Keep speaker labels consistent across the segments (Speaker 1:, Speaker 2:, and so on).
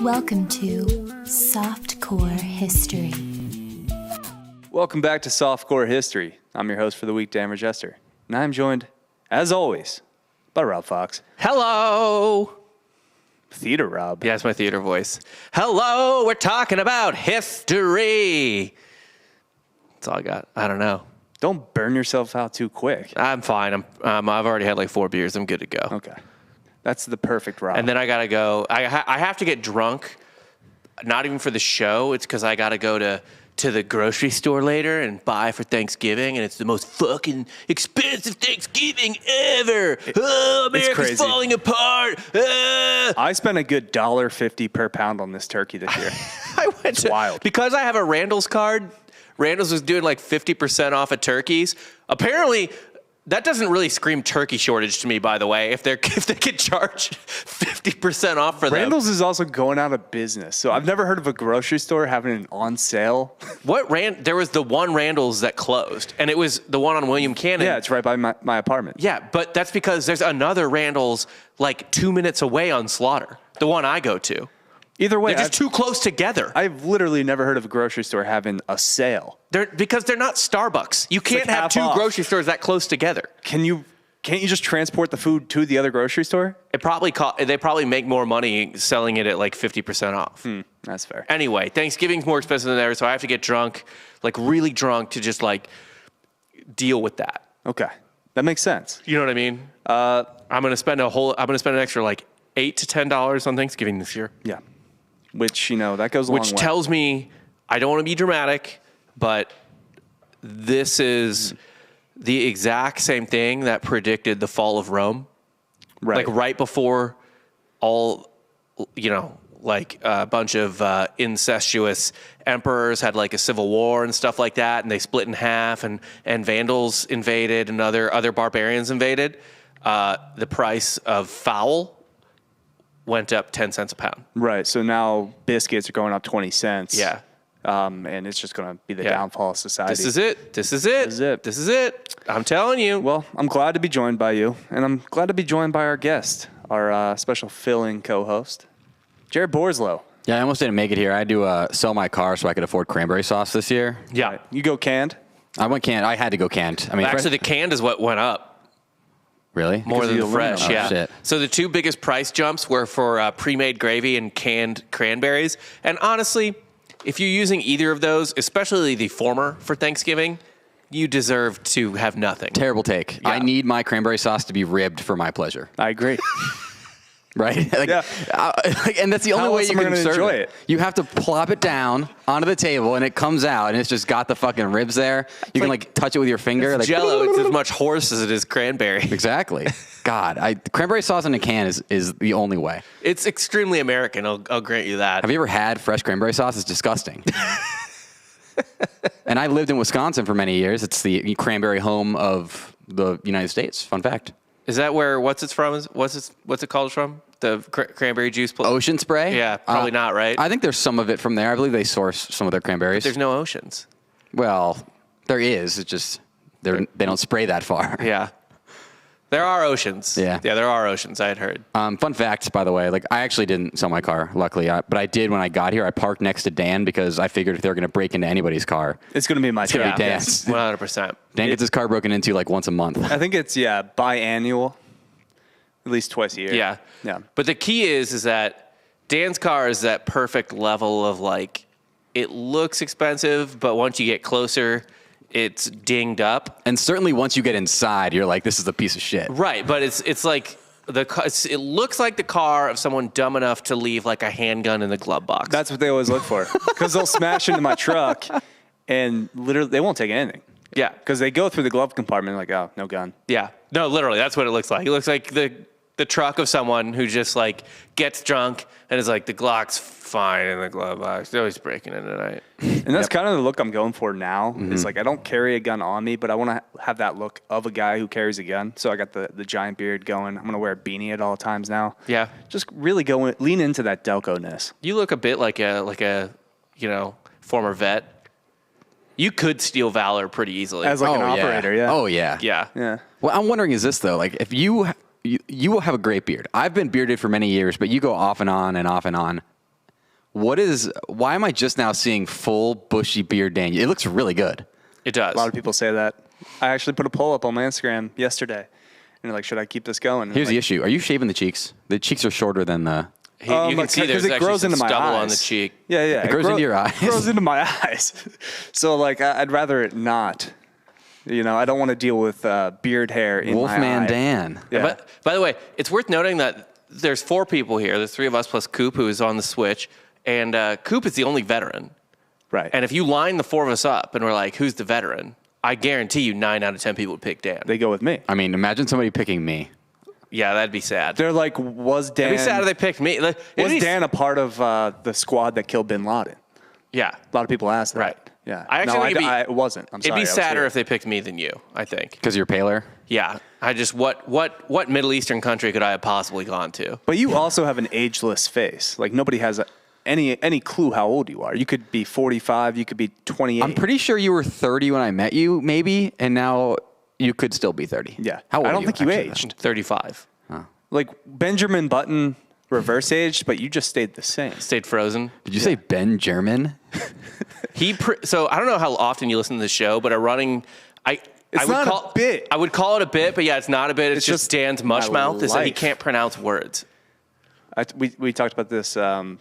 Speaker 1: Welcome to Softcore History.
Speaker 2: Welcome back to Softcore History. I'm your host for the week, Dan Regester. And I'm joined, as always, by Rob Fox.
Speaker 3: Hello.
Speaker 2: Theater Rob.
Speaker 3: Yeah, it's my theater voice. Hello, we're talking about history. That's all I got. I don't know.
Speaker 2: Don't burn yourself out too quick.
Speaker 3: I'm fine. I've already had like 4 beers. I'm good to go.
Speaker 2: Okay. That's the perfect Rob.
Speaker 3: And then I got to go. I have to get drunk, not even for the show. It's because I got to go to the grocery store later and buy for Thanksgiving, and it's the most fucking expensive Thanksgiving ever. America's falling apart.
Speaker 2: I spent a good $1.50 per pound on this turkey this year.
Speaker 3: It's
Speaker 2: wild.
Speaker 3: Because I have a Randall's card. Randall's was doing like 50% off of turkeys. Apparently, that doesn't really scream turkey shortage to me, by the way, if they could charge 50% off for them.
Speaker 2: Randall's is also going out of business. So I've never heard of a grocery store having an on sale.
Speaker 3: There was the one Randall's that closed, and it was the one on William Cannon.
Speaker 2: Yeah, it's right by my apartment.
Speaker 3: Yeah, but that's because there's another Randall's like 2 minutes away on Slaughter, the one I go to.
Speaker 2: Either way,
Speaker 3: they're just too close together.
Speaker 2: I've literally never heard of a grocery store having a sale.
Speaker 3: Because they're not Starbucks. You can't have two grocery stores that close together. Can't you just transport the food to the other grocery store? They probably make more money selling it at like 50% off.
Speaker 2: That's fair.
Speaker 3: Anyway, Thanksgiving's more expensive than ever, so I have to get drunk, like really drunk, to just like deal with that.
Speaker 2: Okay, that makes sense.
Speaker 3: You know what I mean? I'm gonna spend an extra like $8 to $10 on Thanksgiving this year.
Speaker 2: Yeah. Which, that goes a long way.
Speaker 3: Which tells me, I don't want to be dramatic, but this is the exact same thing that predicted the fall of Rome.
Speaker 2: Right.
Speaker 3: Like right before all, like a bunch of incestuous emperors had like a civil war and stuff like that, and they split in half, and Vandals invaded and other barbarians invaded. The price of fowl went up 10 cents a pound.
Speaker 2: Right. So now biscuits are going up 20 cents.
Speaker 3: Yeah.
Speaker 2: And it's just going to be the downfall of society.
Speaker 3: This is it. I'm telling you.
Speaker 2: Well, I'm glad to be joined by you, and I'm glad to be joined by our guest, our special fill-in co-host, Jared Borislow.
Speaker 4: Yeah, I almost didn't make it here. I had to sell my car so I could afford cranberry sauce this year.
Speaker 3: Yeah.
Speaker 2: Right. You go canned?
Speaker 4: I went canned. I had to go canned. I mean,
Speaker 3: actually, the canned is what went up.
Speaker 4: Really?
Speaker 3: More than the fresh, yeah.
Speaker 4: Shit.
Speaker 3: So the two biggest price jumps were for pre-made gravy and canned cranberries. And honestly, if you're using either of those, especially the former for Thanksgiving, you deserve to have nothing.
Speaker 4: Terrible take. Yeah. I need my cranberry sauce to be ribbed for my pleasure.
Speaker 2: I agree.
Speaker 4: Right? And that's the only way you can enjoy it. You have to plop it down onto the table, and it comes out, and it's just got the fucking ribs there. You can touch it with your finger.
Speaker 3: It's Jell-O. It's as much horse as it is cranberry.
Speaker 4: Exactly. God, cranberry sauce in a can is the only way.
Speaker 3: It's extremely American. I'll grant you that.
Speaker 4: Have you ever had fresh cranberry sauce? It's disgusting. And I lived in Wisconsin for many years. It's the cranberry home of the United States. Fun fact.
Speaker 3: Is that where what's it called from? The cranberry juice place?
Speaker 4: Ocean Spray?
Speaker 3: Yeah, probably not, right?
Speaker 4: I think there's some of it from there. I believe they source some of their cranberries.
Speaker 3: But there's no oceans.
Speaker 4: Well, there is. It's just they don't spray that far.
Speaker 3: Yeah. There are oceans.
Speaker 4: Yeah,
Speaker 3: there are oceans, I had heard.
Speaker 4: Fun fact, by the way, I actually didn't sell my car, luckily, but I did when I got here. I parked next to Dan because I figured if they were going to break into anybody's car,
Speaker 2: it's going to be my car.
Speaker 4: It's going to be Dan's.
Speaker 3: 100%.
Speaker 4: Dan gets his car broken into once a month.
Speaker 2: I think it's, biannual. At least twice a year.
Speaker 3: Yeah.
Speaker 2: Yeah.
Speaker 3: But the key is that Dan's car is that perfect level of it looks expensive, but once you get closer, it's dinged up.
Speaker 4: And certainly once you get inside, you're like, this is a piece of shit.
Speaker 3: Right. But it's like it looks like the car of someone dumb enough to leave a handgun in the glove box.
Speaker 2: That's what they always look for. Because they'll smash into my truck and literally they won't take anything.
Speaker 3: Yeah.
Speaker 2: Because they go through the glove compartment oh, no gun.
Speaker 3: Yeah. No, literally, that's what it looks like. It looks like the truck of someone who just gets drunk and is the Glock's fine in the glove box. They're always breaking in tonight.
Speaker 2: And that's kind of the look I'm going for now. Mm-hmm. It's I don't carry a gun on me, but I want to have that look of a guy who carries a gun. So I got the giant beard going. I'm going to wear a beanie at all times now.
Speaker 3: Yeah.
Speaker 2: Just really lean into that Delco-ness.
Speaker 3: You look a bit like a former vet. You could steal valor pretty easily.
Speaker 2: As an operator, yeah.
Speaker 4: Oh, yeah.
Speaker 3: Yeah.
Speaker 2: Yeah.
Speaker 4: Well, I'm wondering, is this, though, if you you will have a great beard. I've been bearded for many years, but you go off and on and off and on. Why am I just now seeing full bushy beard Daniel? It looks really good.
Speaker 3: It does.
Speaker 2: A lot of people say that. I actually put a poll up on my Instagram yesterday. And they're like, should I keep this going?
Speaker 4: Here's the issue. Are you shaving the cheeks? The cheeks are shorter than the...
Speaker 3: You can see there's actually some stubble on the cheek.
Speaker 2: Yeah.
Speaker 4: It grows into your eyes.
Speaker 2: It grows into my eyes. So, like, I'd rather it not. You know, I don't want to deal with beard hair in my eye.
Speaker 4: Wolfman Dan.
Speaker 2: Yeah.
Speaker 3: But, by the way, it's worth noting that there's 4 people here. There's 3 of us plus Coop, who is on the Switch. And Coop is the only veteran.
Speaker 2: Right.
Speaker 3: And if you line the 4 of us up and we're like, who's the veteran? I guarantee you 9 out of 10 people would pick Dan.
Speaker 2: They go with me.
Speaker 4: I mean, imagine somebody picking me.
Speaker 3: Yeah, that'd be sad.
Speaker 2: They're like, was Dan...
Speaker 3: It'd be sad if they picked me. Like,
Speaker 2: was Dan a part of the squad that killed bin Laden?
Speaker 3: Yeah.
Speaker 2: A lot of people asked that.
Speaker 3: Right.
Speaker 2: Yeah.
Speaker 3: I actually think
Speaker 2: it wasn't. I'm sorry.
Speaker 3: It'd be sadder if they picked me than you, I think.
Speaker 4: Because you're paler?
Speaker 3: Yeah. I just, what Middle Eastern country could I have possibly gone to?
Speaker 2: But you also have an ageless face. Like, nobody has any clue how old you are. You could be 45. You could be 28.
Speaker 4: I'm pretty sure you were 30 when I met you, maybe, and now you could still be 30.
Speaker 2: Yeah.
Speaker 4: How old
Speaker 2: I
Speaker 4: are
Speaker 2: don't think you
Speaker 4: actually,
Speaker 2: aged.
Speaker 3: 35.
Speaker 2: Like, Benjamin Button reverse aged, but you just stayed the same.
Speaker 3: Stayed frozen.
Speaker 4: Did you say Ben German?
Speaker 3: So I don't know how often you listen to the show, but I would
Speaker 2: not
Speaker 3: call
Speaker 2: a bit.
Speaker 3: I would call it a bit, but yeah, it's not a bit. It's just Dan's mush mouth is that he
Speaker 2: life.
Speaker 3: can't pronounce words.
Speaker 2: We talked about this,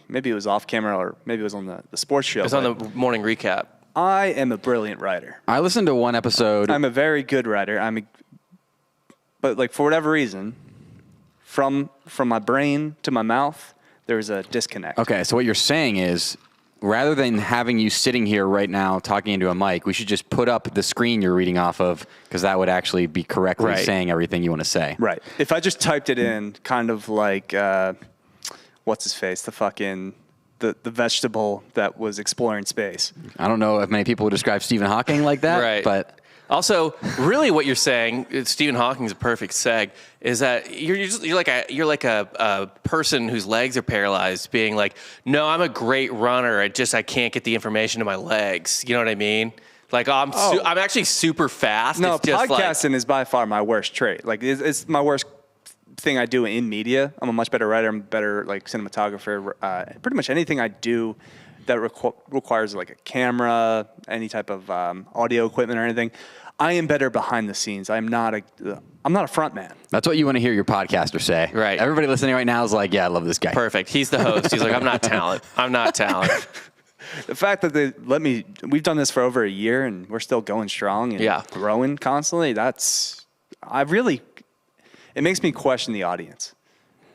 Speaker 2: maybe it was off camera or maybe it was on the sports show.
Speaker 3: It's on the morning recap.
Speaker 2: I am a brilliant writer.
Speaker 4: I listened to one episode.
Speaker 2: I'm a very good writer. But like, for whatever reason, from my brain to my mouth, there's a disconnect.
Speaker 4: Okay, so what you're saying is, rather than having you sitting here right now talking into a mic, we should just put up the screen you're reading off of, because that would actually be correctly saying everything you want to say.
Speaker 2: Right. If I just typed it in, kind of like, what's his face? The vegetable that was exploring space.
Speaker 4: I don't know if many people would describe Stephen Hawking like that,
Speaker 3: Right.
Speaker 4: but...
Speaker 3: Also, really, what you're saying, Stephen Hawking's a perfect seg, is that you're like a person whose legs are paralyzed, being like, no, I'm a great runner. I can't get the information to my legs. You know what I mean? Like, I'm actually super fast.
Speaker 2: No,
Speaker 3: it's just
Speaker 2: podcasting is by far my worst trait. Like, it's my worst thing I do in media. I'm a much better writer. I'm a better like cinematographer. Pretty much anything I do that requires like a camera, any type of audio equipment or anything, I am better behind the scenes. I'm not a front man.
Speaker 4: That's what you want to hear your podcaster say.
Speaker 3: Right.
Speaker 4: Everybody listening right now is like, yeah, I love this guy.
Speaker 3: perfect. He's the host. He's like, I'm not talent. I'm not talent.
Speaker 2: The fact that we've done this for over a year and we're still going strong and growing constantly, it makes me question the audience.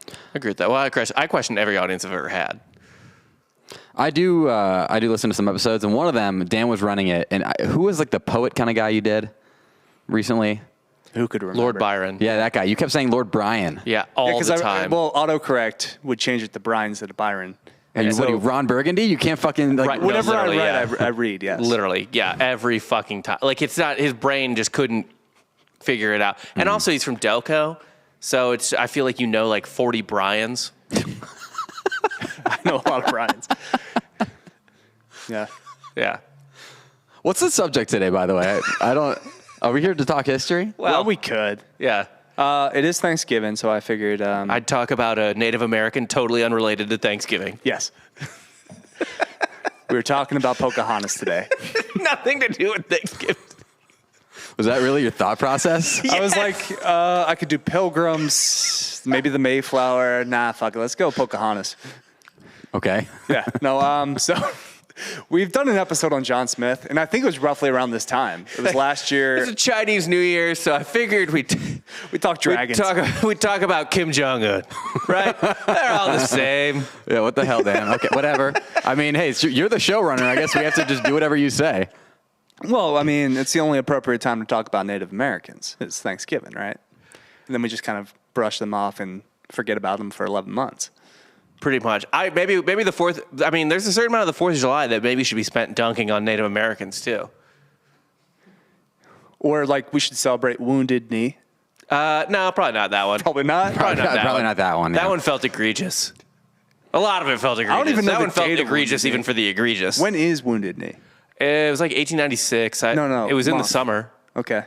Speaker 3: I agree with that. Well, I question every audience I've ever had.
Speaker 4: I do listen to some episodes, and one of them, Dan was running it, and who was like the poet kind of guy you did recently?
Speaker 2: Who could remember?
Speaker 3: Lord Byron.
Speaker 4: Yeah, that guy. You kept saying Lord Brian.
Speaker 3: Yeah, all the time.
Speaker 2: Well, autocorrect would change it to Brian instead of Byron.
Speaker 4: And what are you, Ron Burgundy? You can't fucking like.
Speaker 3: Right, no,
Speaker 2: whenever I
Speaker 3: literally,
Speaker 2: write, I read. Yes,
Speaker 3: literally, yeah, every fucking time. Like, it's not his brain just couldn't figure it out. And also, he's from Delco, so I feel like like 40 Bryans.
Speaker 2: I know a lot of Bryans.
Speaker 3: Yeah.
Speaker 4: What's the subject today, by the way? I don't. Are we here to talk history?
Speaker 2: Well, we could.
Speaker 3: Yeah.
Speaker 2: It is Thanksgiving, so I figured.
Speaker 3: I'd talk about a Native American totally unrelated to Thanksgiving.
Speaker 2: Yes. We were talking about Pocahontas today.
Speaker 3: Nothing to do with Thanksgiving.
Speaker 4: Was that really your thought process?
Speaker 2: I was like, I could do Pilgrims, maybe the Mayflower. Nah, fuck it. Let's go Pocahontas.
Speaker 4: Okay.
Speaker 2: Yeah. No. So we've done an episode on John Smith, and I think it was roughly around this time. It was last year.
Speaker 3: It's a Chinese New Year, so I figured we
Speaker 2: talk dragons.
Speaker 3: We'd talk about Kim Jong-un, right? They're all the same.
Speaker 4: Yeah. What the hell, Dan? Okay. Whatever. I mean, hey, you're the showrunner. I guess we have to just do whatever you say.
Speaker 2: Well, I mean, it's the only appropriate time to talk about Native Americans. It's Thanksgiving, right? And then we just kind of brush them off and forget about them for 11 months.
Speaker 3: Pretty much. Maybe the 4th. I mean, there's a certain amount of the 4th of July that maybe should be spent dunking on Native Americans too.
Speaker 2: Or like we should celebrate Wounded Knee.
Speaker 3: No, probably not that one.
Speaker 2: Probably not.
Speaker 4: Probably not that one.
Speaker 3: That
Speaker 4: Yeah.
Speaker 3: one felt egregious. A lot of it felt egregious.
Speaker 2: I don't even know
Speaker 3: that
Speaker 2: the
Speaker 3: one felt
Speaker 2: date of
Speaker 3: egregious
Speaker 2: Wounded
Speaker 3: even
Speaker 2: Knee.
Speaker 3: for the egregious.
Speaker 2: When is Wounded Knee?
Speaker 3: It was like 1896.
Speaker 2: No.
Speaker 3: It was in the
Speaker 2: month.
Speaker 3: summer.
Speaker 2: Okay.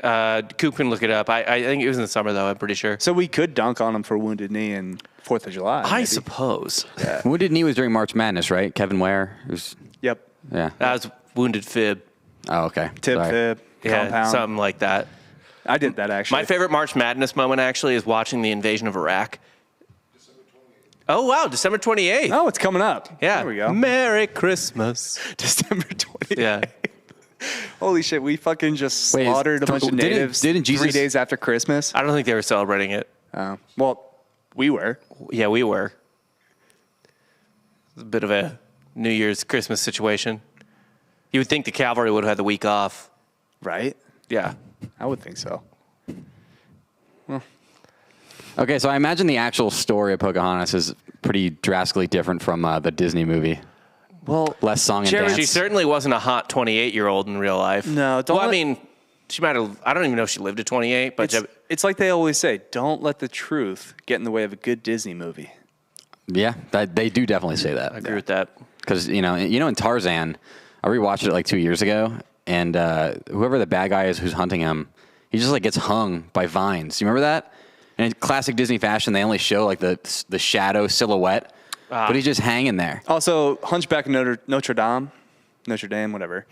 Speaker 3: Coop can look it up. I think it was in the summer, though. I'm pretty sure.
Speaker 2: So we could dunk on him for Wounded Knee and 4th of July.
Speaker 3: I suppose.
Speaker 2: Yeah.
Speaker 4: Wounded Knee was during March Madness, right? Kevin Ware.
Speaker 2: Yep.
Speaker 4: Yeah.
Speaker 3: That was Wounded Fib.
Speaker 4: Oh, okay.
Speaker 2: Tib
Speaker 4: Sorry.
Speaker 2: Fib.
Speaker 3: Yeah,
Speaker 2: Compound.
Speaker 3: something like that.
Speaker 2: I did that, actually.
Speaker 3: My favorite March Madness moment, actually, is watching the invasion of Iraq. Oh, wow. December 28th.
Speaker 2: Oh, it's coming up.
Speaker 3: Yeah.
Speaker 2: There we go.
Speaker 3: Merry Christmas.
Speaker 2: December 28th.
Speaker 3: Yeah.
Speaker 2: Holy shit, we fucking just
Speaker 4: Wait,
Speaker 2: slaughtered a bunch of
Speaker 4: didn't
Speaker 2: natives
Speaker 4: Jesus-
Speaker 2: 3 days after Christmas.
Speaker 3: I don't think they were celebrating it.
Speaker 2: Well, we were.
Speaker 3: Yeah, we were. It was a bit of a New Year's Christmas situation. You would think the cavalry would have had the week off.
Speaker 2: Right?
Speaker 3: Yeah.
Speaker 2: I would think so.
Speaker 4: Okay, so I imagine the actual story of Pocahontas is pretty drastically different from the Disney movie.
Speaker 2: Well,
Speaker 4: Less song and
Speaker 2: Jared,
Speaker 4: dance.
Speaker 3: She certainly wasn't a hot 28-year-old in real life.
Speaker 2: No, don't
Speaker 3: Well, I
Speaker 2: let-
Speaker 3: mean, she might have. I don't even know if she lived to 28, but
Speaker 2: it's like they always say, don't let the truth get in the way of a good Disney movie.
Speaker 4: Yeah, they do definitely say that.
Speaker 3: I agree with that.
Speaker 4: Because, in Tarzan, I rewatched it like 2 years ago, and whoever the bad guy is who's hunting him, he just like gets hung by vines. You remember that? And in classic Disney fashion, they only show like the shadow silhouette, but he's just hanging there.
Speaker 2: Also, Hunchback of Notre Dame, whatever.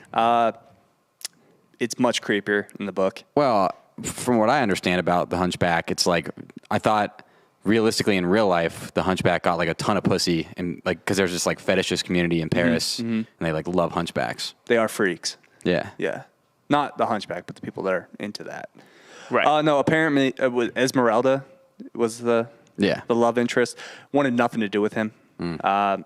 Speaker 2: It's much creepier in the book.
Speaker 4: Well, from what I understand about the Hunchback, it's like I thought realistically in real life, the Hunchback got like a ton of pussy, and like because there's this like fetishist community in Paris, and they like love Hunchbacks.
Speaker 2: They are freaks.
Speaker 4: Yeah.
Speaker 2: Yeah. Not the Hunchback, but the people that are into that.
Speaker 3: Right.
Speaker 2: No, apparently Esmeralda was the love interest. Wanted nothing to do with him. I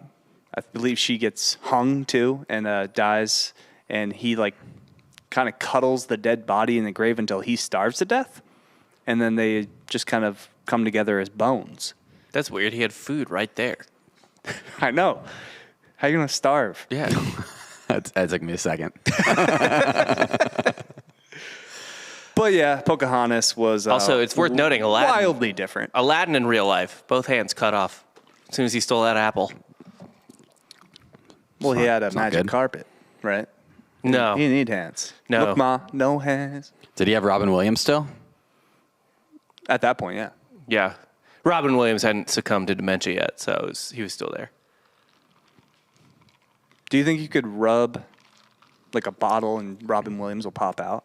Speaker 2: believe she gets hung too and dies, and he like kind of cuddles the dead body in the grave until he starves to death, and then they just kind of come together as bones.
Speaker 3: That's weird. He had food right there.
Speaker 2: I know. How are you gonna starve?
Speaker 3: Yeah.
Speaker 4: That took me a second.
Speaker 2: But yeah, Pocahontas was
Speaker 3: Also, it's worth noting, Aladdin.
Speaker 2: wildly different.
Speaker 3: Aladdin in real life, both hands cut off as soon as he stole that apple.
Speaker 2: Well, he had a
Speaker 4: it's not
Speaker 2: magic
Speaker 4: good.
Speaker 2: carpet, right?
Speaker 3: No.
Speaker 2: He didn't need hands.
Speaker 3: No.
Speaker 2: Look, Ma, no hands.
Speaker 4: Did he have Robin Williams still?
Speaker 2: At that point, yeah.
Speaker 3: Yeah. Robin Williams hadn't succumbed to dementia yet, so he was still there.
Speaker 2: Do you think you could rub like a bottle and Robin Williams will pop out?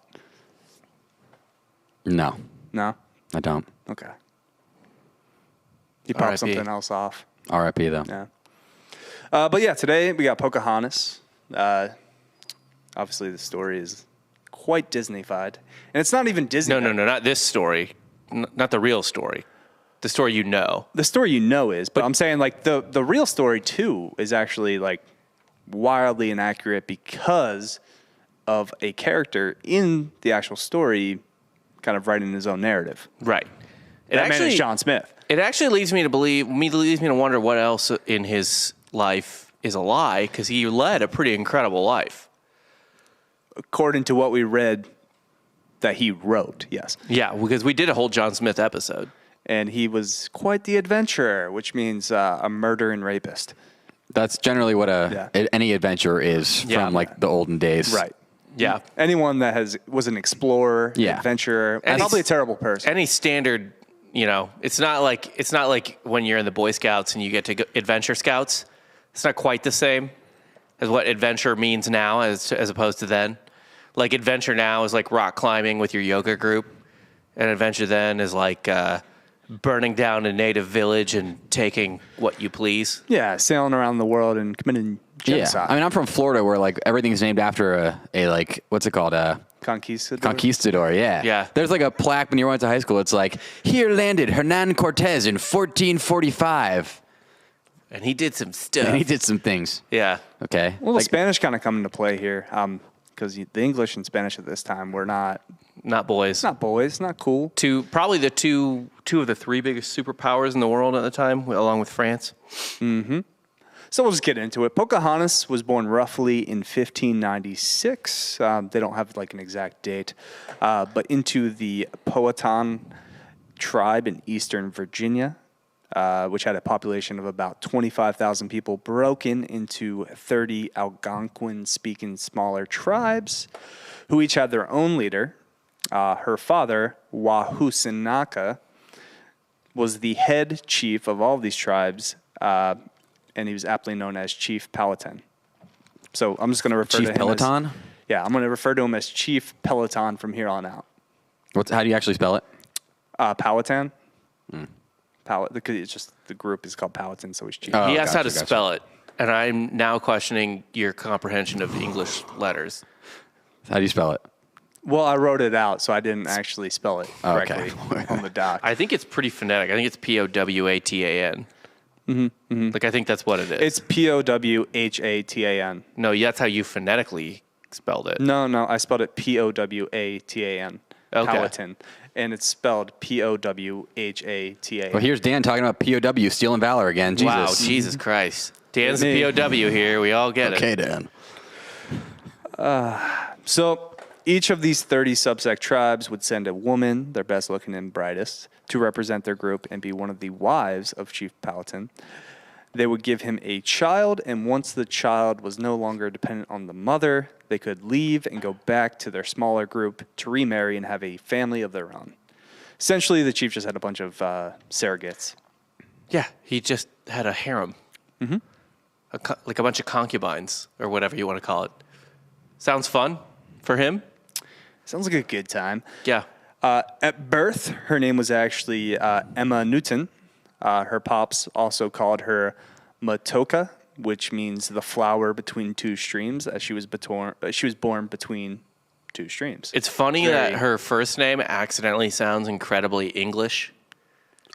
Speaker 4: No,
Speaker 2: No?
Speaker 4: I don't.
Speaker 2: Okay. You pop
Speaker 3: R.I.P.
Speaker 2: something else off.
Speaker 4: R.I.P. though.
Speaker 2: Yeah. But yeah, today we got Pocahontas. Obviously, the story is quite Disney-fied. And it's not even Disney.
Speaker 3: No, not this story. Not the real story. The story you know.
Speaker 2: The story you know is, but I'm saying like the real story too is actually like wildly inaccurate because of a character in the actual story kind of writing his own narrative.
Speaker 3: Right.
Speaker 2: That man is John Smith.
Speaker 3: It actually leads me to wonder what else in his life is a lie, because he led a pretty incredible life.
Speaker 2: According to what we read that he wrote, yes.
Speaker 3: Yeah, because we did a whole John Smith episode.
Speaker 2: And he was quite the adventurer, which means a murderer and rapist.
Speaker 4: That's generally what any adventurer is from like the olden days.
Speaker 2: Right.
Speaker 3: Yeah.
Speaker 2: Anyone that was an explorer,
Speaker 4: Yeah.
Speaker 2: adventurer,
Speaker 3: Any-
Speaker 2: probably a terrible person.
Speaker 3: Any standard, it's not like when you're in the Boy Scouts and you get to go adventure scouts. It's not quite the same as what adventure means now as opposed to then. Like adventure now is like rock climbing with your yoga group, and adventure then is like burning down a native village and taking what you please.
Speaker 2: Yeah, sailing around the world and committing genocide.
Speaker 4: Yeah. I mean, I'm from Florida where like everything's named after a like, what's it called? Conquistador, yeah.
Speaker 3: Yeah.
Speaker 4: There's like a plaque when you went to high school. It's like, here landed Hernan Cortez in 1445.
Speaker 3: And he did some stuff.
Speaker 4: And he did some things.
Speaker 3: Yeah.
Speaker 4: Okay.
Speaker 2: Well,
Speaker 4: Like,
Speaker 2: the Spanish kind of come into play here because the English and Spanish at this time were not
Speaker 3: Boys.
Speaker 2: not boys, not cool.
Speaker 3: Probably the two of the three biggest superpowers in the world at the time, along with France.
Speaker 2: So we'll just get into it. Pocahontas was born roughly in 1596. They don't have like an exact date, but into the Powhatan tribe in eastern Virginia, which had a population of about 25,000 people, broken into 30 Algonquin-speaking smaller tribes, who each had their own leader. Her father, Wahusinaka, was the head chief of all of these tribes, and he was aptly known as Chief Powhatan. So I'm just going to refer to him
Speaker 4: Peloton?
Speaker 2: I'm going to refer to him as Chief Peloton from here on out.
Speaker 4: How do you actually spell it?
Speaker 2: Powhatan. Because it's just the group is called Powhatan, so he's Chief.
Speaker 3: He asked how to spell it, and I'm now questioning your comprehension of English letters.
Speaker 4: How do you spell it?
Speaker 2: Well, I wrote it out, so I didn't actually spell it correctly on the doc.
Speaker 3: I think it's pretty phonetic. I think it's Powhatan. Like, I think that's what it is.
Speaker 2: It's Powhatan.
Speaker 3: No, that's how you phonetically spelled it.
Speaker 2: No, I spelled it Powhatan.
Speaker 3: Okay.
Speaker 2: Powhatan. And it's spelled Powhatan.
Speaker 4: Well, here's Dan talking about POW, Steel and Valor again. Jesus.
Speaker 3: Wow, Jesus Christ. Dan's a POW here. We all get it.
Speaker 4: Okay, Dan.
Speaker 2: So each of these 30 subsect tribes would send a woman, their best looking and brightest, to represent their group and be one of the wives of Chief Powhatan. They would give him a child, and once the child was no longer dependent on the mother, they could leave and go back to their smaller group to remarry and have a family of their own. Essentially, the chief just had a bunch of surrogates.
Speaker 3: Yeah, he just had a harem. Like a bunch of concubines, or whatever you want to call it. Sounds fun for him.
Speaker 2: Sounds like a good time.
Speaker 3: Yeah.
Speaker 2: At birth, her name was actually Emma Newton. Her pops also called her Matoka, which means the flower between two streams, as she was born between two streams.
Speaker 3: It's funny that her first name accidentally sounds incredibly English.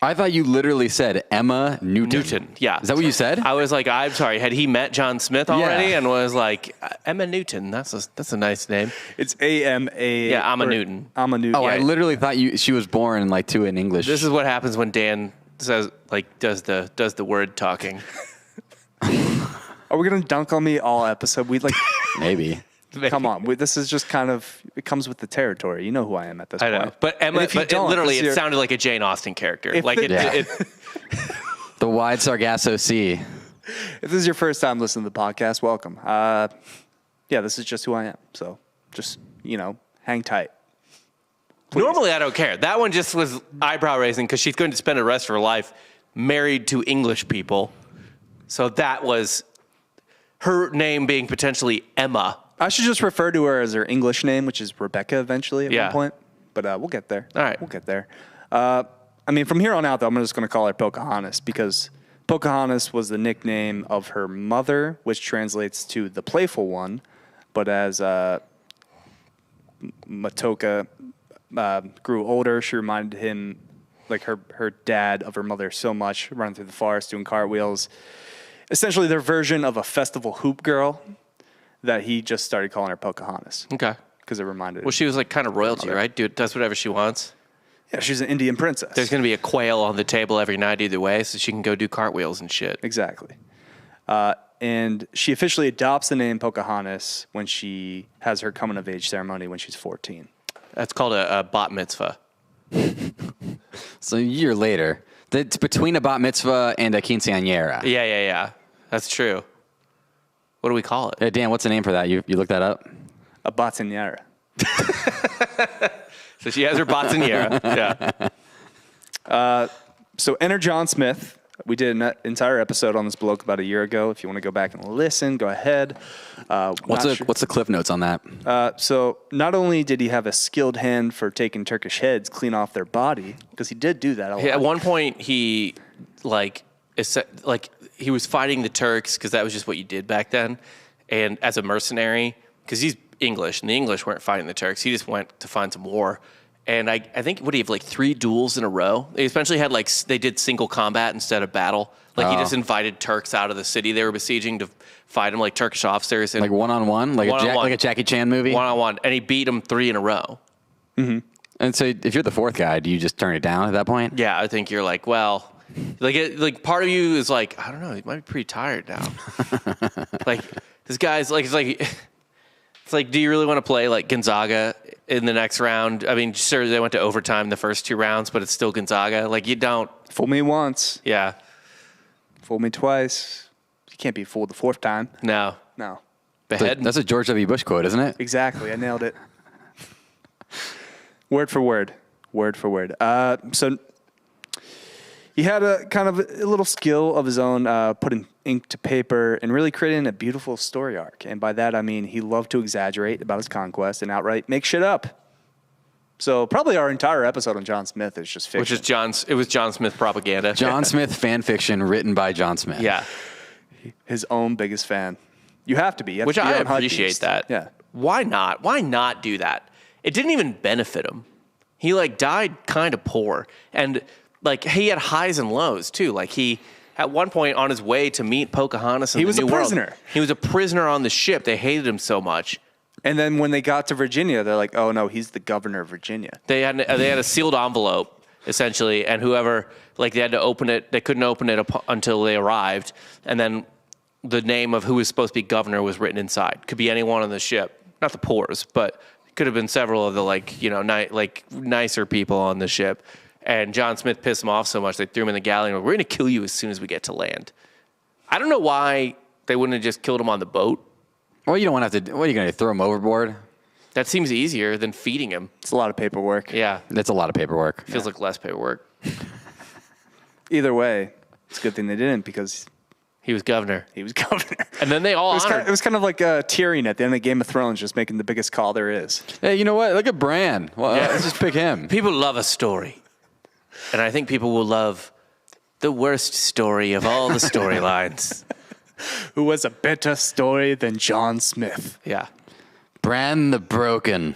Speaker 4: I thought you literally said Emma Newton.
Speaker 3: Yeah.
Speaker 4: Is that what you said?
Speaker 3: I was like, I'm sorry. Had he met John Smith already?
Speaker 4: Yeah.
Speaker 3: And was like, Emma Newton. That's a nice name.
Speaker 2: It's A-M-A.
Speaker 3: Yeah, Amma Newton.
Speaker 2: Amma Newton.
Speaker 4: Oh,
Speaker 2: Yeah.
Speaker 4: I literally thought she was born to an English.
Speaker 3: This is what happens when Dan says does the word talking.
Speaker 2: Are we gonna dunk on me all episode?
Speaker 4: Maybe.
Speaker 2: Come on. This is just kind of, it comes with the territory. You know who I am at this
Speaker 3: I
Speaker 2: point.
Speaker 3: know, but Emma.
Speaker 2: And if you
Speaker 3: But
Speaker 2: don't,
Speaker 3: literally,
Speaker 2: it's
Speaker 3: it sounded like a Jane Austen character.
Speaker 2: If
Speaker 3: Like
Speaker 2: it-
Speaker 4: The wide Sargasso Sea.
Speaker 2: If this is your first time listening to the podcast, welcome. This is just who I am. So just, hang tight. Please.
Speaker 3: Normally, I don't care. That one just was eyebrow raising because she's going to spend the rest of her life married to English people. So that was her name being potentially Emma.
Speaker 2: I should just refer to her as her English name, which is Rebecca eventually at one point. But we'll get there.
Speaker 3: All right.
Speaker 2: We'll get there. From here on out, though, I'm just going to call her Pocahontas because Pocahontas was the nickname of her mother, which translates to the playful one. But as Matoka grew older, she reminded him, like her dad, of her mother so much, running through the forest, doing cartwheels. Essentially their version of a festival hoop girl, that he just started calling her Pocahontas.
Speaker 3: Okay.
Speaker 2: Because it reminded him.
Speaker 3: Well, she was like kind of royalty, right? Dude does whatever she wants.
Speaker 2: Yeah, she's an Indian princess.
Speaker 3: There's going to be a quail on the table every night either way, so she can go do cartwheels and shit.
Speaker 2: Exactly. And she officially adopts the name Pocahontas when she has her coming of age ceremony when she's 14.
Speaker 3: That's called a bat mitzvah.
Speaker 4: So a year later. It's between a bat mitzvah and a quinceañera.
Speaker 3: Yeah. That's true. What do we call it?
Speaker 4: Hey, Dan, what's the name for that? You looked that up?
Speaker 2: A batanera.
Speaker 3: So she has her botanera. Yeah.
Speaker 2: So enter John Smith. We did an entire episode on this bloke about a year ago. If you want to go back and listen, go ahead.
Speaker 4: What's the cliff notes on that?
Speaker 2: So not only did he have a skilled hand for taking Turkish heads clean off their body, because he did do that a lot.
Speaker 3: At one point, he he was fighting the Turks because that was just what you did back then, and as a mercenary, because he's English and the English weren't fighting the Turks. He just went to find some war. And I think, what do you have, 3 duels in a row? They especially had, they did single combat instead of battle. He just invited Turks out of the city they were besieging to fight them, Turkish officers. And
Speaker 4: one-on-one? Like a Jackie Chan movie?
Speaker 3: One-on-one. And he beat them 3 in a row.
Speaker 4: Mm-hmm. And so if you're the 4th guy, do you just turn it down at that point?
Speaker 3: Yeah, I think you're part of you is I don't know, he might be pretty tired now. This guy's it's do you really want to play Gonzaga in the next round? I mean, sure, they went to overtime the first 2 rounds, but it's still Gonzaga. You don't.
Speaker 2: Fool me once.
Speaker 3: Yeah.
Speaker 2: Fool me twice. You can't be fooled the 4th time.
Speaker 3: No.
Speaker 2: No.
Speaker 3: Behead.
Speaker 4: That's a George W. Bush quote, isn't it?
Speaker 2: Exactly. I nailed it. Word for word. So he had a kind of a little skill of his own, putting ink to paper and really creating a beautiful story arc. And by that, I mean he loved to exaggerate about his conquest and outright make shit up. So probably our entire episode on John Smith is just fiction.
Speaker 3: Which is it was John Smith propaganda.
Speaker 4: John Smith fan fiction written by John Smith.
Speaker 3: Yeah.
Speaker 2: His own biggest fan. You have to be. You have
Speaker 3: Which
Speaker 2: to be
Speaker 3: I
Speaker 2: on Hut
Speaker 3: appreciate
Speaker 2: Beast.
Speaker 3: that.
Speaker 2: Yeah.
Speaker 3: Why not? Why not do that? It didn't even benefit him. He like died kind of poor. And like he had highs and lows too. Like he, at one point on his way to meet Pocahontas in
Speaker 2: He
Speaker 3: the
Speaker 2: was a
Speaker 3: New World,
Speaker 2: prisoner.
Speaker 3: he was a prisoner on the ship. They hated him so much.
Speaker 2: And then when they got to Virginia, they're like, oh no, he's the governor of Virginia.
Speaker 3: They had a sealed envelope essentially, and whoever like they had to open it. They couldn't open it until they arrived, and then the name of who was supposed to be governor was written inside. Could be anyone on the ship, not the poors, but could have been several of the nicer people on the ship. And John Smith pissed them off so much they threw him in the galley and were, we're going to kill you as soon as we get to land. I don't know why they wouldn't have just killed him on the boat.
Speaker 4: Well, you don't have to. What are you going to throw him overboard?
Speaker 3: That seems easier than feeding him.
Speaker 2: It's a lot of paperwork.
Speaker 3: Yeah.
Speaker 4: That's a lot of paperwork.
Speaker 3: Feels like less paperwork.
Speaker 2: Either way, it's a good thing they didn't because
Speaker 3: He was governor.
Speaker 2: he was governor.
Speaker 3: And then they all honored.
Speaker 2: It was kind of like Tyrion at the end of Game of Thrones, just making the biggest call there is.
Speaker 4: Hey, you know what? Look at Bran. Well, let's just pick him.
Speaker 3: People love a story. And I think people will love the worst story of all the storylines.
Speaker 2: Who was a better story than John Smith?
Speaker 3: Yeah.
Speaker 4: Bran the Broken.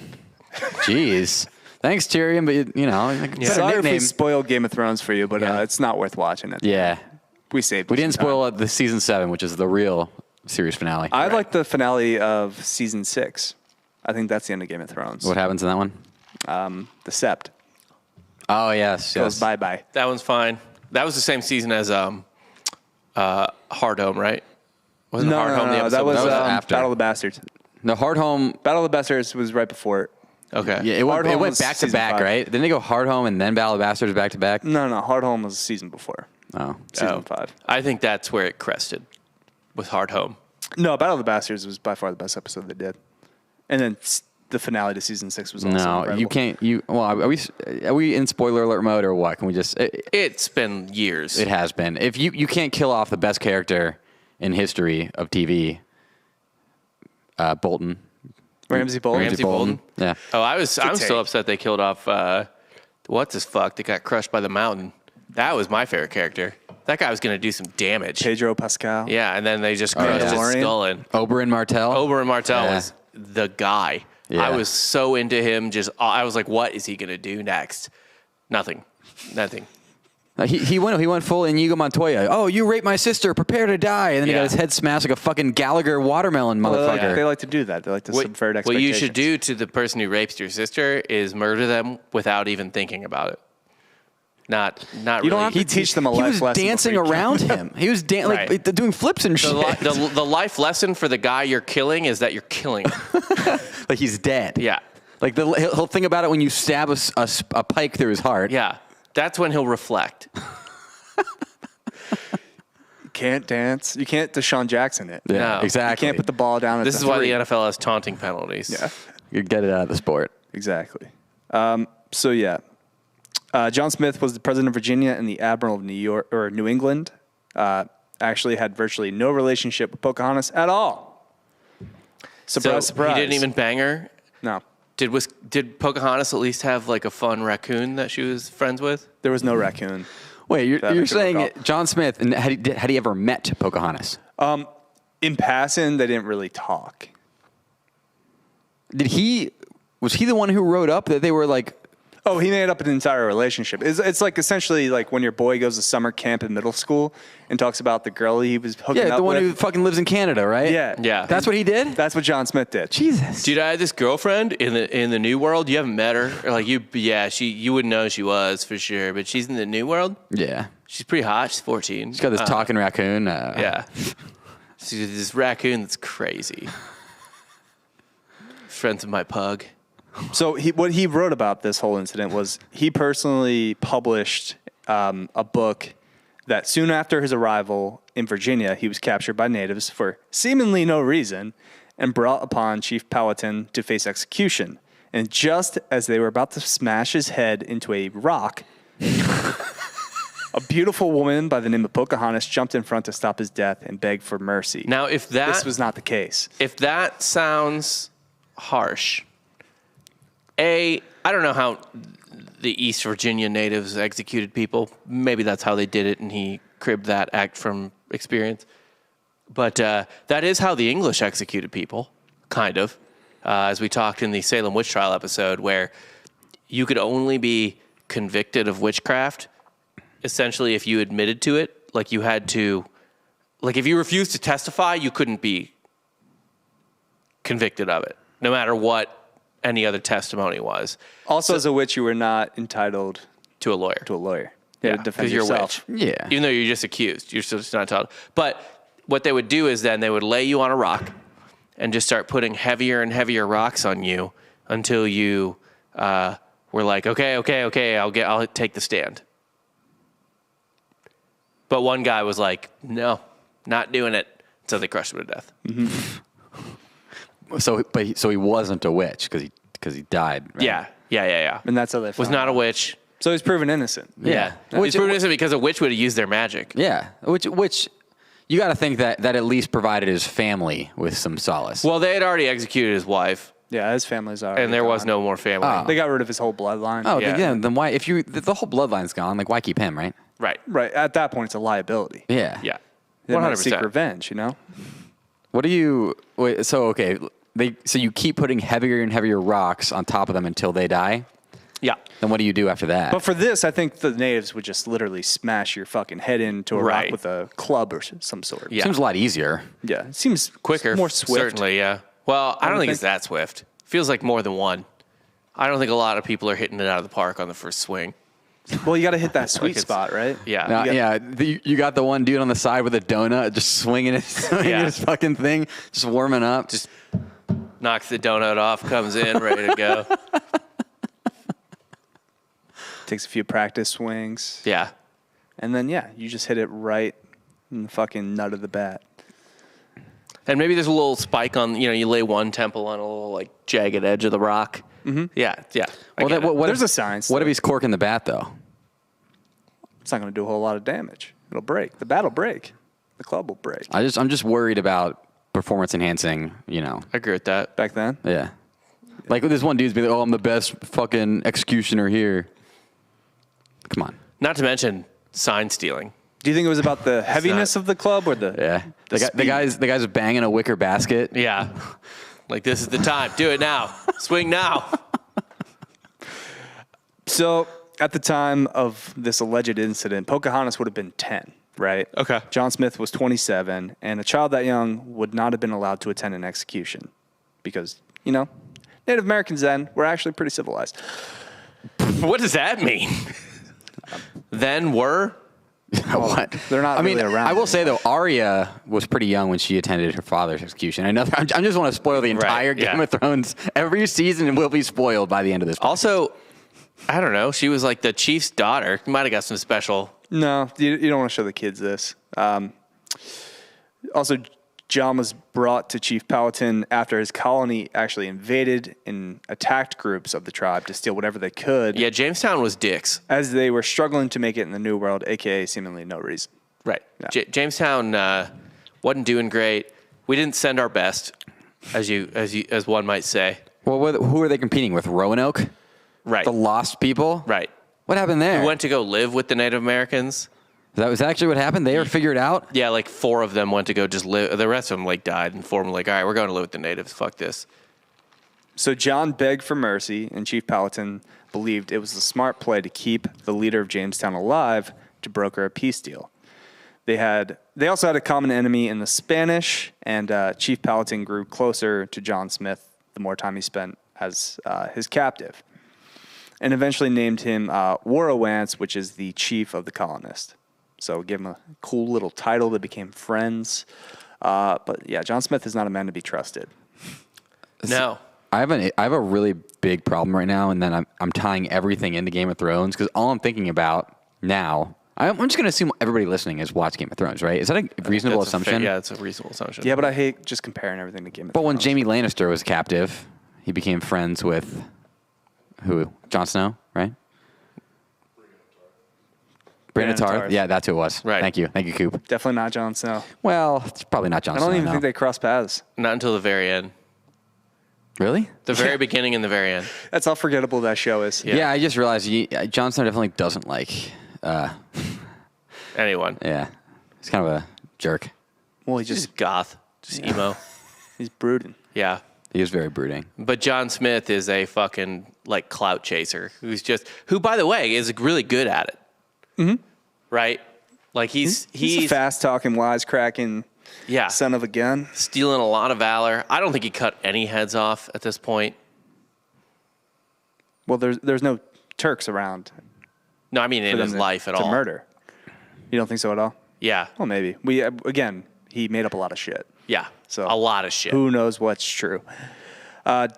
Speaker 4: Jeez. Thanks, Tyrion, but you know, like, better
Speaker 2: Sorry if we
Speaker 4: nickname.
Speaker 2: spoiled Game of Thrones for you, but
Speaker 3: Yeah.
Speaker 2: it's not worth watching it.
Speaker 4: Yeah.
Speaker 2: We saved.
Speaker 4: We
Speaker 2: some
Speaker 4: didn't
Speaker 2: time.
Speaker 4: spoil the season 7, which is the real series finale.
Speaker 2: I like the finale of season 6. I think that's the end of Game of Thrones.
Speaker 4: What happens in that one?
Speaker 2: The Sept
Speaker 4: Oh, yes.
Speaker 2: goes
Speaker 4: Yes.
Speaker 2: bye-bye.
Speaker 3: That one's fine. That was the same season as Hard Home, right? Wasn't
Speaker 2: No,
Speaker 3: Hard Home the episode?
Speaker 2: that was
Speaker 4: after.
Speaker 2: Battle of the Bastards.
Speaker 4: The Hard Home.
Speaker 2: Battle of the Bastards was right before it.
Speaker 3: Okay.
Speaker 4: Yeah, it
Speaker 2: Hard
Speaker 4: went,
Speaker 2: Home was
Speaker 4: back to
Speaker 2: season
Speaker 4: back,
Speaker 2: 5.
Speaker 4: right? Didn't they go Hard Home and then Battle of Bastards back to back?
Speaker 2: No, Hard Home was season before.
Speaker 4: Oh.
Speaker 2: Season 5.
Speaker 3: I think that's where it crested with Hard Home.
Speaker 2: No, Battle of the Bastards was by far the best episode they did. And then the finale to season 6 was also
Speaker 4: No,
Speaker 2: incredible.
Speaker 4: you can't. Well, are we in spoiler alert mode or what? Can we just?
Speaker 3: It's been years.
Speaker 4: It has been. If you can't kill off the best character in history of TV, Bolton.
Speaker 2: Ramsey Bolton.
Speaker 3: Ramsey Bolton.
Speaker 4: Yeah.
Speaker 3: Oh, I'm still
Speaker 2: take.
Speaker 3: upset they killed off what's his fuck that got crushed by the mountain. That was my favorite character. That guy was going to do some damage.
Speaker 2: Pedro Pascal.
Speaker 3: Yeah, and then they just crushed his
Speaker 2: Mandalorian.
Speaker 3: skull in.
Speaker 4: Oberyn Martell.
Speaker 3: Oberyn Martell
Speaker 4: Yeah.
Speaker 3: was the guy.
Speaker 4: Yeah.
Speaker 3: I was so into him. I was like, what is he going to do next? Nothing.
Speaker 4: He went full Inigo Montoya. Oh, you raped my sister. Prepare to die. And then he
Speaker 3: Yeah.
Speaker 4: got his head smashed like a fucking Gallagher watermelon motherfucker.
Speaker 2: They like to do that. They like to subvert expectations.
Speaker 3: What you should do to the person who rapes your sister is murder them without even thinking about it. Not
Speaker 2: You
Speaker 3: really.
Speaker 2: don't have to teach them a
Speaker 4: He
Speaker 2: life
Speaker 4: was
Speaker 2: lesson.
Speaker 4: dancing
Speaker 2: before you
Speaker 4: around him. He was
Speaker 3: Right.
Speaker 4: like doing flips and shit.
Speaker 3: the life lesson for the guy you're killing is that you're killing him.
Speaker 4: Like he's dead.
Speaker 3: Yeah.
Speaker 4: Like he'll think about it when you stab a pike through his heart.
Speaker 3: Yeah. That's when he'll reflect.
Speaker 2: You can't dance. You can't Deshaun Jackson it.
Speaker 4: Yeah,
Speaker 3: No.
Speaker 2: You
Speaker 4: exactly.
Speaker 2: can't put the ball down at
Speaker 3: This
Speaker 2: the
Speaker 3: is why
Speaker 2: three.
Speaker 3: the NFL has taunting penalties.
Speaker 2: Yeah,
Speaker 4: You get it out of the sport.
Speaker 2: exactly. So yeah, John Smith was the president of Virginia and the admiral of New England. Actually had virtually no relationship with Pocahontas at all. Surprise,
Speaker 3: So
Speaker 2: surprise.
Speaker 3: he didn't even bang her.
Speaker 2: No,
Speaker 3: Did Pocahontas at least have like a fun raccoon that she was friends with?
Speaker 2: there was no raccoon.
Speaker 4: Wait,
Speaker 2: That I
Speaker 4: you're
Speaker 2: could
Speaker 4: saying
Speaker 2: recall.
Speaker 4: John Smith, and had he ever met Pocahontas?
Speaker 2: In passing, they didn't really talk.
Speaker 4: Was he the one who wrote up that they were like,
Speaker 2: Oh, he made up an entire relationship. It's like essentially like when your boy goes to summer camp in middle school and talks about the girl he was hooking
Speaker 4: yeah,
Speaker 2: up
Speaker 4: the one
Speaker 2: with.
Speaker 4: who fucking lives in Canada, right?
Speaker 2: Yeah.
Speaker 3: Yeah.
Speaker 4: That's what he did?
Speaker 2: That's what John Smith did.
Speaker 4: Jesus.
Speaker 3: Dude, I had this girlfriend in the New World. You haven't met her, or like you wouldn't know who she was for sure, but she's in the New World.
Speaker 4: Yeah.
Speaker 3: She's pretty hot. She's 14.
Speaker 4: He's got this talking raccoon.
Speaker 3: Yeah, she's this raccoon that's crazy. Friends of my pug.
Speaker 2: So what he wrote about this whole incident was he personally published a book that soon after his arrival in Virginia, he was captured by natives for seemingly no reason and brought upon Chief Powhatan to face execution. And just as they were about to smash his head into a rock, a beautiful woman by the name of Pocahontas jumped in front to stop his death and begged for mercy.
Speaker 3: Now, if
Speaker 2: This was not the case.
Speaker 3: If that sounds harsh, I don't know how the East Virginia natives executed people. Maybe that's how they did it, and he cribbed that act from experience. But that is how the English executed people, kind of, as we talked in the Salem witch trial episode, where you could only be convicted of witchcraft essentially if you admitted to it. Like, you had to, like, if you refused to testify, you couldn't be convicted of it, no matter what any other testimony was.
Speaker 2: Also, as a witch, you were not entitled
Speaker 3: to a lawyer.
Speaker 2: to a lawyer. You had to defend
Speaker 3: you're a
Speaker 2: yourself.
Speaker 3: witch.
Speaker 4: Yeah.
Speaker 3: Even though you're just accused, you're still just not entitled. But what they would do is then they would lay you on a rock and just start putting heavier and heavier rocks on you until you were like, okay, I'll take the stand. But one guy was like, no, not doing it. So they crushed him to death.
Speaker 4: Mm-hmm. So he wasn't a witch because he died. Right?
Speaker 3: Yeah.
Speaker 2: And that's how they
Speaker 3: Was not a witch.
Speaker 2: So he's proven innocent.
Speaker 3: Yeah. He's proven innocent because a witch would have used their magic.
Speaker 4: Yeah, which you got to think that at least provided his family with some solace.
Speaker 3: Well, they had already executed his wife,
Speaker 2: Yeah, his family's already
Speaker 3: and there was
Speaker 2: gone.
Speaker 3: no more family.
Speaker 2: They got rid of his whole bloodline.
Speaker 4: Oh,
Speaker 3: Yeah.
Speaker 4: then why? If the whole bloodline's gone, like why keep him, right?
Speaker 3: Right.
Speaker 2: Right. At that point, it's a liability.
Speaker 4: Yeah.
Speaker 3: Yeah.
Speaker 2: They might
Speaker 3: 100%.
Speaker 2: seek revenge, you know?
Speaker 4: What do you? Wait, so okay, so you keep putting heavier and heavier rocks on top of them until they die.
Speaker 3: Yeah.
Speaker 4: Then what do you do after that?
Speaker 2: But for this, I think the natives would just literally smash your fucking head into a
Speaker 3: Right.
Speaker 2: rock with a club or some sort.
Speaker 3: Yeah.
Speaker 4: Seems a lot easier.
Speaker 2: Yeah. It seems
Speaker 3: Quicker.
Speaker 2: more swift.
Speaker 3: Certainly, yeah. Well, I don't think
Speaker 2: think-
Speaker 3: it's that swift. Feels like more than one. I don't think a lot of people are hitting it out of the park on the first swing.
Speaker 2: Well, you got to hit that sweet
Speaker 3: it's-
Speaker 2: spot, right?
Speaker 3: Yeah.
Speaker 4: Now,
Speaker 2: Yeah.
Speaker 4: you got the one dude on the side with a donut just swinging
Speaker 3: Yeah.
Speaker 4: his fucking thing, just warming up.
Speaker 3: Just knocks the donut off, comes in, ready to go.
Speaker 2: Takes a few practice swings.
Speaker 3: Yeah.
Speaker 2: And then, yeah, you just hit it right in the fucking nut of the bat.
Speaker 3: And maybe there's a little spike on, you lay one temple on a little, like, jagged edge of the rock. Mm-hmm. Yeah. I get it.
Speaker 2: There's a science
Speaker 4: What
Speaker 2: to
Speaker 4: if
Speaker 2: it.
Speaker 4: he's corking the bat though?
Speaker 2: It's not going to do a whole lot of damage. It'll break. The bat will break. The club will break.
Speaker 4: I'm just worried about performance enhancing.
Speaker 3: I agree with that.
Speaker 2: Back then?
Speaker 4: Yeah. Like this one dude's been like, oh, I'm the best fucking executioner here. Come on.
Speaker 3: Not to mention sign stealing.
Speaker 2: Do you think it was about the heaviness of the club or the
Speaker 4: Yeah. The guy's banging a wicker basket.
Speaker 3: Yeah. Like, this is the time. Do it now. Swing now.
Speaker 2: So at the time of this alleged incident, Pocahontas would have been 10, right?
Speaker 3: Okay.
Speaker 2: John Smith was 27, and a child that young would not have been allowed to attend an execution because, Native Americans then were actually pretty civilized.
Speaker 3: What does that mean? Then were?
Speaker 4: What?
Speaker 2: They're not
Speaker 4: I mean,
Speaker 2: really around
Speaker 4: I will say
Speaker 2: anymore.
Speaker 4: though, Arya was pretty young when she attended her father's execution. I just want to spoil the entire
Speaker 3: Right, yeah.
Speaker 4: Game of Thrones. Every season will be spoiled by the end of this.
Speaker 3: Also, I don't know. She was like the chief's daughter. You might have got some special.
Speaker 2: No, you don't want to show the kids this. Also, John was brought to Chief Powhatan after his colony actually invaded and attacked groups of the tribe to steal whatever they could.
Speaker 3: Yeah, Jamestown was dicks.
Speaker 2: As they were struggling to make it in the New World, aka seemingly no reason.
Speaker 3: Right.
Speaker 2: Yeah.
Speaker 3: Jamestown wasn't doing great. We didn't send our best, as one might say.
Speaker 4: Well, who are they competing with? Roanoke?
Speaker 3: Right.
Speaker 4: The lost people?
Speaker 3: Right.
Speaker 4: What happened there?
Speaker 3: We went to go live with the Native Americans.
Speaker 4: Was that actually what happened? They were figured out?
Speaker 3: Yeah, like 4 of them went to go just live. The rest of them died, and 4 of them all right, we're going to live with the natives. Fuck this.
Speaker 2: So John begged for mercy, and Chief Powhatan believed it was a smart play to keep the leader of Jamestown alive to broker a peace deal. They also had a common enemy in the Spanish, and Chief Powhatan grew closer to John Smith the more time he spent as his captive, and eventually named him Warowance, which is the chief of the colonists. So give him a cool little title. They became friends. But yeah, John Smith is not a man to be trusted.
Speaker 3: No.
Speaker 4: I have a really big problem right now, and then I'm tying everything into Game of Thrones because all I'm thinking about now, I'm just going to assume everybody listening has watched Game of Thrones, right? Is that a reasonable
Speaker 3: That's
Speaker 4: assumption?
Speaker 3: yeah, it's a reasonable assumption.
Speaker 2: Yeah, but I hate just comparing everything to Game of
Speaker 4: But when
Speaker 2: Thrones.
Speaker 4: Jaime Lannister was captive, he became friends with Who? Jon Snow, right? Brienne of Tarth. Yeah, that's who it was.
Speaker 3: Right.
Speaker 4: Thank you, Coop.
Speaker 2: Definitely not Jon Snow.
Speaker 4: Well, it's probably not Jon
Speaker 2: I
Speaker 4: Snow.
Speaker 2: don't even
Speaker 4: no.
Speaker 2: think they cross paths.
Speaker 3: Not until the very end.
Speaker 4: Really?
Speaker 3: The very beginning and the very end.
Speaker 2: That's how forgettable that show is.
Speaker 3: Yeah.
Speaker 4: Yeah, I just realized Jon Snow definitely doesn't like.
Speaker 3: Anyone.
Speaker 4: Yeah, he's kind of a jerk.
Speaker 2: Well, he's
Speaker 3: Just goth. Just emo.
Speaker 2: he's brooding.
Speaker 3: Yeah.
Speaker 4: He was very brooding.
Speaker 3: But John Smith is a fucking like clout chaser who, by the way, is really good at it. Mm-hmm. Right? Like he's
Speaker 2: a fast talking, wisecracking son of a gun.
Speaker 3: Stealing a lot of valor. I don't think he cut any heads off at this point.
Speaker 2: Well, there's no Turks around.
Speaker 3: No, I mean in his life at all.
Speaker 2: To murder. You don't think so at all?
Speaker 3: Yeah.
Speaker 2: Well, maybe. He made up a lot of shit.
Speaker 3: Yeah.
Speaker 2: So
Speaker 3: a lot of shit.
Speaker 2: Who knows what's true?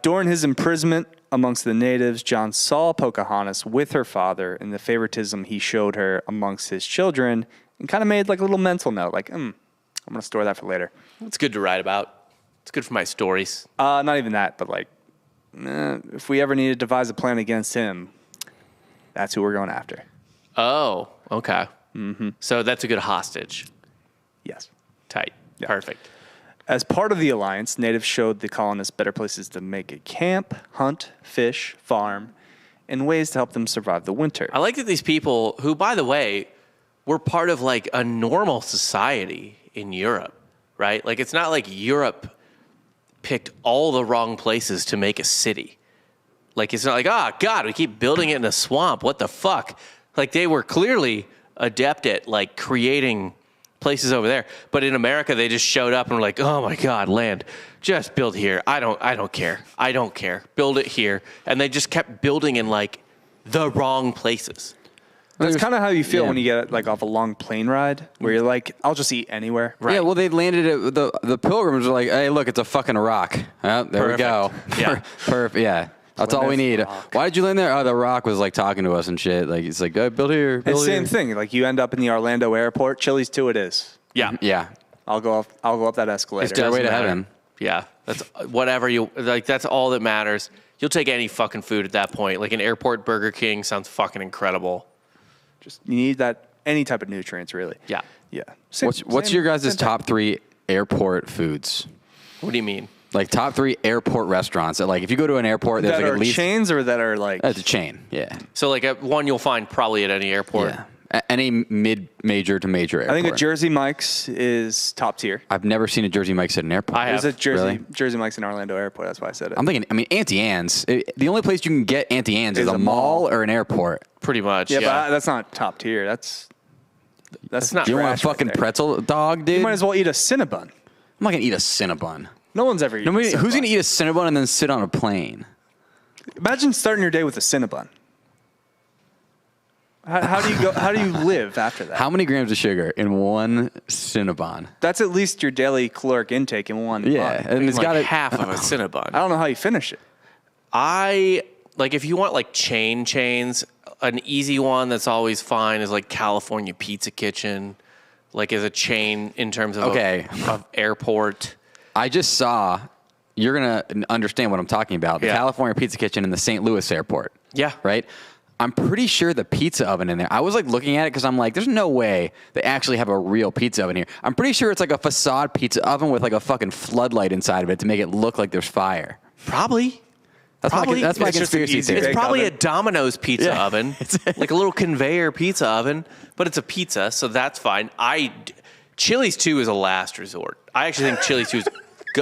Speaker 2: During his imprisonment amongst the natives, John saw Pocahontas with her father and the favoritism he showed her amongst his children, and kind of made like a little mental note, like, I'm going to store that for later.
Speaker 3: It's good to write about. It's good for my stories.
Speaker 2: Not even that, but like, if we ever need to devise a plan against him, that's who we're going after.
Speaker 3: Oh, okay. Mm-hmm. So that's a good hostage.
Speaker 2: Yes.
Speaker 3: Tight.
Speaker 2: Yeah.
Speaker 3: Perfect.
Speaker 2: As part of the alliance, natives showed the colonists better places to make a camp, hunt, fish, farm, and ways to help them survive the winter.
Speaker 3: I like that these people, who, by the way, were part of like a normal society in Europe, right? Like it's not like Europe picked all the wrong places to make a city. Like it's not like, oh, God, we keep building it in a swamp. What the fuck? Like they were clearly adept at like creating places over there. But in America, they just showed up and were like, oh my God, land, just build here. I don't care. I don't care. Build it here. And they just kept building in like the wrong places.
Speaker 2: That's kind of how you feel when you get like off a long plane ride, where you're like, I'll just eat anywhere.
Speaker 3: Right.
Speaker 4: Yeah, well, they landed at the Pilgrims were like, hey, look, it's a fucking rock. Oh, there we go.
Speaker 3: Yeah.
Speaker 4: Perfect. Yeah. That's all we need.
Speaker 2: Rock.
Speaker 4: Why did you land there? Oh, the rock was like talking to us and shit. Like it's like, build here.
Speaker 2: It's the same thing. Like you end up in the Orlando airport. Chili's 2 it is.
Speaker 3: Yeah.
Speaker 4: Yeah.
Speaker 2: I'll go up that escalator.
Speaker 3: It's
Speaker 4: Stairway to
Speaker 3: matter.
Speaker 4: heaven.
Speaker 3: Yeah. That's whatever you like. That's all that matters. You'll take any fucking food at that point. Like an airport Burger King sounds fucking incredible.
Speaker 2: Just you need that any type of nutrients, really.
Speaker 3: Yeah.
Speaker 2: Yeah.
Speaker 4: What's your guys' top 3 airport foods?
Speaker 3: What do you mean?
Speaker 4: Like top 3 airport restaurants. That, like if you go to an airport, there's
Speaker 2: that
Speaker 4: like
Speaker 2: are
Speaker 4: at least
Speaker 2: chains or that are like
Speaker 4: It's a chain. Yeah.
Speaker 3: So like one you'll find probably at any airport.
Speaker 4: Yeah. Any mid-major to major airport.
Speaker 2: I think a Jersey Mike's is top tier.
Speaker 4: I've never seen a Jersey Mike's at an airport.
Speaker 3: I have.
Speaker 2: There's a
Speaker 4: Really?
Speaker 2: Jersey Mike's in Orlando Airport. That's why I said it.
Speaker 4: I'm thinking, Auntie Anne's. The only place you can get Auntie Anne's is
Speaker 2: Is
Speaker 4: a
Speaker 2: a
Speaker 4: mall
Speaker 2: mall.
Speaker 4: or an airport.
Speaker 3: Pretty much.
Speaker 2: yeah,
Speaker 3: Yeah.
Speaker 2: but that's not top tier. That's
Speaker 3: not
Speaker 4: Do you want a
Speaker 2: trash right
Speaker 4: fucking
Speaker 2: there.
Speaker 4: pretzel dog, dude?
Speaker 2: You might as well eat a Cinnabon.
Speaker 4: I'm not going to eat a Cinnabon.
Speaker 2: No one's ever eaten.
Speaker 4: Who's
Speaker 2: Cinnabon.
Speaker 4: going to eat a Cinnabon and then sit on a plane?
Speaker 2: Imagine starting your day with a Cinnabon. How do you go? How do you live after that?
Speaker 4: How many grams of sugar in one Cinnabon?
Speaker 2: That's at least your daily caloric intake in one.
Speaker 4: Yeah,
Speaker 2: bun.
Speaker 4: and it's
Speaker 3: like
Speaker 4: got
Speaker 3: half of a Cinnabon.
Speaker 2: I don't know how you finish it.
Speaker 3: I like if you want like chains, an easy one that's always fine is like California Pizza Kitchen, like as a chain in terms of of airport.
Speaker 4: I just saw. You're gonna understand what I'm talking about. The
Speaker 3: Yeah.
Speaker 4: California Pizza Kitchen in the St. Louis airport.
Speaker 3: Yeah.
Speaker 4: Right. I'm pretty sure the pizza oven in there. I was like looking at it because I'm like, there's no way they actually have a real pizza oven here. I'm pretty sure it's like a facade pizza oven with like a fucking floodlight inside of it to make it look like there's fire.
Speaker 3: Probably.
Speaker 4: That's
Speaker 3: Probably.
Speaker 4: my
Speaker 2: It's just an
Speaker 4: conspiracy
Speaker 2: easy
Speaker 4: theory.
Speaker 3: It's
Speaker 2: bake
Speaker 3: probably
Speaker 2: oven.
Speaker 3: a Domino's pizza
Speaker 4: Yeah.
Speaker 3: oven, like a little conveyor pizza oven, but it's a pizza, so that's fine. Chili's 2 is a last resort. I actually think Chili's 2 is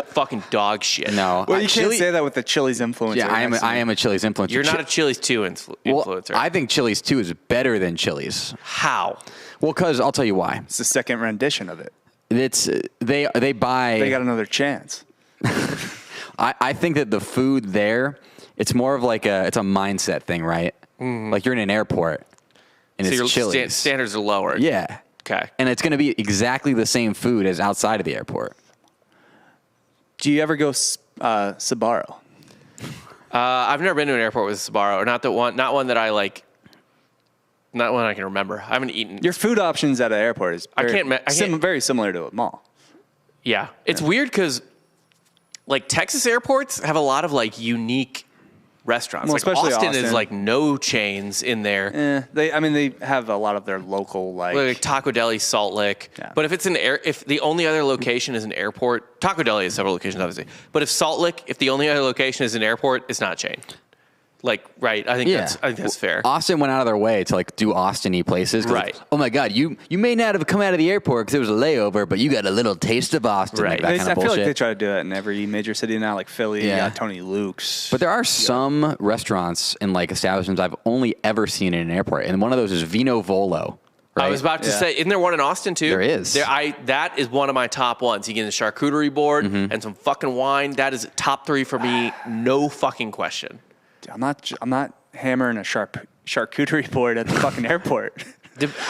Speaker 3: fucking dog shit.
Speaker 4: No,
Speaker 2: Well, you
Speaker 4: Chili-
Speaker 2: can't say that with the Chili's influencer.
Speaker 4: Yeah, I
Speaker 2: next to
Speaker 4: am
Speaker 2: you.
Speaker 4: a Chili's influencer.
Speaker 3: You're not a Chili's 2 influencer.
Speaker 4: Well, I think Chili's 2 is better than Chili's.
Speaker 3: How?
Speaker 4: Well, because I'll tell you why.
Speaker 2: It's the second rendition of it.
Speaker 4: It's they buy.
Speaker 2: They got another chance.
Speaker 4: I think that the food there, it's more of like it's a mindset thing, right? Like you're in an airport and
Speaker 3: So
Speaker 4: it's
Speaker 3: your
Speaker 4: Chili's.
Speaker 3: standards are lower.
Speaker 4: Yeah.
Speaker 3: Okay.
Speaker 4: And it's going to be exactly the same food as outside of the airport.
Speaker 2: Do you ever go Sbarro?
Speaker 3: I've never been to an airport with Sbarro. Not one that I like. Not one I can remember. I haven't eaten.
Speaker 2: Your food options at an airport is very similar to a mall.
Speaker 3: It's weird because like Texas airports have a lot of like unique restaurants.
Speaker 2: Well,
Speaker 3: Like
Speaker 2: especially
Speaker 3: Austin is
Speaker 2: Austin.
Speaker 3: like no chains in there.
Speaker 2: They have a lot of their local
Speaker 3: Like Taco Deli, Salt Lick.
Speaker 2: Yeah.
Speaker 3: But if the only other location is an airport, Taco Deli has several locations, obviously. But if the only other location is an airport, it's not a chain. Like, right? I think that's fair.
Speaker 4: Austin went out of their way to like do Austin-y places.
Speaker 3: Right.
Speaker 4: Oh my God, you may not have come out of the airport because it was a layover, but you got a little taste of Austin.
Speaker 3: Right.
Speaker 4: Like that kind
Speaker 2: I
Speaker 4: of
Speaker 2: feel
Speaker 4: bullshit.
Speaker 2: like they try to do it in every major city now, like Philly.
Speaker 4: Yeah.
Speaker 2: You got Tony Luke's.
Speaker 4: But there are some restaurants and like establishments I've only ever seen in an airport, and one of those is Vino Volo. Right?
Speaker 3: I was about to say, isn't there one in Austin too?
Speaker 4: There is.
Speaker 3: That is one of my top ones. You get the charcuterie board and some fucking wine. That is top 3 for me, no fucking question.
Speaker 2: I'm not hammering a charcuterie board at the fucking airport.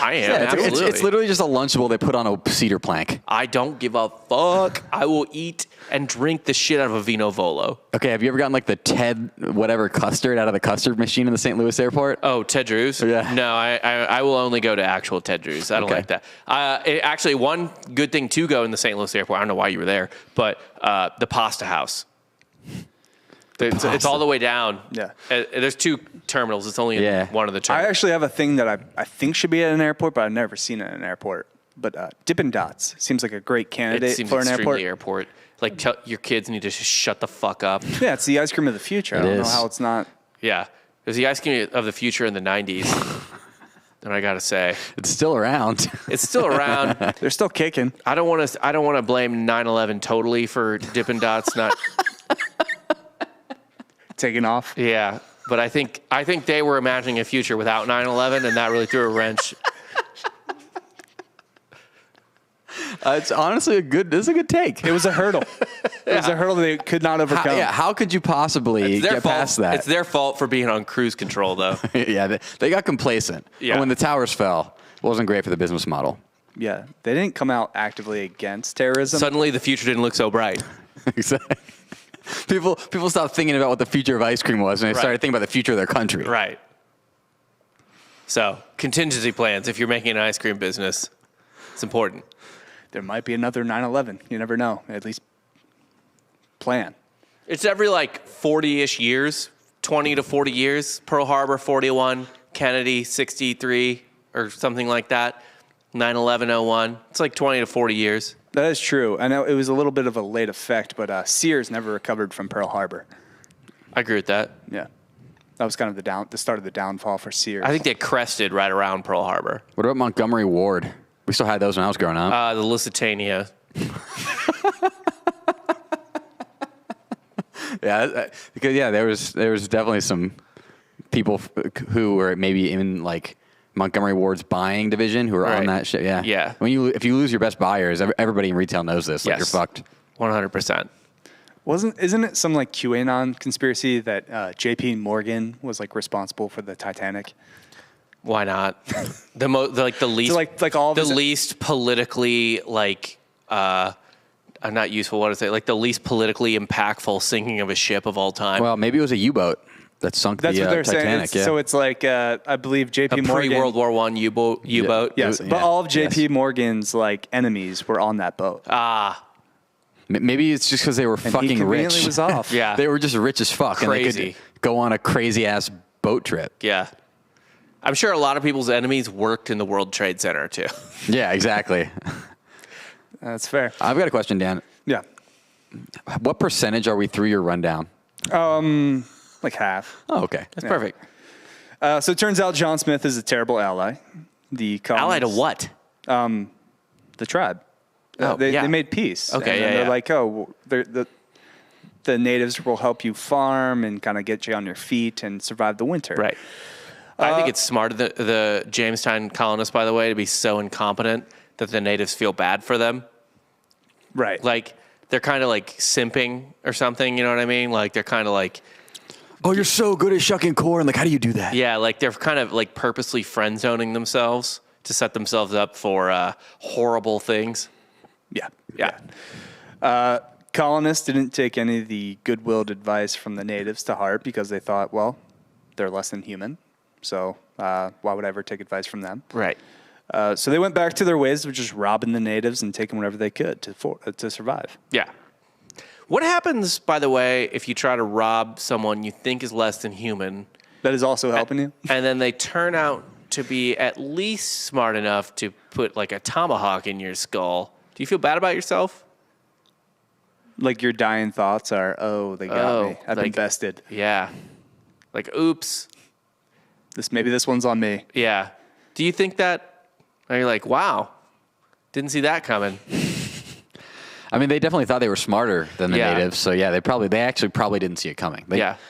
Speaker 3: I am,
Speaker 4: Yeah,
Speaker 3: absolutely.
Speaker 4: it's literally just a Lunchable they put on a cedar plank.
Speaker 3: I don't give a fuck. I will eat and drink the shit out of a Vino Volo.
Speaker 4: Okay, have you ever gotten like the Ted whatever custard out of the custard machine in the St. Louis airport?
Speaker 3: Oh, Ted Drew's?
Speaker 4: Yeah.
Speaker 3: No, I will only go to actual Ted Drew's. I don't
Speaker 4: Okay.
Speaker 3: like that. Actually, one good thing to go in the St. Louis airport, I don't know why you were there, but the Pasta House. It's all the way down.
Speaker 2: Yeah.
Speaker 3: There's 2 terminals. It's only in one of the
Speaker 2: I
Speaker 3: terminals.
Speaker 2: actually have a thing that I think should be at an airport, but I've never seen it at an airport. But Dippin' Dots seems like a great
Speaker 3: It
Speaker 2: candidate
Speaker 3: seems
Speaker 2: for an
Speaker 3: extremely
Speaker 2: airport.
Speaker 3: Like, tell your kids need to just shut the fuck up.
Speaker 2: Yeah, it's the ice cream of the future. I
Speaker 4: It
Speaker 2: don't know
Speaker 4: is.
Speaker 2: how it's not.
Speaker 3: Yeah. It was the ice cream of the future in the 90s. And I got to say,
Speaker 4: It's still around.
Speaker 3: it's still around.
Speaker 2: They're still kicking.
Speaker 3: I don't want to blame 9/11 totally for Dippin' Dots not
Speaker 2: Taking off.
Speaker 3: Yeah, but I think they were imagining a future without 9/11, and that really threw a wrench.
Speaker 4: It's honestly this is a good take.
Speaker 2: It was a hurdle. It was a hurdle they could not overcome.
Speaker 4: How could you possibly
Speaker 3: It's their
Speaker 4: get
Speaker 3: fault.
Speaker 4: past that?
Speaker 3: It's their fault for being on cruise control, though.
Speaker 4: Yeah, they got complacent.
Speaker 3: Yeah.
Speaker 4: And when the towers fell, it wasn't great for the business model.
Speaker 2: Yeah, they didn't come out actively against terrorism.
Speaker 3: Suddenly, the future didn't look so bright.
Speaker 4: Exactly. People stopped thinking about what the future of ice cream was, and they started thinking about the future of their country.
Speaker 3: Right. So, contingency plans. If you're making an ice cream business, it's important.
Speaker 2: There might be another 9/11. You never know. At least plan.
Speaker 3: It's every like 40-ish years, 20 to 40 years. Pearl Harbor 41, Kennedy 63, or something like that. 9/11/01. It's like 20 to 40 years.
Speaker 2: That is true. I know it was a little bit of a late effect, but Sears never recovered from Pearl Harbor.
Speaker 3: I agree with that.
Speaker 2: Yeah, that was kind of the start of the downfall for Sears.
Speaker 3: I think they crested right around Pearl Harbor.
Speaker 4: What about Montgomery Ward? We still had those when I was growing up.
Speaker 3: The Lusitania.
Speaker 4: Yeah, because there was definitely some people who were maybe in like Montgomery Ward's buying division who were on
Speaker 3: Right.
Speaker 4: that shit. Yeah,
Speaker 3: Yeah.
Speaker 4: If you lose your best buyers, everybody in retail knows this. Like
Speaker 3: Yes.
Speaker 4: you're fucked.
Speaker 3: 100%.
Speaker 2: Isn't it some like QAnon conspiracy that J.P. Morgan was like responsible for the Titanic?
Speaker 3: Why not? The least
Speaker 2: So, like all of
Speaker 3: the
Speaker 2: his-
Speaker 3: least politically not useful. What is it? Like the least politically impactful sinking of a ship of all time.
Speaker 4: Well, maybe it was a U-boat that sunk
Speaker 2: That's
Speaker 4: the
Speaker 2: what they're
Speaker 4: Titanic.
Speaker 2: saying. So it's like I believe
Speaker 3: a
Speaker 2: J.P. Morgan.
Speaker 3: pre-World War I U-boat.
Speaker 2: Yes,
Speaker 4: Yeah.
Speaker 2: but all of J.P.
Speaker 4: Yes.
Speaker 2: Morgan's like enemies were on that boat.
Speaker 4: Maybe it's just because they were
Speaker 2: And he
Speaker 4: fucking
Speaker 2: conveniently
Speaker 4: rich.
Speaker 2: was off.
Speaker 3: Yeah.
Speaker 4: They were just rich as fuck. And they
Speaker 3: Crazy.
Speaker 4: could go on a crazy ass boat trip.
Speaker 3: Yeah. I'm sure a lot of people's enemies worked in the World Trade Center too.
Speaker 4: Yeah, exactly.
Speaker 2: That's fair.
Speaker 4: I've got a question, Dan.
Speaker 2: Yeah,
Speaker 4: What percentage are we through your rundown?
Speaker 2: like half.
Speaker 4: Oh, okay.
Speaker 3: That's perfect.
Speaker 2: So it turns out John Smith is a terrible ally. The
Speaker 3: Ally to
Speaker 2: colonists-
Speaker 3: what?
Speaker 2: The tribe.
Speaker 3: Oh,
Speaker 2: They
Speaker 3: yeah.
Speaker 2: made peace.
Speaker 3: Okay,
Speaker 2: And then
Speaker 3: yeah,
Speaker 2: they're
Speaker 3: yeah.
Speaker 2: like, oh, the natives will help you farm and kind of get you on your feet and survive the winter.
Speaker 3: Right. I think it's smart of the Jamestown colonists, by the way, to be so incompetent that the natives feel bad for them.
Speaker 2: Right.
Speaker 3: Like, they're kind of like simping or something, you know what I mean? Like, they're kind of like,
Speaker 4: Oh, you're so good at shucking corn. Like, how do you do that?
Speaker 3: yeah, like they're kind of like purposely friend zoning themselves to set themselves up for horrible things.
Speaker 2: Yeah.
Speaker 3: Yeah.
Speaker 2: Colonists didn't take any of the good-willed advice from the natives to heart because they thought, well, they're less than human. So why would I ever take advice from them?
Speaker 3: Right.
Speaker 2: So they went back to their ways of just robbing the natives and taking whatever they could to survive.
Speaker 3: Yeah. What happens, by the way, if you try to rob someone you think is less than human,
Speaker 2: That is also helping you.
Speaker 3: and then they turn out to be at least smart enough to put like a tomahawk in your skull? Do you feel bad about yourself?
Speaker 2: Like your dying thoughts are, oh, they got me. I've been bested.
Speaker 3: Yeah. Like, oops.
Speaker 2: Maybe this one's on me.
Speaker 3: Yeah. Do you think that? Or you're like, wow, didn't see that coming.
Speaker 4: I mean, they definitely thought they were smarter than the natives. So yeah, they actually probably didn't see it coming.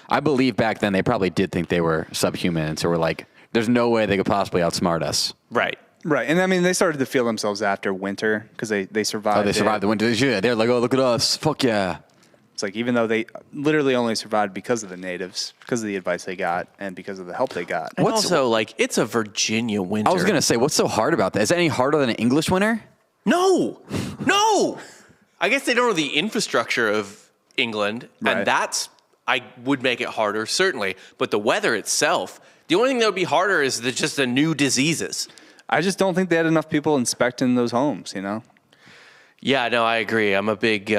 Speaker 4: I believe back then they probably did think they were subhuman, and so we're like, there's no way they could possibly outsmart us.
Speaker 3: Right.
Speaker 2: Right. And I mean, they started to feel themselves after winter because they survived.
Speaker 4: Oh, they survived the winter. Yeah, they're like, oh, look at us. Fuck yeah.
Speaker 2: It's like, even though they literally only survived because of the natives, because of the advice they got, and because of the help they got.
Speaker 3: And also, like, it's a Virginia winter.
Speaker 4: I was going to say, what's so hard about that? Is that any harder than an English winter?
Speaker 3: No. I guess they don't know the infrastructure of England, and I would make it harder, certainly. But the weather itself, the only thing that would be harder is just the new diseases.
Speaker 2: I just don't think they had enough people inspecting those homes, you know?
Speaker 3: Yeah, no, I agree. I'm a big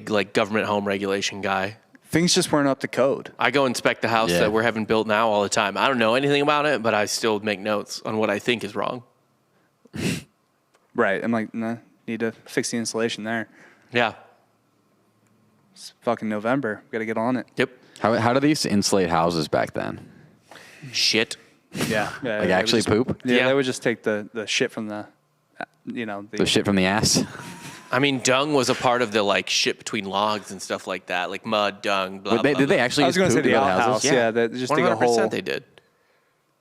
Speaker 3: like government home regulation guy.
Speaker 2: Things just weren't up to code.
Speaker 3: I go inspect the house that we're having built now all the time. I don't know anything about it, but I still make notes on what I think is wrong.
Speaker 2: Right. I'm like, nah, need to fix the insulation there.
Speaker 3: Yeah.
Speaker 2: It's fucking November. Got to get on it.
Speaker 3: Yep.
Speaker 4: How do they used to insulate houses back then?
Speaker 3: Shit.
Speaker 2: Yeah.
Speaker 4: Like actually poop?
Speaker 2: Yeah, they would just take the shit from the,
Speaker 4: The shit from the ass?
Speaker 3: I mean, dung was a part of the like shit between logs and stuff like that, like mud, dung, blah, blah.
Speaker 4: Did they actually
Speaker 2: I was going to say the
Speaker 4: build
Speaker 2: outhouse.
Speaker 4: houses?
Speaker 2: Yeah, they just dig a hole.
Speaker 3: 100% they did.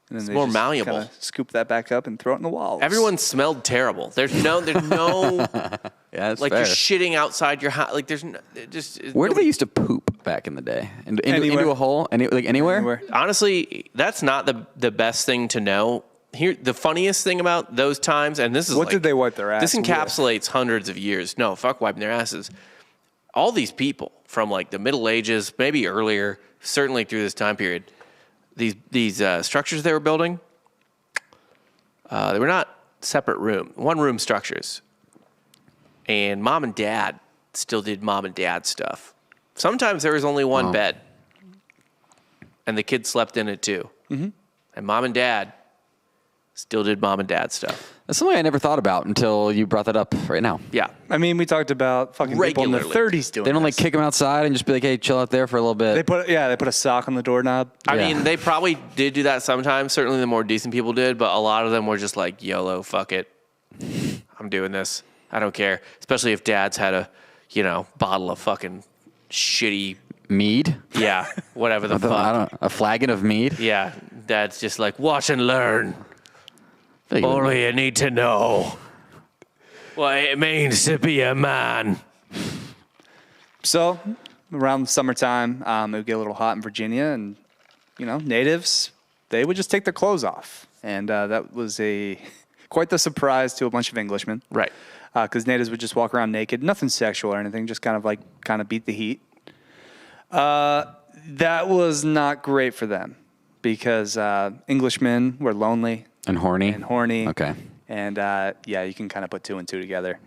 Speaker 2: And then
Speaker 3: It's
Speaker 2: they
Speaker 3: more
Speaker 2: just
Speaker 3: malleable.
Speaker 2: kinda scoop that back up and throw it in the walls.
Speaker 3: Everyone smelled terrible. There's no
Speaker 4: Yeah, that's
Speaker 3: like
Speaker 4: fair.
Speaker 3: you're shitting outside your house. Like there's no,
Speaker 4: Where did they used to poop back in the day? Into a hole? Anywhere?
Speaker 3: Honestly, that's not the best thing to know. Here, the funniest thing about those times, and this is
Speaker 2: What did they wipe their ass
Speaker 3: This
Speaker 2: with?
Speaker 3: encapsulates hundreds of years. No, fuck wiping their asses. All these people from like the Middle Ages, maybe earlier, certainly through this time period, these structures they were building, they were not separate one room structures. And mom and dad still did mom and dad stuff. Sometimes there was only one bed, and the kids slept in it too. Mm-hmm. And mom and dad still did mom and dad stuff.
Speaker 4: That's something I never thought about until you brought that up right now.
Speaker 3: Yeah.
Speaker 2: I mean, we talked about fucking people in their
Speaker 3: Regularly.
Speaker 2: 30s doing
Speaker 4: They don't like
Speaker 2: this.
Speaker 4: kick them outside and just be like, hey, chill out there for a little bit.
Speaker 2: They put a sock on the doorknob.
Speaker 3: I
Speaker 4: Yeah.
Speaker 3: mean, they probably did do that sometimes. Certainly the more decent people did, but a lot of them were just like, YOLO, fuck it. I'm doing this. I don't care. Especially if dad's had a, bottle of fucking shitty,
Speaker 4: Mead?
Speaker 3: yeah, whatever the
Speaker 4: I
Speaker 3: fuck.
Speaker 4: don't know, a flagon of mead?
Speaker 3: Yeah, dad's just like, watch and learn.
Speaker 4: I feel like
Speaker 3: Only you need to know what it means to be a man.
Speaker 2: So around summertime, it would get a little hot in Virginia, and natives, they would just take their clothes off, and that was quite the surprise to a bunch of Englishmen.
Speaker 3: Right.
Speaker 2: Because natives would just walk around naked, nothing sexual or anything, just kind of beat the heat. That was not great for them because Englishmen were lonely
Speaker 4: And horny?
Speaker 2: and horny.
Speaker 4: Okay.
Speaker 2: And you can kind of put two and two together.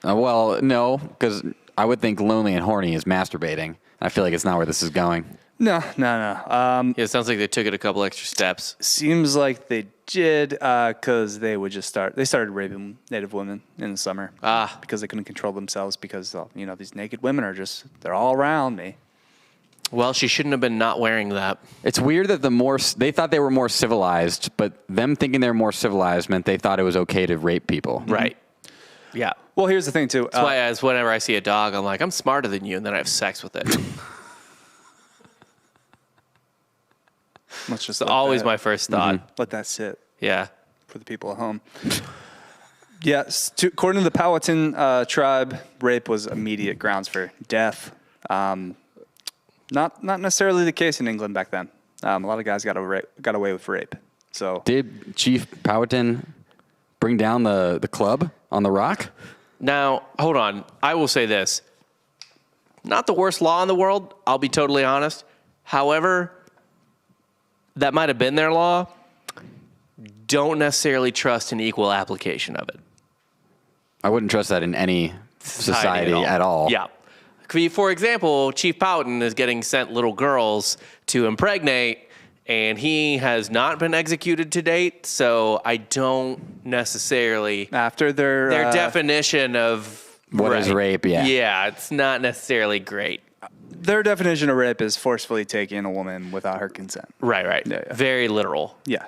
Speaker 4: Well, no, because I would think lonely and horny is masturbating. I feel like it's not where this is going.
Speaker 2: No.
Speaker 3: Yeah, it sounds like they took it a couple extra steps.
Speaker 2: Seems like they did because they would just they started raping native women in the summer because they couldn't control themselves because these naked women they're all around me.
Speaker 3: Well, she shouldn't have been not wearing that.
Speaker 4: It's weird that they thought they were more civilized, but them thinking they're more civilized meant they thought it was okay to rape people.
Speaker 3: Right. Yeah.
Speaker 2: Well, here's the thing too.
Speaker 3: That's why whenever I see a dog, I'm like, I'm smarter than you, and then I have sex with it.
Speaker 2: Let's just
Speaker 3: It's always my first thought.
Speaker 2: let that sit
Speaker 3: Yeah.
Speaker 2: for the people at home. Yes, according to the Powhatan tribe, rape was immediate grounds for death. Not necessarily the case in England back then. A lot of guys got away with rape. So
Speaker 4: Did Chief Powhatan bring down the club on the rock?
Speaker 3: Now, hold on. I will say this. Not the worst law in the world, I'll be totally honest. However, that might have been their law. Don't necessarily trust an equal application of it.
Speaker 4: I wouldn't trust that in any society at all.
Speaker 3: Yeah. For example, Chief Powhatan is getting sent little girls to impregnate, and he has not been executed to date. So I don't necessarily
Speaker 2: After their
Speaker 3: definition of
Speaker 4: What is rape? Yeah.
Speaker 3: Yeah, it's not necessarily great.
Speaker 2: their definition of rape is forcefully taking a woman without her consent.
Speaker 3: Right.
Speaker 2: Yeah, yeah.
Speaker 3: Very literal.
Speaker 2: Yeah.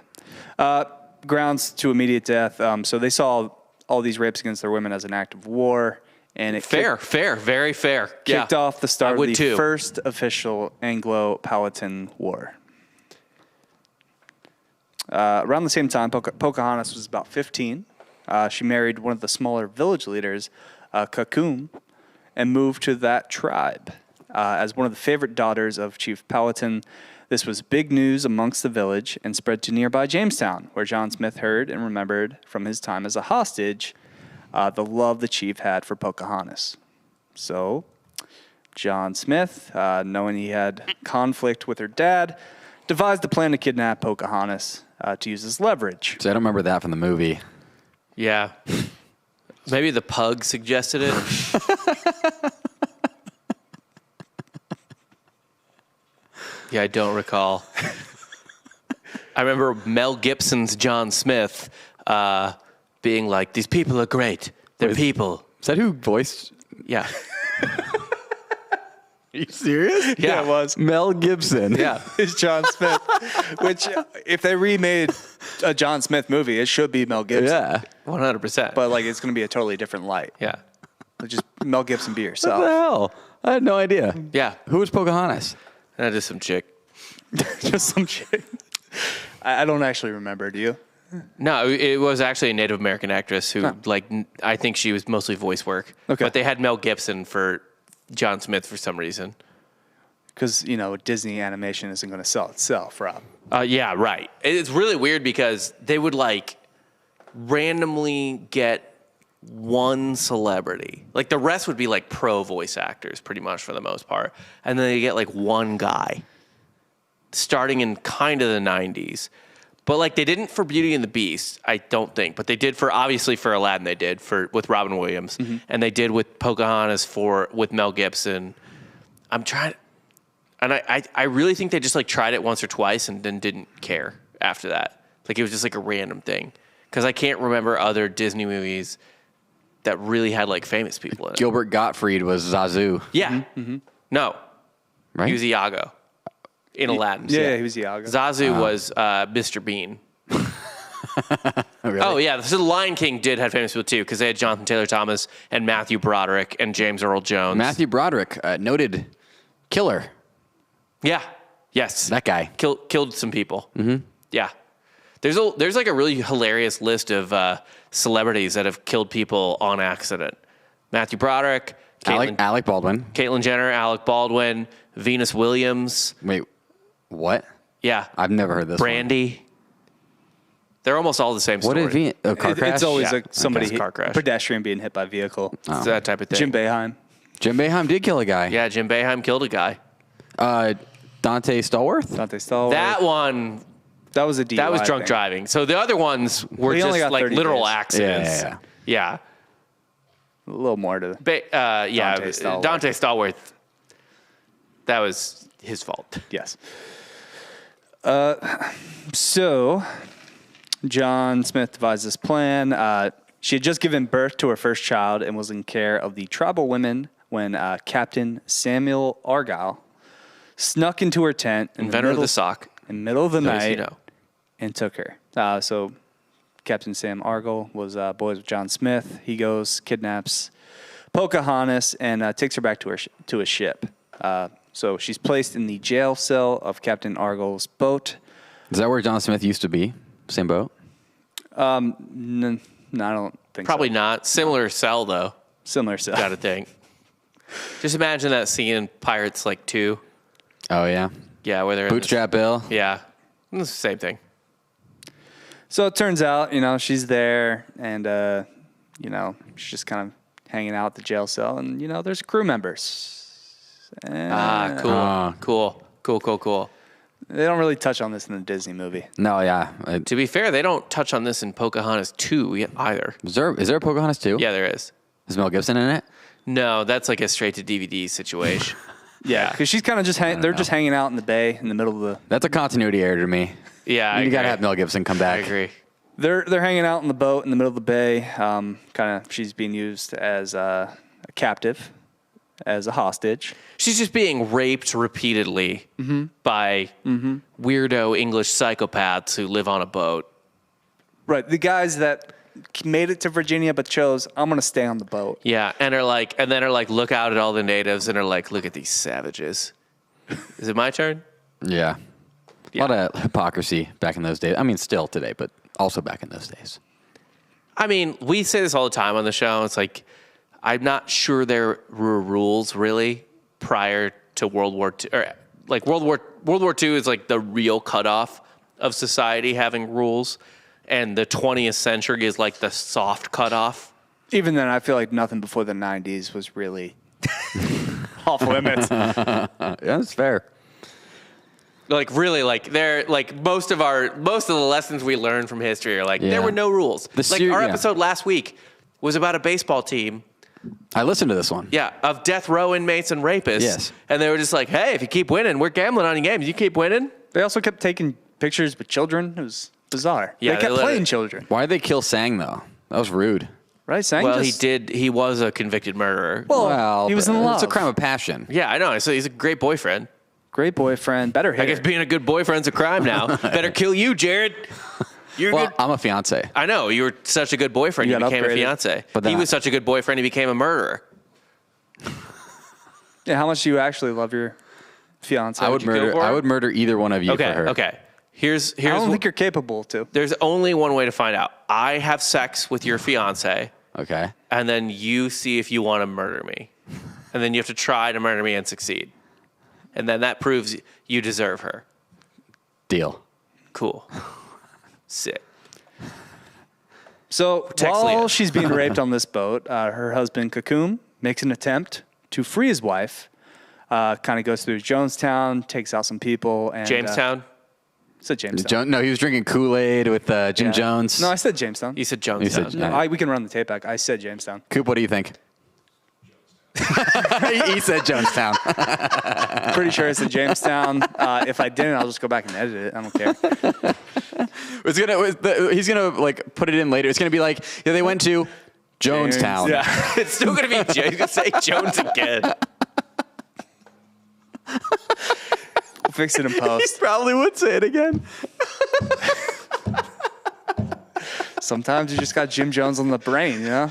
Speaker 2: Grounds to immediate death. So they saw all these rapes against their women as an act of war, and it
Speaker 3: Fair, very fair.
Speaker 2: kicked off the start of the
Speaker 3: too.
Speaker 2: first official Anglo-Powhatan War. Around the same time, Pocahontas was about 15. She married one of the smaller village leaders, Cacum, and moved to that tribe. As one of the favorite daughters of Chief Powhatan, this was big news amongst the village and spread to nearby Jamestown, where John Smith heard and remembered from his time as a hostage the love the chief had for Pocahontas. So, John Smith, knowing he had conflict with her dad, devised a plan to kidnap Pocahontas to use as leverage.
Speaker 4: So I don't remember that from the movie.
Speaker 3: Yeah. Maybe the pug suggested it. Yeah, I don't recall. I remember Mel Gibson's John Smith being like, "These people are great. They're people."
Speaker 4: Is that who voiced?
Speaker 3: Yeah.
Speaker 4: Are you serious?
Speaker 3: Yeah,
Speaker 2: it was.
Speaker 4: Mel Gibson.
Speaker 3: Yeah.
Speaker 2: It's John Smith, which if they remade a John Smith movie, it should be Mel Gibson.
Speaker 4: Yeah.
Speaker 3: 100%.
Speaker 2: But like it's going to be a totally different light.
Speaker 3: yeah.
Speaker 2: Just Mel Gibson be
Speaker 4: What the
Speaker 2: yourself.
Speaker 4: hell? I had no idea.
Speaker 3: Yeah.
Speaker 4: Who was Pocahontas?
Speaker 3: That is some chick.
Speaker 2: Just some shit. I don't actually remember. Do you?
Speaker 3: No, it was actually a Native American actress who, I think she was mostly voice work.
Speaker 2: Okay.
Speaker 3: But they had Mel Gibson for John Smith for some reason.
Speaker 2: Because Disney animation isn't going to sell itself, Rob.
Speaker 3: Yeah, right. It's really weird because they would randomly get one celebrity. Like the rest would be pro voice actors pretty much for the most part. And then they get one guy starting in kind of the 90s. But they didn't for Beauty and the Beast, I don't think. But they did obviously for Aladdin they did with Robin Williams. Mm-hmm. And they did with Pocahontas with Mel Gibson. I'm trying. And I really think they just tried it once or twice and then didn't care after that. It was just a random thing. Because I can't remember other Disney movies that really had famous people in it.
Speaker 4: Gilbert Gottfried was Zazu.
Speaker 3: Yeah. Mm-hmm. No.
Speaker 4: Right?
Speaker 3: He was Iago in Aladdin.
Speaker 2: Yeah, he was Iago.
Speaker 3: Zazu was Mr. Bean.
Speaker 4: Really?
Speaker 3: Oh, yeah. So The Lion King did have famous people, too, because they had Jonathan Taylor Thomas and Matthew Broderick and James Earl Jones.
Speaker 4: Matthew Broderick, noted killer.
Speaker 3: Yeah. Yes.
Speaker 4: That guy.
Speaker 3: Killed some people. Mm-hmm. Yeah. There's a really hilarious list of celebrities that have killed people on accident. Matthew Broderick,
Speaker 4: Alec Baldwin.
Speaker 3: Caitlyn Jenner, Alec Baldwin, Venus Williams.
Speaker 4: Wait, what?
Speaker 3: Yeah.
Speaker 4: I've never heard this
Speaker 3: Brandy. They're almost all the same story.
Speaker 4: What is car crash?
Speaker 2: It's always
Speaker 3: Yeah.
Speaker 2: somebody,
Speaker 3: Okay. Car crash.
Speaker 2: pedestrian being hit by a vehicle.
Speaker 3: It's that type of thing.
Speaker 2: Jim Boeheim.
Speaker 4: Jim Boeheim did kill a guy.
Speaker 3: Yeah, Jim Boeheim killed a guy.
Speaker 4: Dante Stallworth?
Speaker 2: Dante Stallworth.
Speaker 3: That one,
Speaker 2: That was a DUI
Speaker 3: that was drunk
Speaker 2: thing.
Speaker 3: driving. So the other ones were
Speaker 2: He only
Speaker 3: just
Speaker 2: got 30
Speaker 3: literal
Speaker 2: days.
Speaker 3: accidents. Yeah.
Speaker 2: A little more to
Speaker 3: Yeah,
Speaker 2: Dante Stallworth.
Speaker 3: Dante Stallworth. That was his fault.
Speaker 2: yes. So John Smith devised this plan. She had just given birth to her first child and was in care of the tribal women when Captain Samuel Argyle snuck into her tent
Speaker 3: Inventor of the sock.
Speaker 2: in the middle of the
Speaker 3: Those
Speaker 2: night
Speaker 3: you know.
Speaker 2: and took her. So Captain Sam Argyle was boys with John Smith. He goes, kidnaps Pocahontas, and takes her back to his ship. So she's placed in the jail cell of Captain Argyle's boat.
Speaker 4: Is that where John Smith used to be? Same boat?
Speaker 2: No, I don't think
Speaker 3: Probably
Speaker 2: so.
Speaker 3: not. Similar cell, though.
Speaker 2: Similar cell.
Speaker 3: Gotta think. Just imagine that scene in Pirates 2.
Speaker 4: Oh, yeah.
Speaker 3: Yeah, where they're in
Speaker 4: Bootstrap Bill?
Speaker 3: Yeah. It's the same thing.
Speaker 2: So it turns out, she's there, and, she's just kind of hanging out at the jail cell, and, there's crew members.
Speaker 3: Cool.
Speaker 2: They don't really touch on this in the Disney movie.
Speaker 4: No, yeah.
Speaker 3: To be fair, they don't touch on this in Pocahontas 2 either.
Speaker 4: Is there a Pocahontas too?
Speaker 3: Yeah, there is.
Speaker 4: Is Mel Gibson in it?
Speaker 3: No, that's like a straight to DVD situation.
Speaker 2: Yeah, because she's kind of just they're just hanging out in the bay in the middle of the.
Speaker 4: That's a continuity error to me.
Speaker 3: Yeah,
Speaker 4: You got to have Mel Gibson come
Speaker 3: I
Speaker 4: back.
Speaker 3: agree.
Speaker 2: They're hanging out in the boat in the middle of the bay. Kind of, she's being used as a captive, as a hostage.
Speaker 3: She's just being raped repeatedly by weirdo English psychopaths who live on a boat.
Speaker 2: Right, the guys that made it to Virginia but chose, I'm gonna stay on the boat.
Speaker 3: Yeah, and then are like, look out at all the natives and are like, look at these savages. Is it my turn?
Speaker 4: Yeah. A lot of hypocrisy back in those days. I mean, still today, but also back in those days.
Speaker 3: I mean, we say this all the time on the show. It's like, I'm not sure there were rules really prior to World War II. Or like World War II is like the real cutoff of society having rules, and the 20th century is like the soft cutoff.
Speaker 2: Even then, I feel like nothing before the 90s was really off limits.
Speaker 4: Yeah, that's fair.
Speaker 3: Like really, like they're like most of the lessons we learn from history are like there were no rules. Our episode last week was about a baseball team.
Speaker 4: I listened to this one.
Speaker 3: Yeah, of death row inmates and rapists.
Speaker 4: Yes.
Speaker 3: And they were just like, hey, if you keep winning, we're gambling on your games. You keep winning.
Speaker 2: They also kept taking pictures with children. It was bizarre.
Speaker 3: Yeah,
Speaker 2: they kept
Speaker 3: they
Speaker 2: playing children.
Speaker 4: Why did they kill Sang, though? That was rude.
Speaker 2: Right? Sang
Speaker 3: Well,
Speaker 2: just,
Speaker 3: he was a convicted murderer.
Speaker 2: Well, he was in love.
Speaker 4: It's a crime of passion.
Speaker 3: Yeah, I know. So he's a great boyfriend.
Speaker 2: Great boyfriend. Better hair.
Speaker 3: I guess being a good boyfriend's a crime now. Better kill you, Jared. You're
Speaker 4: Well,
Speaker 3: good.
Speaker 4: I'm a fiance.
Speaker 3: I know. You were such a good boyfriend. You
Speaker 2: got
Speaker 3: became
Speaker 2: upgraded.
Speaker 3: a fiance.
Speaker 4: But then
Speaker 3: he was such a good boyfriend. He became a murderer.
Speaker 2: Yeah, how much do you actually love your fiance?
Speaker 4: I would murder either one of you
Speaker 3: Okay.
Speaker 4: for her.
Speaker 3: Okay. Here's.
Speaker 2: I don't think you're capable to.
Speaker 3: There's only one way to find out. I have sex with your fiance,
Speaker 4: Okay.
Speaker 3: and then you see if you want to murder me, and then you have to try to murder me and succeed, and then that proves you deserve her.
Speaker 4: Deal.
Speaker 3: Cool. Sick.
Speaker 2: So
Speaker 3: Text
Speaker 2: while
Speaker 3: Leah.
Speaker 2: she's being raped on this boat, her husband Kakum makes an attempt to free his wife. Kind of goes through Jonestown, takes out some people. And,
Speaker 3: Jamestown.
Speaker 2: said Jamestown.
Speaker 4: No, he was drinking Kool-Aid with Jim
Speaker 2: Yeah.
Speaker 4: Jones.
Speaker 2: No, I said Jamestown.
Speaker 3: You said
Speaker 4: You
Speaker 3: Jonestown.
Speaker 4: said-
Speaker 2: No, we can run the tape back. I said Jamestown.
Speaker 4: Coop, what do you think? He said Jonestown.
Speaker 2: Pretty sure I said Jamestown. If I didn't, I'll just go back and edit it. I don't care.
Speaker 4: He's gonna like put it in later. It's gonna be like they went to Jonestown.
Speaker 2: Yeah.
Speaker 3: It's still going to be He's going to say Jones again.
Speaker 2: We'll fix it in
Speaker 4: He
Speaker 2: post.
Speaker 4: probably would say it again.
Speaker 2: Sometimes you just got Jim Jones on the brain, you know?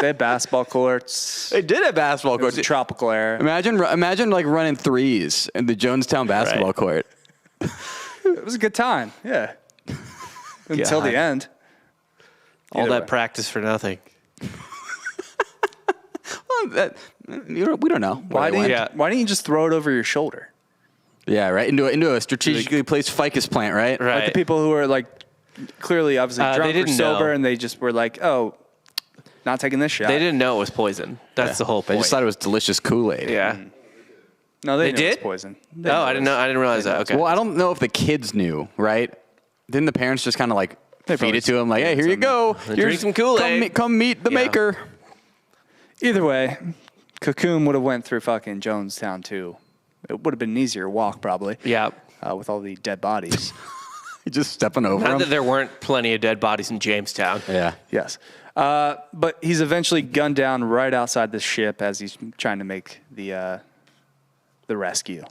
Speaker 2: They had basketball courts.
Speaker 4: They did have basketball
Speaker 2: It was
Speaker 4: courts.
Speaker 2: a tropical era.
Speaker 4: Imagine like running threes in the Jonestown basketball
Speaker 3: Right.
Speaker 4: court.
Speaker 2: It was a good time, yeah. Until the
Speaker 3: God.
Speaker 2: end.
Speaker 3: All
Speaker 2: Either
Speaker 3: that
Speaker 2: way.
Speaker 3: practice for nothing.
Speaker 4: Well, we don't know.
Speaker 2: Why
Speaker 4: didn't?
Speaker 2: didn't you just throw it over your shoulder?
Speaker 4: Yeah, right. Into a strategically placed ficus plant, right?
Speaker 3: Right.
Speaker 2: Like the people who were like clearly, obviously
Speaker 3: They
Speaker 2: drunk or
Speaker 3: didn't
Speaker 2: sober,
Speaker 3: know.
Speaker 2: and they just were like, "Oh, not taking this shot."
Speaker 3: They didn't know it was poison. That's the whole
Speaker 4: They
Speaker 3: point.
Speaker 4: just thought it was delicious Kool-Aid.
Speaker 3: Yeah.
Speaker 2: No, they
Speaker 3: They
Speaker 2: knew it was
Speaker 3: did?
Speaker 2: poison.
Speaker 3: Oh, I didn't know. I didn't realize that. Okay.
Speaker 4: Well, I don't know if the kids knew, right? Didn't the parents just kind of like feed
Speaker 2: probably
Speaker 4: it to them, like, "Hey, here you go.
Speaker 3: Drink some Kool-Aid."
Speaker 4: Come meet the
Speaker 3: Yeah.
Speaker 4: maker."
Speaker 2: Either way, Cocoon would have went through fucking Jonestown too. It would have been an easier walk probably.
Speaker 3: Yeah.
Speaker 2: With all the dead bodies.
Speaker 4: Just stepping over
Speaker 3: Not
Speaker 4: them.
Speaker 3: that there weren't plenty of dead bodies in Jamestown.
Speaker 4: Yeah.
Speaker 2: Yes. But he's eventually gunned down right outside the ship as he's trying to make the rescue.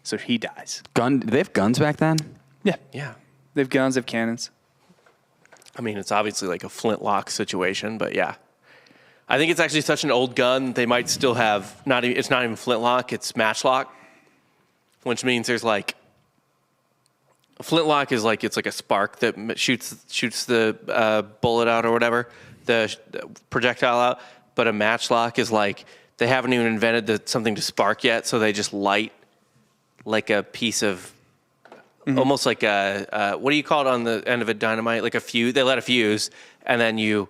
Speaker 2: So he dies.
Speaker 4: Did they have guns back then?
Speaker 2: Yeah.
Speaker 3: Yeah.
Speaker 2: They have guns, they have cannons.
Speaker 3: I mean, it's obviously like a flintlock situation, but yeah. I think it's actually such an old gun, they might still have, it's not even flintlock, it's matchlock, which means there's like, a flintlock is like, it's like a spark that shoots the bullet out or whatever, the projectile out, but a matchlock is like, they haven't even invented something to spark yet, so they just light like a piece of, almost like a, what do you call it on the end of a dynamite? Like a fuse, they let a fuse, and then you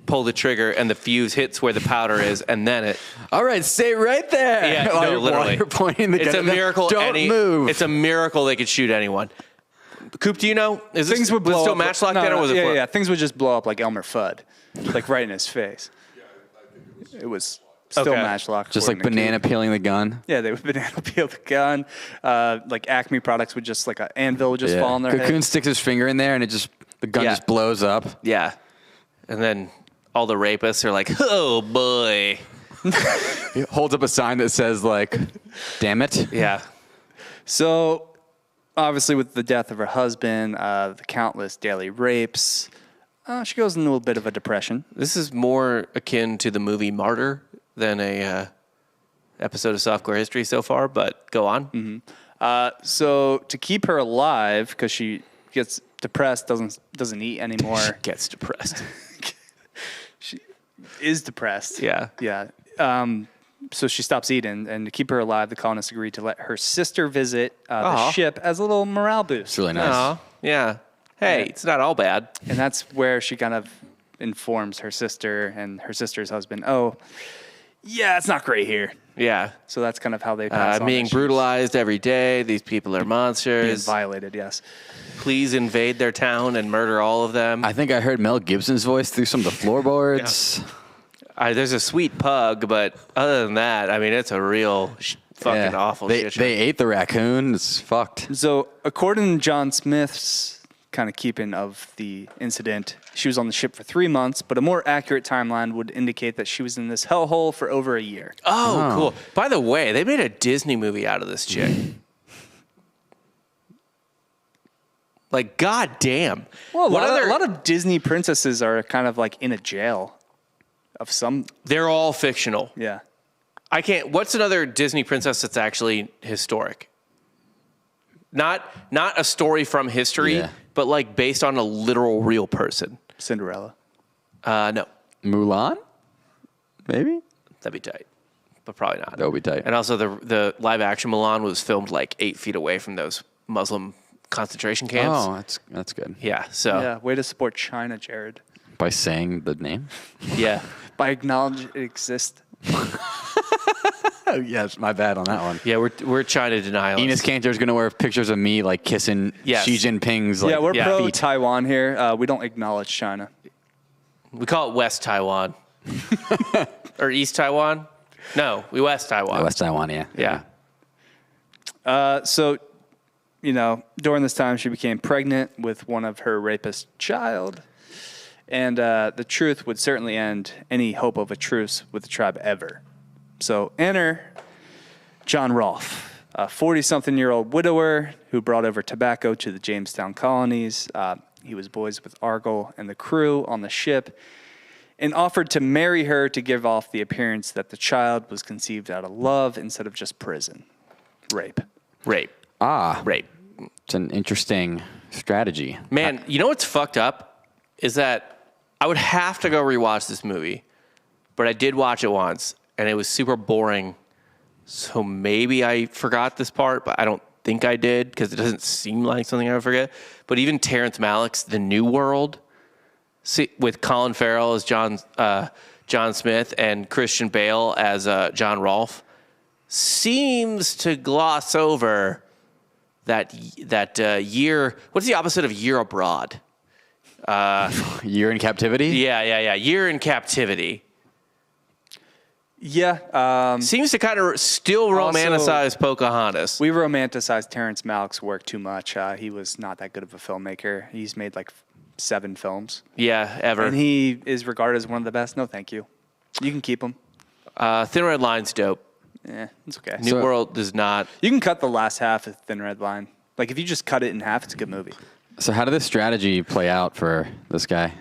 Speaker 3: pull the trigger and the fuse hits where the powder is, and then it.
Speaker 4: All right, stay right there.
Speaker 3: Yeah,
Speaker 4: While
Speaker 3: no,
Speaker 4: you're-
Speaker 3: literally.
Speaker 4: While you're pointing the
Speaker 3: It's
Speaker 4: gun.
Speaker 3: a miracle.
Speaker 4: Don't move.
Speaker 3: It's a miracle they could shoot anyone. Coop, do you know? Is
Speaker 2: Things would blow
Speaker 3: was it still
Speaker 2: up.
Speaker 3: matchlock
Speaker 2: No,
Speaker 3: then, or was it?
Speaker 2: yeah, things would just blow up like Elmer Fudd, like right in his face. It was still
Speaker 3: Okay.
Speaker 2: Matchlock.
Speaker 4: Just like
Speaker 2: according to
Speaker 4: banana
Speaker 2: Q.
Speaker 4: peeling the gun.
Speaker 2: Yeah, they would banana peel the gun. Like Acme products would just like an anvil would just fall on their
Speaker 4: Cocoon
Speaker 2: head.
Speaker 4: sticks his finger in there and the gun
Speaker 3: Yeah.
Speaker 4: just blows up.
Speaker 3: Yeah. And then all the rapists are like, oh boy.
Speaker 4: He holds up a sign that says like, damn it.
Speaker 3: Yeah.
Speaker 2: So, obviously, with the death of her husband, the countless daily rapes, she goes into a bit of a depression.
Speaker 3: This is more akin to the movie Martyr than a episode of Softcore History so far, but go on.
Speaker 2: So, to keep her alive, because she gets depressed, doesn't eat anymore,
Speaker 3: Gets depressed.
Speaker 2: is depressed.
Speaker 3: Yeah.
Speaker 2: Yeah. So she stops eating, and to keep her alive, the colonists agreed to let her sister visit the
Speaker 3: Aw.
Speaker 2: ship as a little morale boost.
Speaker 4: It's really nice.
Speaker 3: Aw, yeah. Hey, it's not all bad.
Speaker 2: And that's where she kind of informs her sister and her sister's husband, oh, yeah, it's not great here.
Speaker 3: Yeah.
Speaker 2: So that's kind of how they pass on
Speaker 3: Being
Speaker 2: that she's
Speaker 3: brutalized every day. These people are
Speaker 2: being
Speaker 3: monsters.
Speaker 2: violated, yes.
Speaker 3: Please invade their town and murder all of them.
Speaker 4: I think I heard Mel Gibson's voice through some of the floorboards.
Speaker 3: There's a sweet pug, but other than that, I mean, it's a real fucking awful
Speaker 4: they,
Speaker 3: shit show.
Speaker 4: They ate the raccoon. It's fucked.
Speaker 2: So according to John Smith's kind of keeping of the incident, she was on the ship for 3 months, but a more accurate timeline would indicate that she was in this hellhole for over a year.
Speaker 3: Oh, cool. By the way, they made a Disney movie out of this chick. Like, goddamn.
Speaker 2: Well,
Speaker 3: What other?
Speaker 2: a lot of Disney princesses are kind of like in a jail of some,
Speaker 3: They're all fictional.
Speaker 2: yeah.
Speaker 3: I can't. What's another Disney princess that's actually historic? Not a story from history,
Speaker 4: Yeah.
Speaker 3: but like based on a literal real person.
Speaker 2: Cinderella.
Speaker 3: No,
Speaker 4: Mulan? Maybe?
Speaker 3: that'd be tight, but probably not.
Speaker 4: That would be tight.
Speaker 3: And also, the live action Mulan was filmed like 8 feet away from those Muslim concentration camps.
Speaker 4: Oh, that's good.
Speaker 3: Yeah. So
Speaker 2: Yeah, way to support China, Jared.
Speaker 4: By saying the name?
Speaker 3: yeah.
Speaker 2: By acknowledging it exists.
Speaker 4: Oh, yes, my bad on that one.
Speaker 3: Yeah, we're China denialists.
Speaker 4: Enos Cantor's going to wear pictures of me like kissing
Speaker 3: Yes.
Speaker 4: Xi Jinping's like,
Speaker 2: Yeah, we're
Speaker 3: yeah,
Speaker 2: pro
Speaker 4: feet.
Speaker 2: Taiwan here. We don't acknowledge China.
Speaker 3: We call it West Taiwan. Or East Taiwan? No, we West Taiwan.
Speaker 4: West Taiwan, yeah.
Speaker 3: Yeah.
Speaker 2: So, during this time, she became pregnant with one of her rapist child. And the truth would certainly end any hope of a truce with the tribe ever. So enter John Rolfe, a 40-something-year-old widower who brought over tobacco to the Jamestown colonies. He was boys with Argyle and the crew on the ship and offered to marry her to give off the appearance that the child was conceived out of love instead of just prison. Rape.
Speaker 3: Rape.
Speaker 4: Rape. It's an interesting strategy.
Speaker 3: Man, you know what's fucked up? Is that I would have to go rewatch this movie, but I did watch it once, and it was super boring. So maybe I forgot this part, but I don't think I did because it doesn't seem like something I would forget. But even Terrence Malick's The New World, with Colin Farrell as John Smith and Christian Bale as John Rolfe, seems to gloss over that year. What's the opposite of year abroad?
Speaker 4: Year in captivity?
Speaker 3: Yeah. Year in captivity.
Speaker 2: Yeah.
Speaker 3: Seems to kind of still romanticize Pocahontas.
Speaker 2: We romanticize Terrence Malick's work too much. He was not that good of a filmmaker. He's made like 7 films.
Speaker 3: Yeah, ever.
Speaker 2: And he is regarded as one of the best. No, thank you. You can keep him.
Speaker 3: Thin Red Line's dope.
Speaker 2: Yeah, it's okay.
Speaker 3: New World does not.
Speaker 2: You can cut the last half of Thin Red Line. Like, if you just cut it in half, it's a good movie.
Speaker 4: So how did this strategy play out for this guy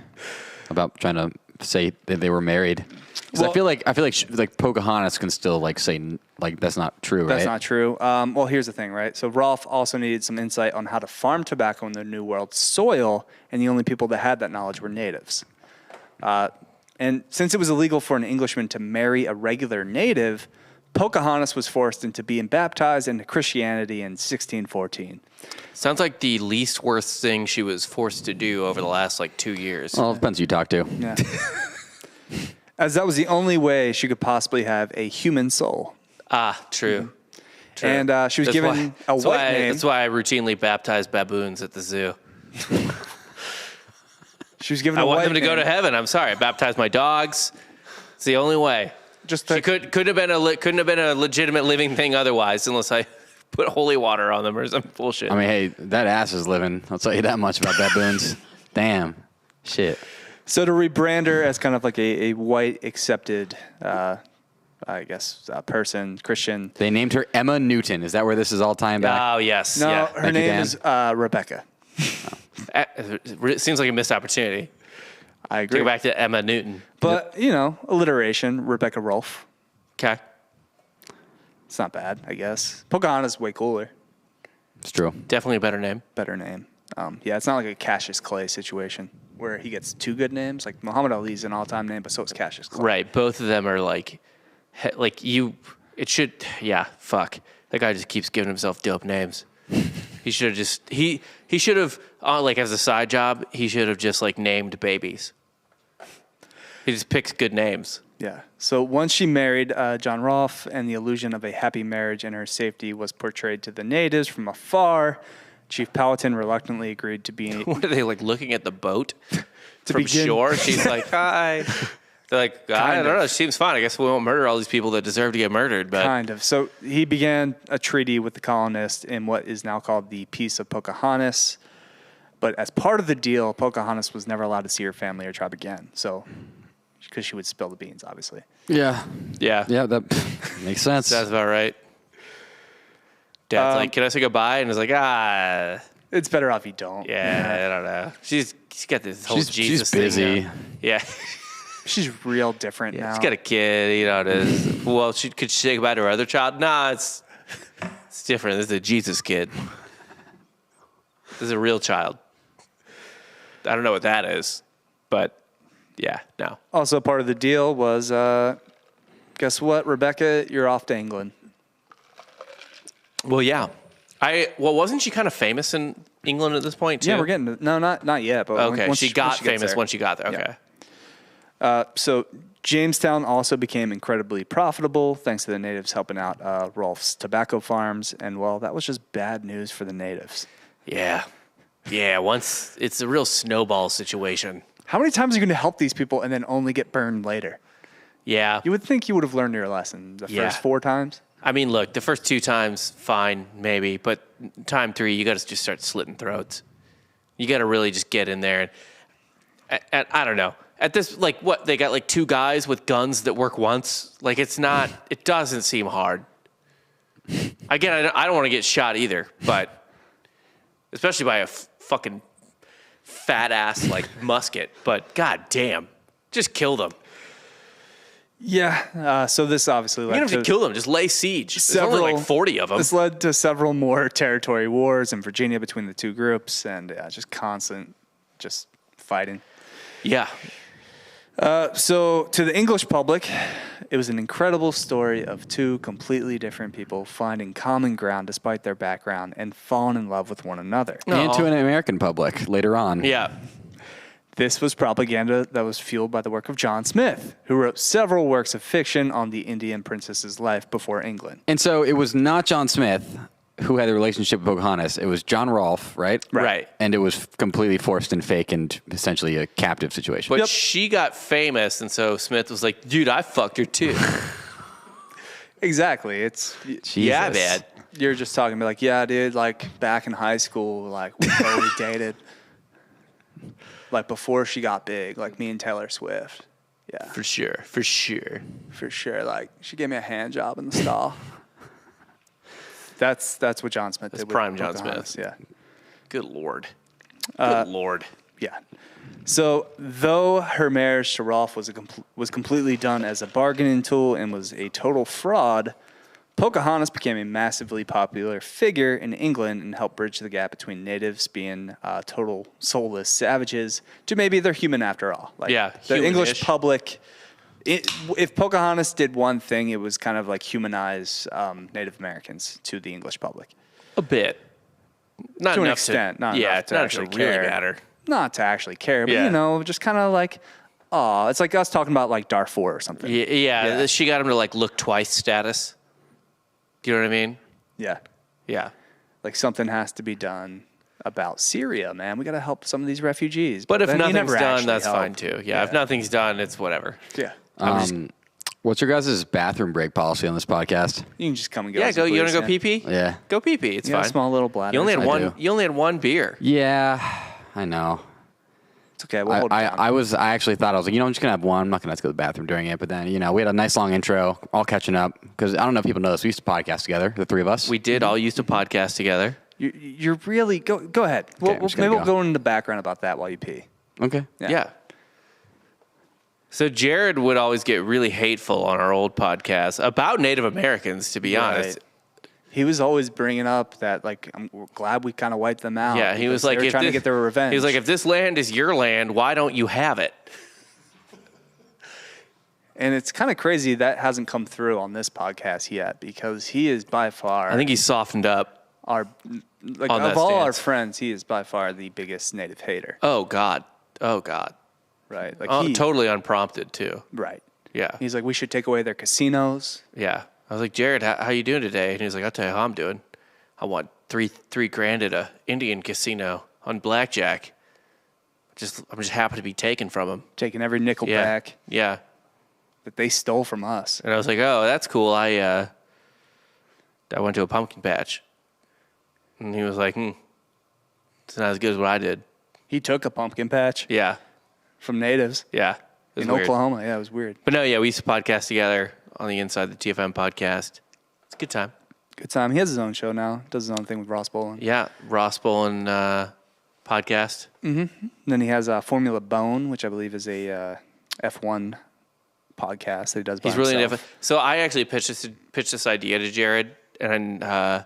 Speaker 4: about trying to say that they were married? Because
Speaker 2: Well-
Speaker 4: I feel like Pocahontas can still like say like that's not true, right?
Speaker 2: That's not true. Well, here's the thing, right? So Rolfe also needed some insight on how to farm tobacco in the New World soil, and the only people that had that knowledge were natives. And since it was illegal for an Englishman to marry a regular native, Pocahontas was forced into being baptized into Christianity in 1614.
Speaker 3: Sounds like the least worst thing she was forced to do over the last like 2 years.
Speaker 4: Well, it depends who you talk to.
Speaker 2: Yeah. As that was the only way she could possibly have a human soul.
Speaker 3: True. True.
Speaker 2: And she was
Speaker 3: That's
Speaker 2: given
Speaker 3: why-
Speaker 2: a
Speaker 3: that's
Speaker 2: white
Speaker 3: why
Speaker 2: name.
Speaker 3: That's why I routinely baptize baboons at the zoo.
Speaker 2: She was given
Speaker 3: I
Speaker 2: a
Speaker 3: want
Speaker 2: white
Speaker 3: them to go
Speaker 2: name.
Speaker 3: to heaven. I'm sorry. I baptize my dogs. It's the only way.
Speaker 2: Just
Speaker 3: She couldn't have been a legitimate living thing otherwise, unless I put holy water on them or some bullshit.
Speaker 4: I mean, hey, that ass is living. I'll tell you that much about baboons. Damn. Shit.
Speaker 2: So to rebrand her as kind of like a white accepted, person, Christian.
Speaker 4: They named her Emma Newton. Is that where this is all tying back?
Speaker 3: Oh, yes.
Speaker 2: No,
Speaker 3: Yeah.
Speaker 2: her name is Rebecca.
Speaker 3: It seems like a missed opportunity.
Speaker 2: I agree.
Speaker 3: Go back to Emma Newton.
Speaker 2: But, alliteration, Rebecca Rolfe.
Speaker 3: Okay.
Speaker 2: It's not bad, I guess. Pocahontas is way cooler.
Speaker 4: It's true.
Speaker 3: Definitely a better name.
Speaker 2: Better name. It's not like a Cassius Clay situation where he gets two good names. Like Muhammad Ali's an all-time name, but so is Cassius Clay.
Speaker 3: Right. Both of them are like you. It should. Yeah. Fuck. That guy just keeps giving himself dope names. He should have just he should have like as a side job. He should have just like named babies. He just picks good names.
Speaker 2: Yeah. So once she married John Rolfe, and the illusion of a happy marriage and her safety was portrayed to the natives from afar, Chief Powhatan reluctantly agreed to be.
Speaker 3: What are they like looking at the boat from
Speaker 2: begin-
Speaker 3: shore? She's like, hi. They're like, I don't know. She seems fine. I guess we won't murder all these people that deserve to get murdered. But
Speaker 2: Kind of. So he began a treaty with the colonists in what is now called the Peace of Pocahontas. But as part of the deal, Pocahontas was never allowed to see her family or tribe again. So, because she would spill the beans, obviously.
Speaker 4: Yeah.
Speaker 3: yeah,
Speaker 4: Yeah, that makes sense.
Speaker 3: that's about right. Dad's like, can I say goodbye? And he's like,
Speaker 2: It's better off you don't.
Speaker 3: yeah, I don't know. She's got this whole
Speaker 4: She's
Speaker 3: Jesus
Speaker 4: busy.
Speaker 3: thing now. Yeah.
Speaker 2: She's real different now.
Speaker 3: She's got a kid, you know it is. Well, could she say goodbye to her other child? Nah, it's different. This is a Jesus kid. This is a real child. I don't know what that is, but yeah, no.
Speaker 2: Also, part of the deal was, guess what, Rebecca? You're off to England.
Speaker 3: Well, yeah. Wasn't she kind of famous in England at this point too?
Speaker 2: Yeah, we're getting to, no, not yet. But
Speaker 3: Okay,
Speaker 2: once
Speaker 3: she got
Speaker 2: once gets
Speaker 3: famous
Speaker 2: there.
Speaker 3: when she got there. Okay.
Speaker 2: So Jamestown also became incredibly profitable thanks to the natives helping out Rolfe's tobacco farms. And, well, that was just bad news for the natives.
Speaker 3: Yeah. Yeah, once it's a real snowball situation.
Speaker 2: How many times are you going to help these people and then only get burned later?
Speaker 3: Yeah.
Speaker 2: You would think you would have learned your lesson the
Speaker 3: Yeah.
Speaker 2: first 4 times.
Speaker 3: I mean, look, the first 2 times, fine, maybe. But time 3, you got to just start slitting throats. You got to really just get in there. And I don't know. At this, like, what? They got, like, 2 guys with guns that work once? Like, it doesn't seem hard. Again, I don't want to get shot either, but especially by a fucking fat-ass, like, musket. But, god damn, just kill them.
Speaker 2: Yeah. So this obviously
Speaker 3: You
Speaker 2: led
Speaker 3: don't have
Speaker 2: to
Speaker 3: to kill them. Just lay siege. There's only like 40 of them.
Speaker 2: This led to several more territory wars in Virginia between the 2 groups, and just constant fighting.
Speaker 3: Yeah.
Speaker 2: So to the English public, it was an incredible story of 2 completely different people finding common ground despite their background and falling in love with one another.
Speaker 4: And to an American public later on.
Speaker 3: Yeah.
Speaker 2: This was propaganda that was fueled by the work of John Smith, who wrote several works of fiction on the Indian princess's life before England.
Speaker 4: And so it was not John Smith who had a relationship with Pocahontas. It was John Rolfe, right?
Speaker 3: Right.
Speaker 4: And it was completely forced and fake and essentially a captive situation.
Speaker 3: But she got famous, and so Smith was like, dude, I fucked her too.
Speaker 2: Exactly. It's
Speaker 4: Jesus.
Speaker 3: Yeah, man.
Speaker 2: You're just talking about like, yeah, dude, like back in high school, like we totally dated. Like before she got big, like me and Taylor Swift. Yeah.
Speaker 3: For sure. For sure.
Speaker 2: For sure. Like she gave me a hand job in the stall. That's what John Smith did.
Speaker 3: That's
Speaker 2: with
Speaker 3: prime John
Speaker 2: Pocahontas.
Speaker 3: Smith.
Speaker 2: Yeah.
Speaker 3: Good Lord. Good Lord.
Speaker 2: Yeah. So though her marriage to Rolfe was completely done as a bargaining tool and was a total fraud, Pocahontas became a massively popular figure in England and helped bridge the gap between natives being total soulless savages to maybe they're human after all. Like
Speaker 3: Yeah,
Speaker 2: the
Speaker 3: human-ish.
Speaker 2: English public. If Pocahontas did one thing, it was kind of like humanize Native Americans to the English public.
Speaker 3: A bit. Not
Speaker 2: To an
Speaker 3: enough
Speaker 2: extent, not
Speaker 3: yeah,
Speaker 2: enough to
Speaker 3: not
Speaker 2: actually
Speaker 3: to really
Speaker 2: care.
Speaker 3: matter.
Speaker 2: Not to actually care, but
Speaker 3: Yeah.
Speaker 2: just kind of like, oh, it's like us talking about like Darfur or something.
Speaker 3: Yeah, she got him to like look twice status. Do you know what I mean?
Speaker 2: Yeah.
Speaker 3: Yeah.
Speaker 2: Like something has to be done about Syria, man. We got to help some of these refugees.
Speaker 3: But if
Speaker 2: then you
Speaker 3: nothing's
Speaker 2: never
Speaker 3: done,
Speaker 2: actually
Speaker 3: that's
Speaker 2: help.
Speaker 3: fine too. Yeah, if nothing's done, it's whatever.
Speaker 2: Yeah.
Speaker 4: What's your guys' bathroom break policy on this podcast?
Speaker 2: You can just come and go.
Speaker 3: Yeah, go. You want to go pee pee?
Speaker 4: Yeah.
Speaker 3: Go pee pee. It's
Speaker 2: You got
Speaker 3: fine.
Speaker 2: a small little bladder.
Speaker 3: You only had
Speaker 4: I
Speaker 3: one.
Speaker 4: do.
Speaker 3: You only had one beer.
Speaker 4: Yeah, I know.
Speaker 2: It's okay. We'll hold it down.
Speaker 4: I actually thought, I was like, I'm just going to have one. I'm not going to have to go to the bathroom during it. But then, we had a nice long intro, all catching up. Because I don't know if people know this. We used to podcast together, the three of us.
Speaker 3: We did all used to podcast together.
Speaker 2: You're really go ahead.
Speaker 4: I'm just gonna
Speaker 2: Maybe we'll
Speaker 4: go.
Speaker 2: go into the background about that while you pee.
Speaker 4: Okay.
Speaker 3: Yeah. So Jared would always get really hateful on our old podcast about Native Americans, to be honest.
Speaker 2: He was always bringing up that, like, we're glad we kind of wiped them out.
Speaker 3: Yeah, he was
Speaker 2: because
Speaker 3: like,
Speaker 2: they were trying to get their revenge.
Speaker 3: He was like, if this land is your land, why don't you have it?
Speaker 2: and it's kind of crazy that hasn't come through on this podcast yet, because he is by far,
Speaker 3: I think he's softened up.
Speaker 2: of
Speaker 3: that
Speaker 2: all our
Speaker 3: stance.
Speaker 2: friends, he is by far the biggest Native hater.
Speaker 3: Oh God.
Speaker 2: Right? Like
Speaker 3: Totally unprompted too.
Speaker 2: Right.
Speaker 3: Yeah.
Speaker 2: He's like, we should take away their casinos.
Speaker 3: Yeah. I was like, Jared, how you doing today? And he was like, I'll tell you how I'm doing. I want $3,000 at a Indian casino on blackjack. I'm just happy to be taken from him.
Speaker 2: Taking every nickel
Speaker 3: Yeah.
Speaker 2: back
Speaker 3: Yeah.
Speaker 2: that they stole from us.
Speaker 3: And I was like, oh, that's cool. I went to a pumpkin patch. And he was like, it's not as good as what I did.
Speaker 2: He took a pumpkin patch
Speaker 3: Yeah.
Speaker 2: from natives
Speaker 3: Yeah. It was
Speaker 2: in
Speaker 3: weird.
Speaker 2: Oklahoma. Yeah, it was weird.
Speaker 3: But no, yeah, we used to podcast together on the Inside the TFM podcast. It's a good time.
Speaker 2: Good time. He has his own show now. Does his own thing with Ross Bolin.
Speaker 3: Yeah. Ross Bolin podcast.
Speaker 2: And then he has Formula Bone, which I believe is a F1 podcast that he does by
Speaker 3: He's really
Speaker 2: himself.
Speaker 3: into. So I actually pitched this idea to Jared, and I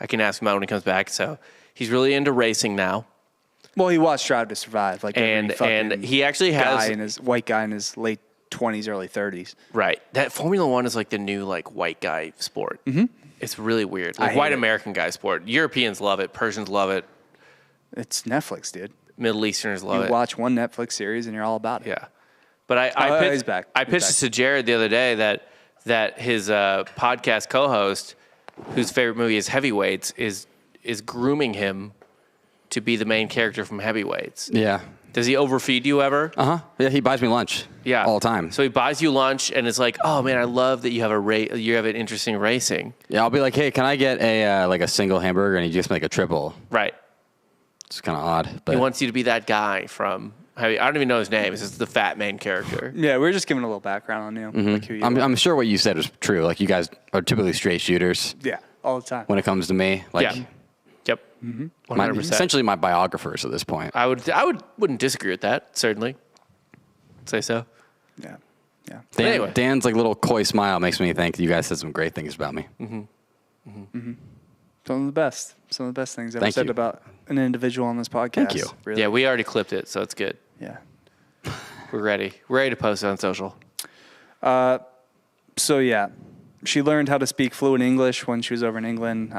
Speaker 3: can ask him out when he comes back. So he's really into racing now,
Speaker 2: Well, he watched Drive to Survive, like
Speaker 3: and
Speaker 2: every fucking
Speaker 3: he actually has
Speaker 2: white guy in his late 20s, early 30s.
Speaker 3: right. That Formula One is like the new like white guy sport. Mm-hmm. It's really weird.
Speaker 2: I
Speaker 3: Like
Speaker 2: hate
Speaker 3: white
Speaker 2: it.
Speaker 3: American guy sport. Europeans love it. Persians love it.
Speaker 2: It's Netflix, dude.
Speaker 3: Middle Easterners love
Speaker 2: You
Speaker 3: it.
Speaker 2: watch one Netflix series and you're all about it.
Speaker 3: Yeah. But I
Speaker 2: Oh,
Speaker 3: pitched,
Speaker 2: he's back.
Speaker 3: I
Speaker 2: He's
Speaker 3: pitched
Speaker 2: back.
Speaker 3: this to Jared the other day that his podcast co-host, whose favorite movie is Heavyweights, is grooming him to be the main character from Heavyweights.
Speaker 4: Yeah.
Speaker 3: Does he overfeed you ever?
Speaker 4: Yeah, he buys me lunch.
Speaker 3: Yeah,
Speaker 4: All the time.
Speaker 3: So he buys you lunch, and it's like, oh man, I love that you have you have an interesting racing.
Speaker 4: Yeah, I'll be like, hey, can I get a single hamburger? And he just make a triple.
Speaker 3: Right.
Speaker 4: It's kind of odd. But
Speaker 3: He wants you to be that guy from. I don't even know his name. It's just the fat main character.
Speaker 2: Yeah, we were just giving a little background on you. Like who you are.
Speaker 4: I'm sure what you said was true. Like, you guys are typically straight shooters
Speaker 2: Yeah, all the time.
Speaker 4: when it comes to me. Like,
Speaker 3: Yeah. Yep. 100%.
Speaker 4: essentially my biographers at this point.
Speaker 3: I wouldn't disagree with that. Certainly. Say so.
Speaker 2: Yeah. Yeah.
Speaker 3: Anyway.
Speaker 4: Dan's like little coy smile makes me think you guys said some great things about me.
Speaker 2: Some of the best. Some of the best things ever
Speaker 4: Thank
Speaker 2: said
Speaker 4: you.
Speaker 2: about an individual on this podcast.
Speaker 4: Thank you.
Speaker 2: Really.
Speaker 3: Yeah, we already clipped it, so it's good.
Speaker 2: Yeah.
Speaker 3: We're ready. We're ready to post it on social.
Speaker 2: So yeah, she learned how to speak fluent English when she was over in England,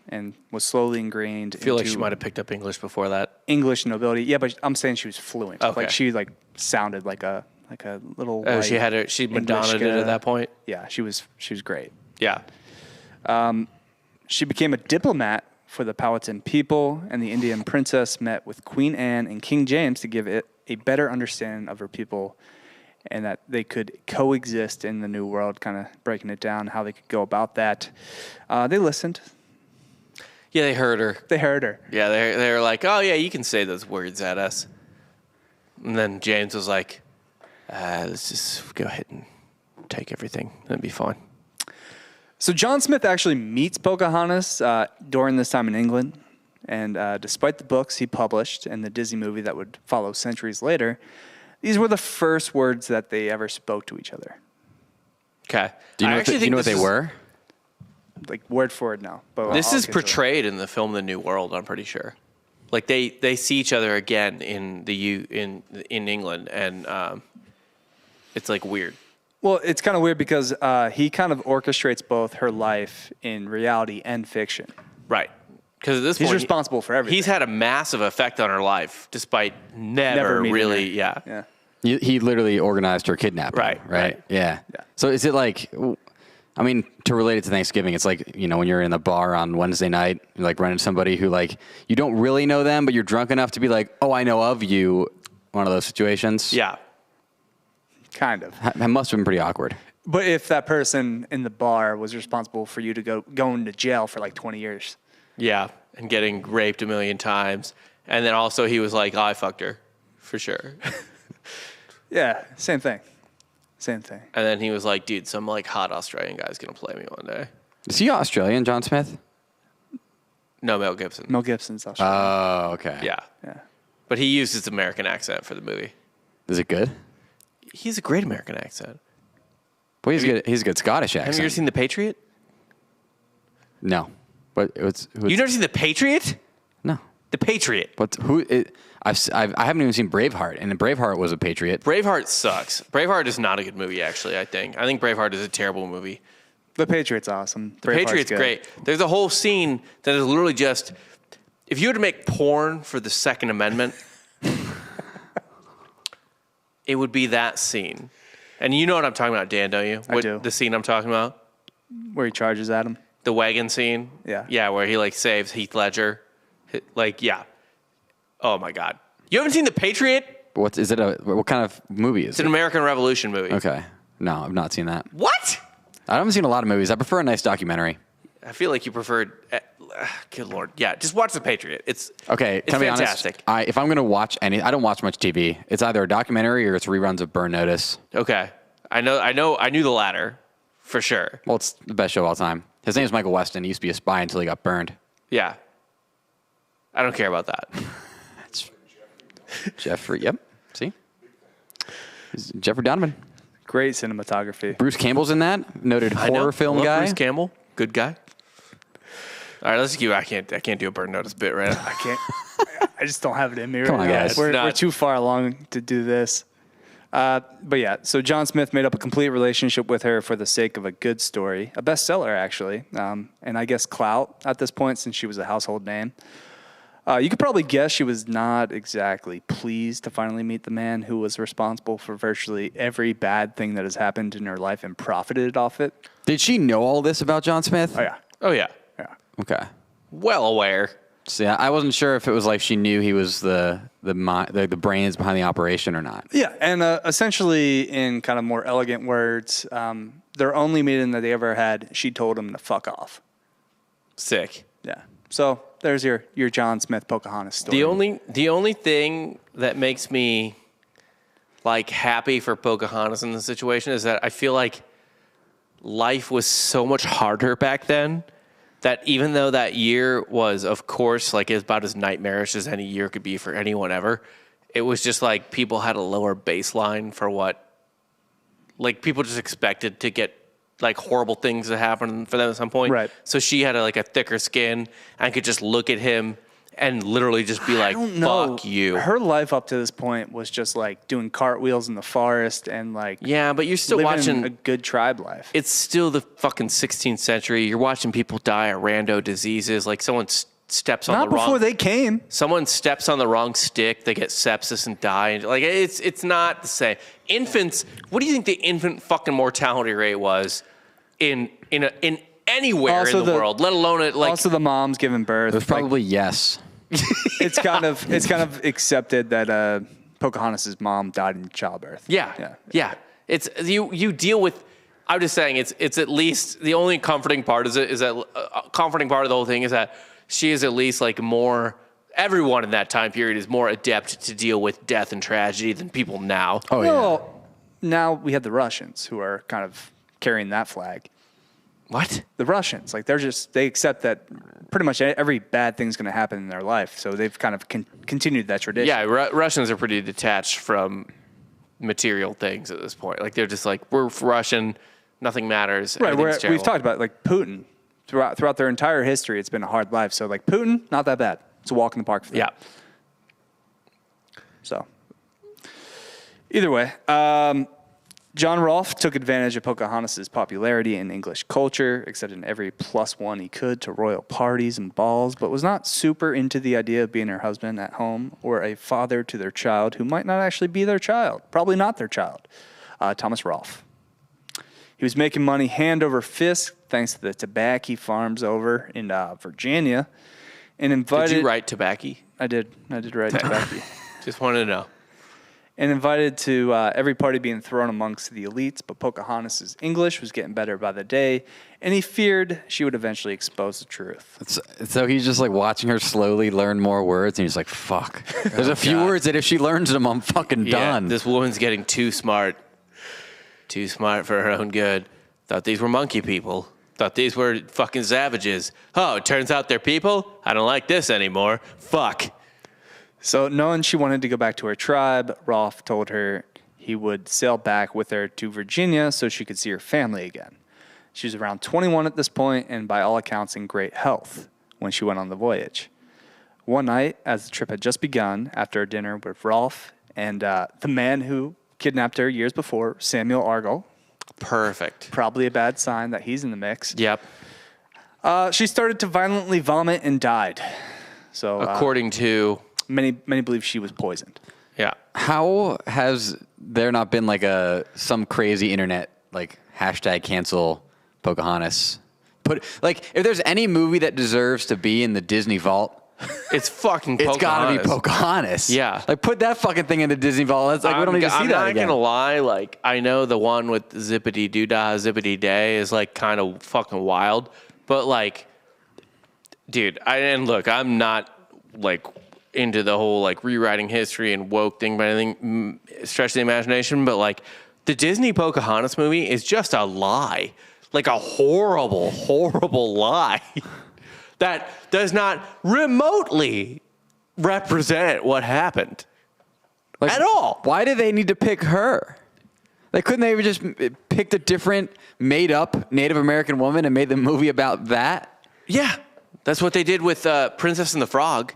Speaker 2: and was slowly ingrained
Speaker 3: I feel like
Speaker 2: into
Speaker 3: she might have picked up English before that.
Speaker 2: English nobility. Yeah, but I'm saying she was fluent.
Speaker 3: Okay.
Speaker 2: Like she sounded like a little.
Speaker 3: Oh,
Speaker 2: white
Speaker 3: she Madonna'd it
Speaker 2: English,
Speaker 3: at that point.
Speaker 2: Yeah, she was great.
Speaker 3: Yeah.
Speaker 2: She became a diplomat for the Powhatan people, and the Indian princess met with Queen Anne and King James to give it a better understanding of her people, and that they could coexist in the New World, kind of breaking it down, how they could go about that. They listened.
Speaker 3: Yeah, they heard her.
Speaker 2: They heard her.
Speaker 3: Yeah, they were like, oh, yeah, you can say those words at us. And then James was like, let's just go ahead and take everything. That'd be fine.
Speaker 2: So John Smith actually meets Pocahontas during this time in England, and despite the books he published and the Disney movie that would follow centuries later, these were the first words that they ever spoke to each other.
Speaker 3: Okay.
Speaker 4: Do you know, do you know what they were?
Speaker 2: Like word for word now. But
Speaker 3: This
Speaker 2: I'll
Speaker 3: is
Speaker 2: get to it.
Speaker 3: portrayed in the film The New World, I'm pretty sure. Like they see each other again in England, and it's like weird.
Speaker 2: Well, it's kind of weird because he kind of orchestrates both her life in reality and fiction.
Speaker 3: Right. Because at this
Speaker 2: He's
Speaker 3: point,
Speaker 2: responsible for everything.
Speaker 3: He's had a massive effect on her life, despite never
Speaker 2: meeting
Speaker 3: really,
Speaker 2: her.
Speaker 3: yeah.
Speaker 4: He literally organized her kidnapping.
Speaker 3: Right.
Speaker 4: Yeah.
Speaker 2: Yeah.
Speaker 4: So is it like, I mean, to relate it to Thanksgiving, it's like, when you're in the bar on Wednesday night, you're like running into somebody who like, you don't really know them, but you're drunk enough to be like, oh, I know of you. One of those situations.
Speaker 3: Yeah.
Speaker 2: Kind of.
Speaker 4: That must have been pretty awkward.
Speaker 2: But if that person in the bar was responsible for you to going to jail for like 20 years.
Speaker 3: Yeah, and getting raped a million times. And then also he was like, oh, I fucked her, for sure.
Speaker 2: Yeah, same thing. Same thing.
Speaker 3: And then he was like, dude, some like hot Australian guy's going to play me one day.
Speaker 4: Is he Australian, John Smith?
Speaker 3: No, Mel Gibson.
Speaker 2: Mel Gibson's Australian.
Speaker 4: Oh, okay.
Speaker 3: Yeah.
Speaker 2: Yeah.
Speaker 3: But he used his American accent for the movie.
Speaker 4: Is it good?
Speaker 3: He's a great American accent.
Speaker 4: Well, he's a good Scottish accent.
Speaker 3: Have you ever seen The Patriot?
Speaker 4: No. But
Speaker 3: You've never seen The Patriot?
Speaker 4: No.
Speaker 3: The Patriot.
Speaker 4: But I haven't even seen Braveheart, and Braveheart was a patriot.
Speaker 3: Braveheart sucks. Braveheart is not a good movie, actually, I think. I think Braveheart is a terrible movie.
Speaker 2: The Patriot's awesome.
Speaker 3: The Patriot's great. There's a whole scene that is literally just, if you were to make porn for the Second Amendment, it would be that scene. And you know what I'm talking about, Dan, don't you?
Speaker 2: I do.
Speaker 3: The scene I'm talking about?
Speaker 2: Where he charges at him.
Speaker 3: The wagon scene?
Speaker 2: Yeah.
Speaker 3: Yeah, where he like saves Heath Ledger. Like, yeah. Oh my God. You haven't seen The Patriot?
Speaker 4: What kind of movie is
Speaker 3: It's
Speaker 4: it?
Speaker 3: an American Revolution movie.
Speaker 4: Okay. No, I've not seen that.
Speaker 3: What?
Speaker 4: I haven't seen a lot of movies. I prefer a nice documentary.
Speaker 3: I feel like you preferred. Good Lord. Yeah, just watch The Patriot. It's
Speaker 4: Okay,
Speaker 3: It's
Speaker 4: can I be
Speaker 3: fantastic.
Speaker 4: honest? If I'm going to watch I don't watch much TV. It's either a documentary or it's reruns of Burn Notice.
Speaker 3: Okay. I knew the latter for sure.
Speaker 4: Well, it's the best show of all time. His name is Michael Weston. He used to be a spy until he got burned.
Speaker 3: Yeah. I don't care about that.
Speaker 4: Jeffrey, yep. See? He's Jeffrey Donovan.
Speaker 2: Great cinematography.
Speaker 4: Bruce Campbell's in that. Noted
Speaker 3: I know.
Speaker 4: horror film
Speaker 3: Love
Speaker 4: guy.
Speaker 3: Bruce Campbell. Good guy. All right, let's keep. I can't do a Burn Notice bit right now.
Speaker 2: I can't. I just don't have it in me
Speaker 4: Come
Speaker 2: right
Speaker 4: on,
Speaker 2: now.
Speaker 4: guys.
Speaker 2: We're too far along to do this. But yeah, so John Smith made up a complete relationship with her for the sake of a good story, a bestseller actually, and I guess clout at this point since she was a household name. You could probably guess she was not exactly pleased to finally meet the man who was responsible for virtually every bad thing that has happened in her life and profited off it.
Speaker 4: Did she know all this about John Smith?
Speaker 2: Oh yeah,
Speaker 3: Oh yeah.
Speaker 2: yeah.
Speaker 4: Okay.
Speaker 3: Well aware.
Speaker 4: So yeah, I wasn't sure if it was like she knew he was the brains behind the operation or not.
Speaker 2: Yeah, and essentially, in kind of more elegant words, their only meeting that they ever had, she told him to fuck off.
Speaker 3: Sick.
Speaker 2: Yeah. So there's your John Smith Pocahontas story.
Speaker 3: The only thing that makes me like happy for Pocahontas in this situation is that I feel like life was so much harder back then that even though that year was, of course, like about as nightmarish as any year could be for anyone ever, it was just like people had a lower baseline for what, like people just expected to get like horrible things to happen for them at some point.
Speaker 2: Right.
Speaker 3: So she had a thicker skin and could just look at him and literally just be like, fuck you.
Speaker 2: Her life up to this point was just like doing cartwheels in the forest and like
Speaker 3: Yeah, but you're still
Speaker 2: living
Speaker 3: watching
Speaker 2: a good tribe life.
Speaker 3: It's still the fucking 16th century. You're watching people die of rando diseases. Like someone steps on
Speaker 2: Not
Speaker 3: the wrong.
Speaker 2: before they came.
Speaker 3: Someone steps on the wrong stick, they get sepsis and die. Like it's not the same. Infants. What do you think the infant fucking mortality rate was in anywhere
Speaker 2: Also
Speaker 3: in the world? Let alone it like.
Speaker 2: Also, the mom's giving birth.
Speaker 4: It was probably yes.
Speaker 2: It's kind of accepted that Pocahontas' mom died in childbirth.
Speaker 3: Yeah. It's you deal with. I'm just saying it's at least the only comforting part is that comforting part of the whole thing is that she is at least like more. Everyone in that time period is more adept to deal with death and tragedy than people now.
Speaker 4: Oh yeah.
Speaker 2: Well, now we have the Russians who are kind of carrying that flag.
Speaker 3: What?
Speaker 2: The Russians, like they accept that pretty much every bad thing's going to happen in their life. So they've kind of continued that tradition.
Speaker 3: Yeah, Russians are pretty detached from material things at this point. Like they're just like, we're Russian, nothing matters.
Speaker 2: Right.
Speaker 3: everything's
Speaker 2: We've
Speaker 3: terrible.
Speaker 2: talked about like Putin throughout their entire history. It's been a hard life. So like Putin, not that bad. It's a walk in the park for them.
Speaker 3: Yeah.
Speaker 2: So either way, John Rolfe took advantage of Pocahontas' popularity in English culture, accepting every +1 he could to royal parties and balls, but was not super into the idea of being her husband at home or a father to their child who might not actually be their child, probably not their child, Thomas Rolfe. He was making money hand over fist thanks to the tobacco farms over in Virginia, and invited.
Speaker 3: Did you write tobacco?
Speaker 2: I did write tobacco.
Speaker 3: Just wanted to know.
Speaker 2: and invited to every party being thrown amongst the elites. But Pocahontas' English was getting better by the day, and he feared she would eventually expose the truth.
Speaker 4: So he's just like watching her slowly learn more words, and he's like, fuck. There's a few words that if she learns them, I'm fucking done.
Speaker 3: This woman's getting too smart. Too smart for her own good. Thought these were monkey people. Thought these were fucking savages. Oh, it turns out they're people? I don't like this anymore. Fuck.
Speaker 2: So knowing she wanted to go back to her tribe, Rolfe told her he would sail back with her to Virginia so she could see her family again. She was around 21 at this point and by all accounts in great health when she went on the voyage. One night, as the trip had just begun, after a dinner with Rolfe and the man who kidnapped her years before, Samuel Argall.
Speaker 3: Perfect.
Speaker 2: Probably a bad sign that he's in the mix.
Speaker 3: Yep.
Speaker 2: She started to violently vomit and died. So
Speaker 3: According to...
Speaker 2: Many believe she was poisoned.
Speaker 3: Yeah.
Speaker 4: How has there not been like some crazy internet like hashtag cancel Pocahontas? If there's any movie that deserves to be in the Disney vault,
Speaker 3: It's fucking Pocahontas.
Speaker 4: it's gotta be Pocahontas.
Speaker 3: Yeah.
Speaker 4: Like put that fucking thing in the Disney vault. That's like we don't need to see
Speaker 3: I'm
Speaker 4: that
Speaker 3: not
Speaker 4: again.
Speaker 3: gonna lie, like I know the one with Zippity Doodah Zippity Day is like kind of fucking wild, but like, dude, I'm not like into the whole like rewriting history and woke thing by anything stretch the imagination, but like the Disney Pocahontas movie is just a lie, like a horrible, horrible lie that does not remotely represent what happened at all.
Speaker 4: Why did they need to pick her? Like, couldn't they have just picked a different made-up Native American woman and made the movie about that?
Speaker 3: Yeah, that's what they did with Princess and the Frog.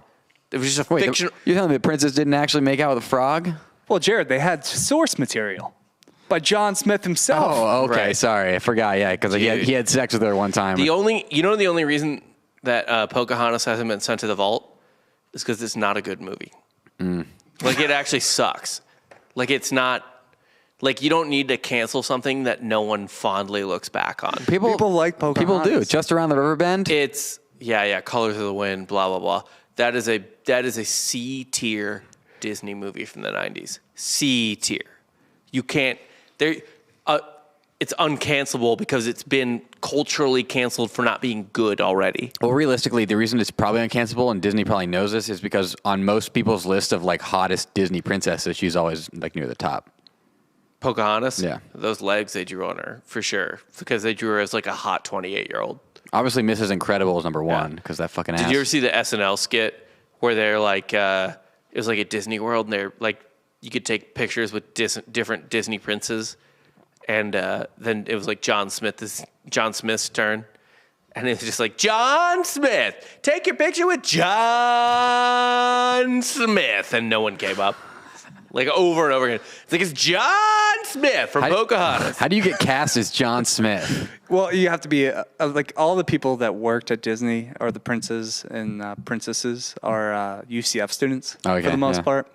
Speaker 3: It was just a fiction.
Speaker 4: You're telling me the princess didn't actually make out with a frog?
Speaker 2: Well, Jared, they had source material by John Smith himself.
Speaker 4: Oh, okay.
Speaker 3: Right.
Speaker 4: Sorry, I forgot. Yeah, because he had sex with her one time.
Speaker 3: The only reason that Pocahontas hasn't been sent to the vault is because it's not a good movie. Like, it actually sucks. Like, it's not. Like, you don't need to cancel something that no one fondly looks back on.
Speaker 2: People like Pocahontas.
Speaker 4: People do. Just Around the River Bend.
Speaker 3: It's Colors of the Wind, blah blah blah. That is a C tier Disney movie from the 90s. C tier. You can't. It's uncancelable because it's been culturally canceled for not being good already.
Speaker 4: Well, realistically, the reason it's probably uncancelable, and Disney probably knows this, is because on most people's list of like hottest Disney princesses, she's always like near the top.
Speaker 3: Pocahontas?
Speaker 4: Yeah.
Speaker 3: Those legs they drew on her, for sure. Because they drew her as like a hot 28-year-old.
Speaker 4: Obviously, Mrs. Incredible is number one because that fucking ass.
Speaker 3: Did you ever see the SNL skit where they're like, it was like at Disney World and they're like, you could take pictures with different Disney princes. And then it was like John Smith's turn. And it was just like, John Smith, take your picture with John Smith. And no one came up. Like over and over again. It's like, it's John Smith from Pocahontas.
Speaker 4: How do you get cast as John Smith?
Speaker 2: Well, you have to be like all the people that worked at Disney or the princes and princesses are UCF students for the most part.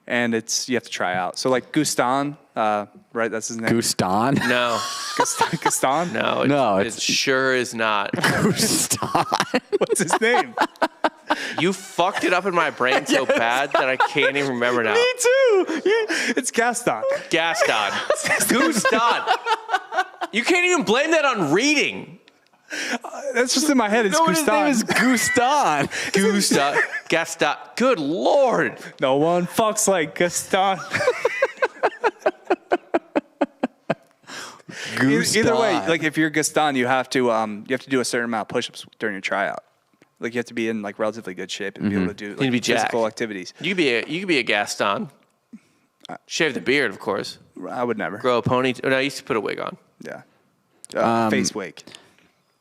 Speaker 2: And you have to try out. So like Guston, right? That's his name.
Speaker 4: Guston?
Speaker 3: No.
Speaker 2: Gaston?
Speaker 3: No, it sure is not.
Speaker 4: Guston.
Speaker 2: What's his name?
Speaker 3: You fucked it up in my brain so bad that I can't even remember now.
Speaker 2: Me too. It's Gaston.
Speaker 3: Gaston. Guston. You can't even blame that on reading.
Speaker 2: That's just in my head. It's
Speaker 4: His name is
Speaker 2: Guston.
Speaker 3: Guston. Gaston. Good Lord.
Speaker 2: No one fucks like Gaston. Either way, like if you're Gaston, you have to do a certain amount of push-ups during your tryout. Like you have to be in like relatively good shape and be able to do like, physical activities.
Speaker 3: You could be a Gaston. Shave the beard, of course.
Speaker 2: I would never.
Speaker 3: Grow a ponytail. No, I used to put a wig on.
Speaker 2: Yeah. Face wig.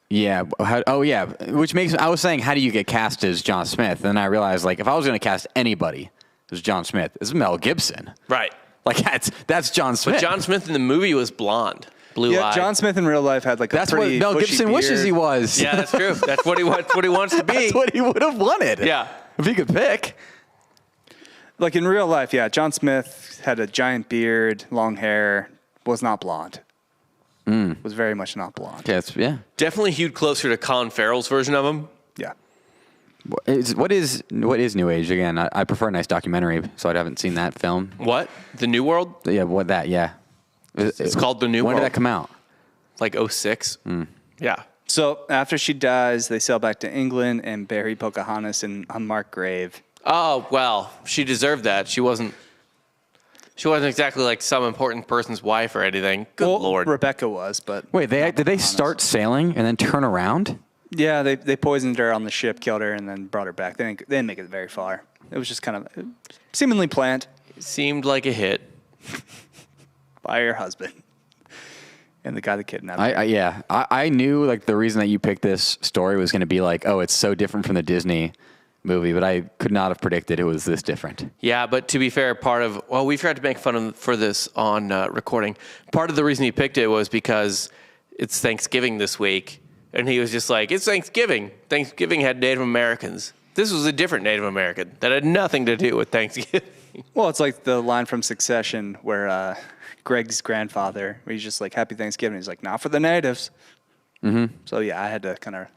Speaker 4: Yeah. Which makes I was saying, how do you get cast as John Smith? And then I realized, like, if I was going to cast anybody as John Smith, it's Mel Gibson.
Speaker 3: Right.
Speaker 4: Like that's John Smith.
Speaker 3: But John Smith in the movie was blonde, blue eyed.
Speaker 2: John Smith in real life had like
Speaker 4: that's
Speaker 2: a pretty
Speaker 4: what Mel Gibson
Speaker 2: beard.
Speaker 4: wishes he was.
Speaker 3: Yeah, that's true. That's what he wants to be.
Speaker 4: That's what he would have wanted.
Speaker 3: Yeah.
Speaker 4: If he could pick.
Speaker 2: Like in real life, yeah, John Smith had a giant beard, long hair, was not blonde. Was very much not blonde.
Speaker 4: Yeah.
Speaker 3: Definitely hewed closer to Colin Farrell's version of him.
Speaker 2: Yeah.
Speaker 4: What is New Age again? I prefer a nice documentary, so I haven't seen that film.
Speaker 3: What? The New World?
Speaker 4: Yeah, what that? Yeah,
Speaker 3: It's called The New World.
Speaker 4: When did that come out?
Speaker 3: Like 06? Yeah.
Speaker 2: So after she dies, they sail back to England and bury Pocahontas in an unmarked grave.
Speaker 3: Oh, well, she deserved that. She wasn't exactly like some important person's wife or anything. Good Lord.
Speaker 2: Rebecca was, but
Speaker 4: Wait, did they start sailing and then turn around?
Speaker 2: yeah, they poisoned her on the ship, killed her, and then brought her back. They didn't make it very far. It was just kind of seemingly planned
Speaker 3: Seemed like a hit.
Speaker 2: by her husband and the guy that kidnapped her.
Speaker 4: I knew like the reason that you picked this story was going to be like, oh, it's so different from the Disney movie, but I could not have predicted it was this different.
Speaker 3: Yeah, but to be fair, we forgot to make fun of him for this on recording. Part of the reason he picked it was because it's Thanksgiving this week, and he was just like, it's Thanksgiving. Thanksgiving had Native Americans. This was a different Native American that had nothing to do with Thanksgiving.
Speaker 2: Well, it's like the line from Succession where Greg's grandfather, where he's just like, Happy Thanksgiving. He's like, not for the natives. Mm-hmm. So, yeah, I had to kind of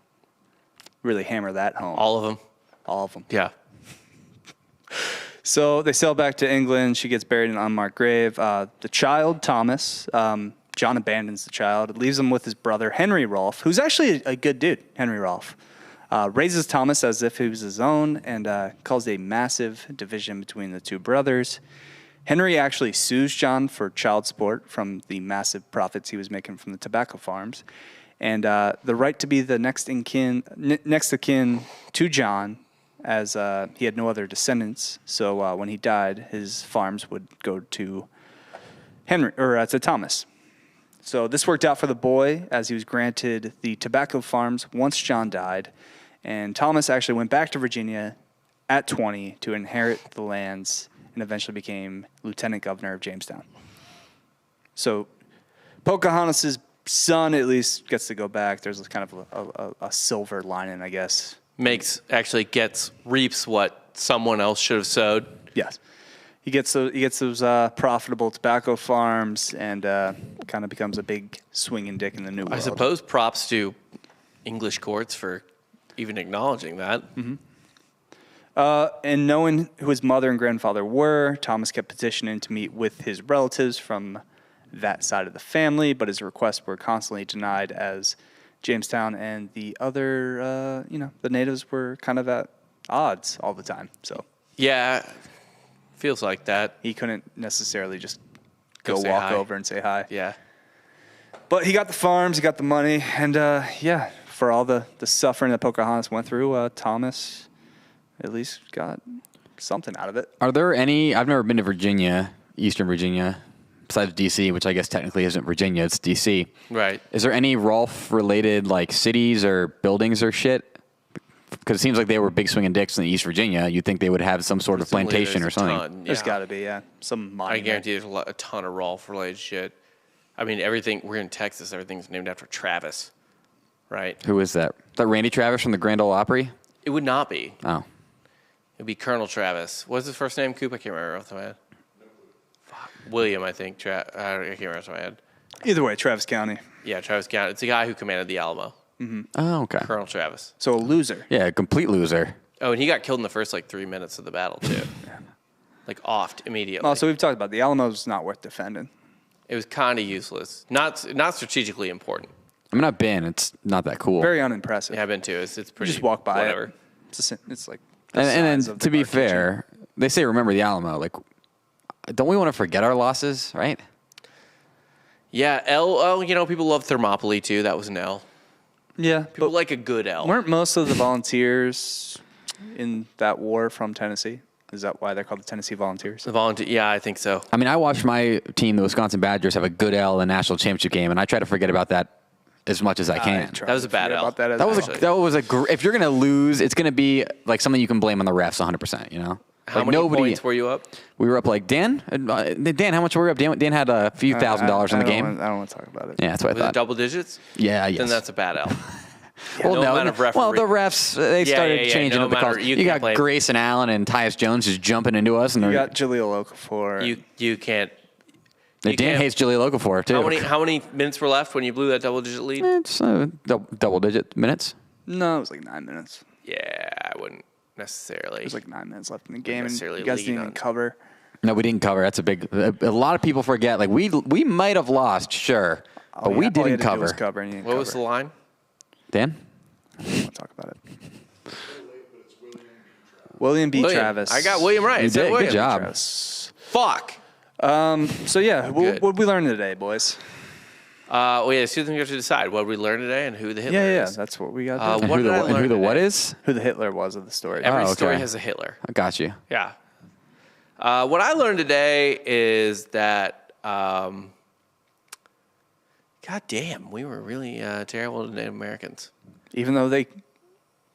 Speaker 2: really hammer that home.
Speaker 3: All of them.
Speaker 2: All of them.
Speaker 3: Yeah.
Speaker 2: So they sail back to England. She gets buried in an unmarked grave. The child, Thomas, John abandons the child, leaves him with his brother, Henry Rolfe, who's actually a good dude, Henry Rolfe. Raises Thomas as if he was his own and caused a massive division between the two brothers. Henry actually sues John for child support from the massive profits he was making from the tobacco farms. And the right to be the next of kin to John, as he had no other descendants. So when he died, his farms would go to to Thomas. So this worked out for the boy, as he was granted the tobacco farms once John died. And Thomas actually went back to Virginia at 20 to inherit the lands and eventually became lieutenant governor of Jamestown. So Pocahontas' son at least gets to go back. There's kind of a silver lining, I guess.
Speaker 3: Reaps what someone else should have sowed.
Speaker 2: Yes. He gets those profitable tobacco farms and kind of becomes a big swinging dick in the new world.
Speaker 3: I suppose props to English courts for even acknowledging that.
Speaker 2: Mm-hmm. And knowing who his mother and grandfather were, Thomas kept petitioning to meet with his relatives from that side of the family, but his requests were constantly denied as Jamestown and the other, the natives were kind of at odds all the time. So
Speaker 3: yeah, feels like that.
Speaker 2: He couldn't necessarily just go walk over and say hi.
Speaker 3: Yeah.
Speaker 2: But he got the farms, he got the money, and for all the suffering that Pocahontas went through, Thomas at least got something out of it.
Speaker 4: Are there any? I've never been to Virginia, Eastern Virginia, besides D.C., which I guess technically isn't Virginia, it's D.C.
Speaker 3: Right.
Speaker 4: Is there any Rolfe-related like cities or buildings or shit? Because it seems like they were big swinging dicks in East Virginia. You'd think they would have some sort of plantation or something.
Speaker 3: Ton, yeah.
Speaker 2: There's got to be, yeah. Some monument.
Speaker 3: I guarantee there's a ton of Rolfe-related shit. I mean, everything, we're in Texas, everything's named after Travis, right?
Speaker 4: Who is that? Is that Randy Travis from the Grand Ole Opry?
Speaker 3: It would not be.
Speaker 4: Oh.
Speaker 3: It would be Colonel Travis. What's his first name, Coop? I can't remember off the top of my head. William, I think. I can't remember off the top of my head.
Speaker 2: Either way, Travis County.
Speaker 3: Yeah, Travis County. It's the guy who commanded the Alamo.
Speaker 2: Mm-hmm.
Speaker 4: Oh, okay.
Speaker 3: Colonel Travis.
Speaker 2: So a loser.
Speaker 4: Yeah, a complete loser.
Speaker 3: Oh, and he got killed in the first 3 minutes of the battle too. Like offed immediately.
Speaker 2: Oh, so we've talked about the Alamo's not worth defending.
Speaker 3: It was kind of useless. Not strategically important.
Speaker 4: I mean, I've been. It's not that cool.
Speaker 2: Very unimpressive.
Speaker 3: Yeah, I've been too. It's pretty.
Speaker 2: You just walk by
Speaker 3: whatever.
Speaker 2: it. It's like.
Speaker 4: And then to be fair, they say remember the Alamo. Like, don't we want to forget our losses, right?
Speaker 3: Yeah, people love Thermopylae too. That was an L.
Speaker 2: Yeah,
Speaker 3: people like a good L.
Speaker 2: Weren't most of the volunteers in that war from Tennessee? Is that why they're called the Tennessee Volunteers?
Speaker 3: Yeah, I think so.
Speaker 4: I mean, I watched my team, the Wisconsin Badgers, have a good L in the national championship game, and I try to forget about that as much as I can.
Speaker 3: That was a bad L.
Speaker 2: That
Speaker 4: was if you're gonna lose, it's gonna be like something you can blame on the refs 100%. You know.
Speaker 3: How many points were you up?
Speaker 4: We were up like Dan, how much were we up? Dan had a few $1,000s in the game.
Speaker 2: I don't want to talk about it.
Speaker 4: Yeah, that's what I thought.
Speaker 3: Was it double digits?
Speaker 4: Yeah, yes.
Speaker 3: Then that's a bad L.
Speaker 4: Well,
Speaker 3: no amount of
Speaker 4: well, the refs, they started changing up the calls. You got
Speaker 3: blame.
Speaker 4: Grayson Allen and Tyus Jones just jumping into us. And
Speaker 2: you got Jaleel Okafor.
Speaker 3: You can't.
Speaker 4: Dan hates Jaleel Okafor, too.
Speaker 3: How many minutes were left when you blew that double-digit lead?
Speaker 4: It's double-digit minutes.
Speaker 2: No, it was like 9 minutes.
Speaker 3: Yeah, I wouldn't necessarily.
Speaker 2: There's like 9 minutes left in the game, and
Speaker 3: necessarily
Speaker 2: you guys
Speaker 3: lean
Speaker 2: didn't
Speaker 3: on-
Speaker 2: even cover.
Speaker 4: No, we didn't cover. That's a lot of people forget. Like we might have lost, sure, but we
Speaker 2: All you
Speaker 4: didn't
Speaker 2: had to do
Speaker 4: cover.
Speaker 2: was cover, and you didn't
Speaker 3: What was the
Speaker 2: cover.
Speaker 3: line?
Speaker 4: Dan?
Speaker 2: I don't want to talk about it. William B.
Speaker 3: William.
Speaker 2: Travis.
Speaker 3: I got William right.
Speaker 4: You
Speaker 3: It said
Speaker 4: did. Good
Speaker 3: William.
Speaker 4: job.
Speaker 2: Travis.
Speaker 3: Fuck.
Speaker 2: So yeah,
Speaker 3: Good.
Speaker 2: what did we learn today, boys?
Speaker 3: Well, yeah, so then we have to decide what we learned today and who the Hitler
Speaker 2: Yeah,
Speaker 3: is.
Speaker 2: that's what we got.
Speaker 3: Uh,
Speaker 2: there.
Speaker 3: What did I
Speaker 4: and
Speaker 3: learn
Speaker 4: who the what
Speaker 3: today?
Speaker 4: is?
Speaker 2: Who the Hitler was of the story.
Speaker 3: Every
Speaker 4: Oh,
Speaker 3: story
Speaker 4: okay.
Speaker 3: has a Hitler.
Speaker 4: I got you.
Speaker 3: Yeah. What I learned today is that, God damn, we were really terrible to Native Americans.
Speaker 2: Even though they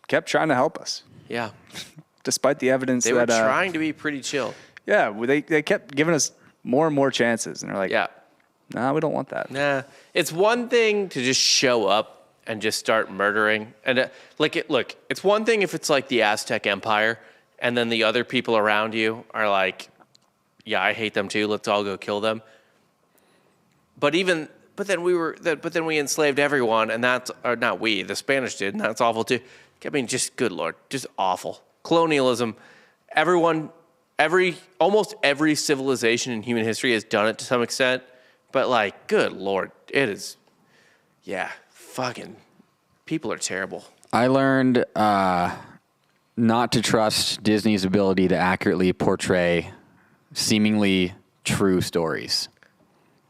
Speaker 2: kept trying to help us,
Speaker 3: Yeah.
Speaker 2: despite the evidence
Speaker 3: They were
Speaker 2: that
Speaker 3: trying to be pretty chill.
Speaker 2: yeah, they kept giving us more and more chances, and they're like,
Speaker 3: Yeah.
Speaker 2: nah, we don't want that.
Speaker 3: Nah. It's one thing to just show up and just start murdering. And look, it's one thing if it's like the Aztec Empire and then the other people around you are like, yeah, I hate them too. Let's all go kill them. But then we enslaved everyone, and that's, or not we, the Spanish did, and that's awful too. I mean, just good Lord, just awful. Colonialism, almost every civilization in human history has done it to some extent, but like, good Lord, it is, yeah, fucking, people are terrible.
Speaker 4: I learned not to trust Disney's ability to accurately portray seemingly true stories.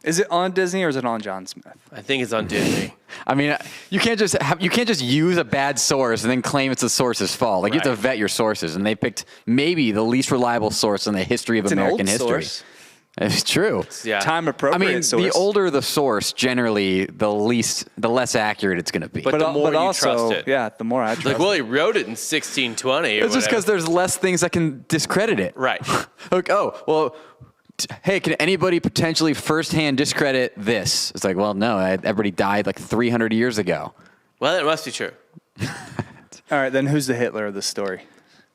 Speaker 2: Is it on Disney or is it on John Smith?
Speaker 3: I think it's on Disney.
Speaker 4: I mean, you can't just use a bad source and then claim it's the source's fault. Like you have to
Speaker 3: Right.
Speaker 4: vet your sources, and they picked maybe the least reliable source in the history of
Speaker 2: It's
Speaker 4: American
Speaker 2: an old
Speaker 4: history.
Speaker 2: source.
Speaker 4: It's true.
Speaker 3: Yeah.
Speaker 2: Time
Speaker 4: I
Speaker 2: appropriate
Speaker 4: mean,
Speaker 2: source.
Speaker 4: the older the source, generally, the less accurate it's going to be.
Speaker 3: But the more you
Speaker 2: also,
Speaker 3: trust it.
Speaker 2: yeah, the more I trust
Speaker 3: Like,
Speaker 2: it.
Speaker 3: well, he wrote it in 1620 or
Speaker 4: it's just because
Speaker 3: whatever.
Speaker 4: there's less things that can discredit it.
Speaker 3: Right.
Speaker 4: Like, oh, well, hey, can anybody potentially firsthand discredit this? It's like, well, no, everybody died like 300 years ago.
Speaker 3: Well, it must be true.
Speaker 2: All right, then who's the Hitler of the story?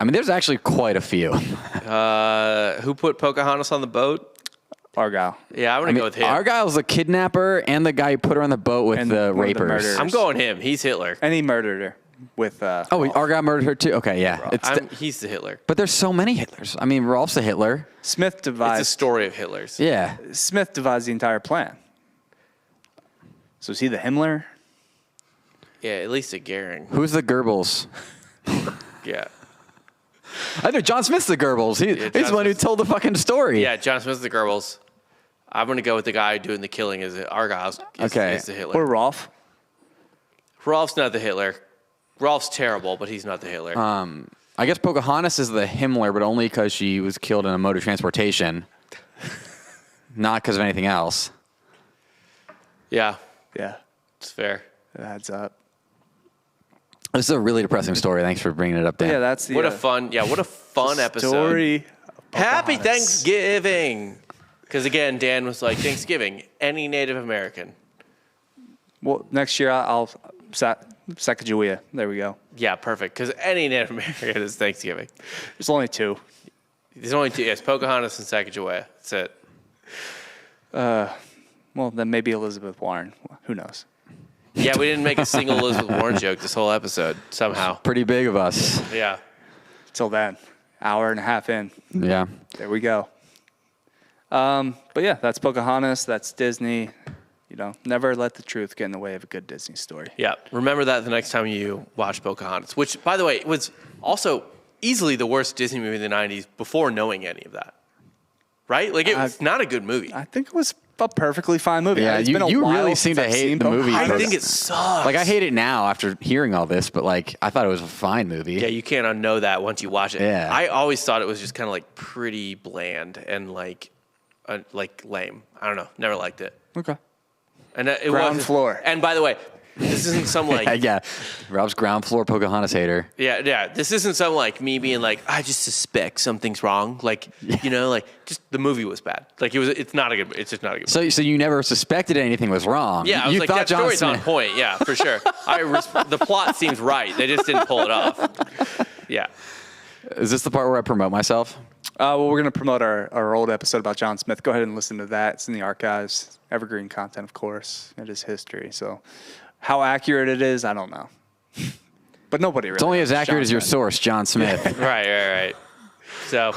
Speaker 4: I mean, there's actually quite a few.
Speaker 3: Who put Pocahontas on the boat?
Speaker 2: Argyle.
Speaker 3: Yeah, I'm going to go with him.
Speaker 4: Argyle's the kidnapper and the guy who put her on the boat with
Speaker 2: And
Speaker 4: the
Speaker 2: one of the
Speaker 4: rapers.
Speaker 2: murderers.
Speaker 3: I'm going him. He's Hitler.
Speaker 2: And he murdered her with.
Speaker 4: Oh, wait, Argyle murdered her too? Okay, yeah.
Speaker 3: He's the Hitler.
Speaker 4: But there's so many Hitlers. I mean, Rolf's a Hitler.
Speaker 2: Smith
Speaker 3: It's a
Speaker 2: devised.
Speaker 3: story of Hitler's.
Speaker 4: Yeah.
Speaker 2: Smith devised the entire plan. So is he the Himmler?
Speaker 3: Yeah, at least a Goering.
Speaker 4: Who's the Goebbels?
Speaker 3: Yeah.
Speaker 4: I know John Smith's the Goebbels. He's
Speaker 3: John
Speaker 4: the one who
Speaker 3: Smith's-
Speaker 4: told the fucking story.
Speaker 3: Yeah, John Smith's the Goebbels. I'm going to go with the guy doing the killing as Argyle's
Speaker 4: Okay.
Speaker 3: is the Hitler.
Speaker 2: Or Rolf?
Speaker 3: Rolf's not the Hitler. Rolf's terrible, but he's not the Hitler.
Speaker 4: I guess Pocahontas is the Himmler, but only because she was killed in a mode of transportation. Not because of anything else.
Speaker 3: yeah,
Speaker 2: Yeah,
Speaker 3: it's fair.
Speaker 2: it adds up.
Speaker 4: This is a really depressing story. Thanks for bringing it up, Dan.
Speaker 2: Yeah, that's the
Speaker 3: What a fun episode.
Speaker 2: story. of
Speaker 3: Happy
Speaker 2: Pocahontas.
Speaker 3: Thanksgiving. Because again, Dan was like, Thanksgiving, any Native American.
Speaker 2: Well, next year I'll Sacagawea. There we go.
Speaker 3: Yeah, perfect. Because any Native American is Thanksgiving.
Speaker 2: There's only two.
Speaker 3: There's only two. Yes, Pocahontas and Sacagawea. That's it.
Speaker 2: Well, then maybe Elizabeth Warren. Who knows?
Speaker 3: Yeah, we didn't make a single Elizabeth Warren joke this whole episode somehow.
Speaker 4: Pretty big of us.
Speaker 3: Yeah.
Speaker 2: Till then, hour and a half in.
Speaker 4: Yeah.
Speaker 2: There we go. But yeah, that's Pocahontas. That's Disney. You know, never let the truth get in the way of a good Disney story.
Speaker 3: Yeah. Remember that the next time you watch Pocahontas, which, by the way, was also easily the worst Disney movie in the 90s before knowing any of that. Right? Like, it was not a good movie.
Speaker 2: I think it was a perfectly fine movie.
Speaker 4: Yeah,
Speaker 2: It's been a
Speaker 4: you
Speaker 2: while
Speaker 4: really seem
Speaker 2: since
Speaker 4: to
Speaker 2: I've
Speaker 4: hate
Speaker 2: seen
Speaker 4: the movie.
Speaker 2: Pocahontas.
Speaker 3: I think it sucks.
Speaker 4: Like, I hate it now after hearing all this, but, like, I thought it was a fine movie.
Speaker 3: Yeah, you can't unknow that once you watch it.
Speaker 4: Yeah.
Speaker 3: I always thought it was just kind of like pretty bland and like lame. I don't know. Never liked it.
Speaker 2: Okay.
Speaker 3: And it
Speaker 2: Ground
Speaker 3: wasn't-
Speaker 2: floor.
Speaker 3: And by the way, this isn't some like
Speaker 4: Yeah. Rob's ground floor Pocahontas hater.
Speaker 3: yeah. This isn't some like me being like I just suspect something's wrong. Like you know, like just the movie was bad. Like it was. It's not a good. It's just not a good.
Speaker 4: So you never suspected anything was wrong.
Speaker 3: Yeah, I was
Speaker 4: you
Speaker 3: like,
Speaker 4: thought
Speaker 3: that
Speaker 4: John
Speaker 3: story's on
Speaker 4: Smith-
Speaker 3: point. Yeah, for sure. The plot seems right. They just didn't pull it off. Yeah.
Speaker 4: Is this the part where I promote myself?
Speaker 2: Well, we're going to promote our old episode about John Smith. Go ahead and listen to that. It's in the archives. Evergreen content, of course. It is history. So how accurate it is, I don't know. But nobody really.
Speaker 4: It's only as
Speaker 2: knows
Speaker 4: accurate
Speaker 2: John
Speaker 4: as your
Speaker 2: Smith.
Speaker 4: source, John Smith.
Speaker 3: Right. So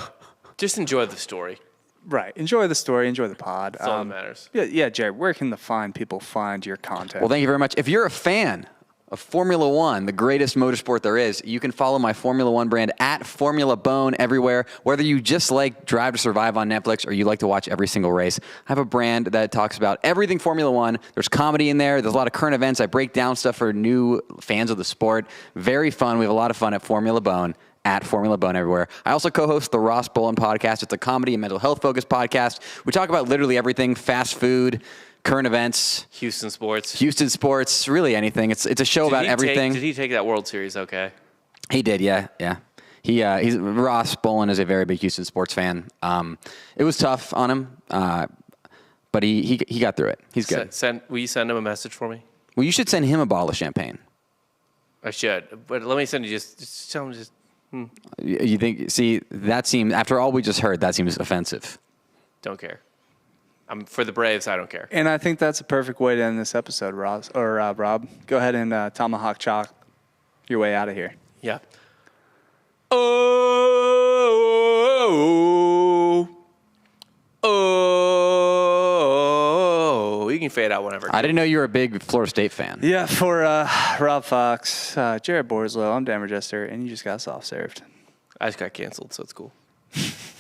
Speaker 3: just enjoy the story.
Speaker 2: Right. Enjoy the story. Enjoy the pod.
Speaker 3: That's all that matters.
Speaker 2: Yeah, Jared, where can the fine people find your content?
Speaker 4: Well, thank you very much. If you're a fan of Formula One, the greatest motorsport there is, you can follow my Formula One brand at Formula Bone everywhere. Whether you just like Drive to Survive on Netflix or you like to watch every single race, I have a brand that talks about everything Formula One. There's comedy in there. There's a lot of current events. I break down stuff for new fans of the sport. Very fun. We have a lot of fun at Formula Bone. At Formula Bone everywhere. I also co-host the Ross Bolin podcast. It's a comedy and mental health focused podcast. We talk about literally everything: fast food, current events,
Speaker 3: Houston sports,
Speaker 4: really anything. It's a show about everything.
Speaker 3: Did he take that World Series? Okay.
Speaker 4: He did, yeah. He's Ross Bolin is a very big Houston sports fan. It was tough on him, but he got through it. He's good.
Speaker 3: Will you send him a message for me?
Speaker 4: Well, you should send him a bottle of champagne.
Speaker 3: I should, but let me send you just tell him just.
Speaker 4: You think? See, that seems, after all we just heard, that seems offensive.
Speaker 3: Don't care. I'm for the Braves. I don't care.
Speaker 2: And I think that's a perfect way to end this episode, Rob. Go ahead and tomahawk chalk your way out of here.
Speaker 3: Yeah. Oh, you can fade out whenever.
Speaker 4: I didn't know you were a big Florida State fan.
Speaker 2: Yeah, for Rob Fox, Jared Borislow, I'm Dan Regester, and you just got soft served.
Speaker 3: I just got canceled, so it's cool.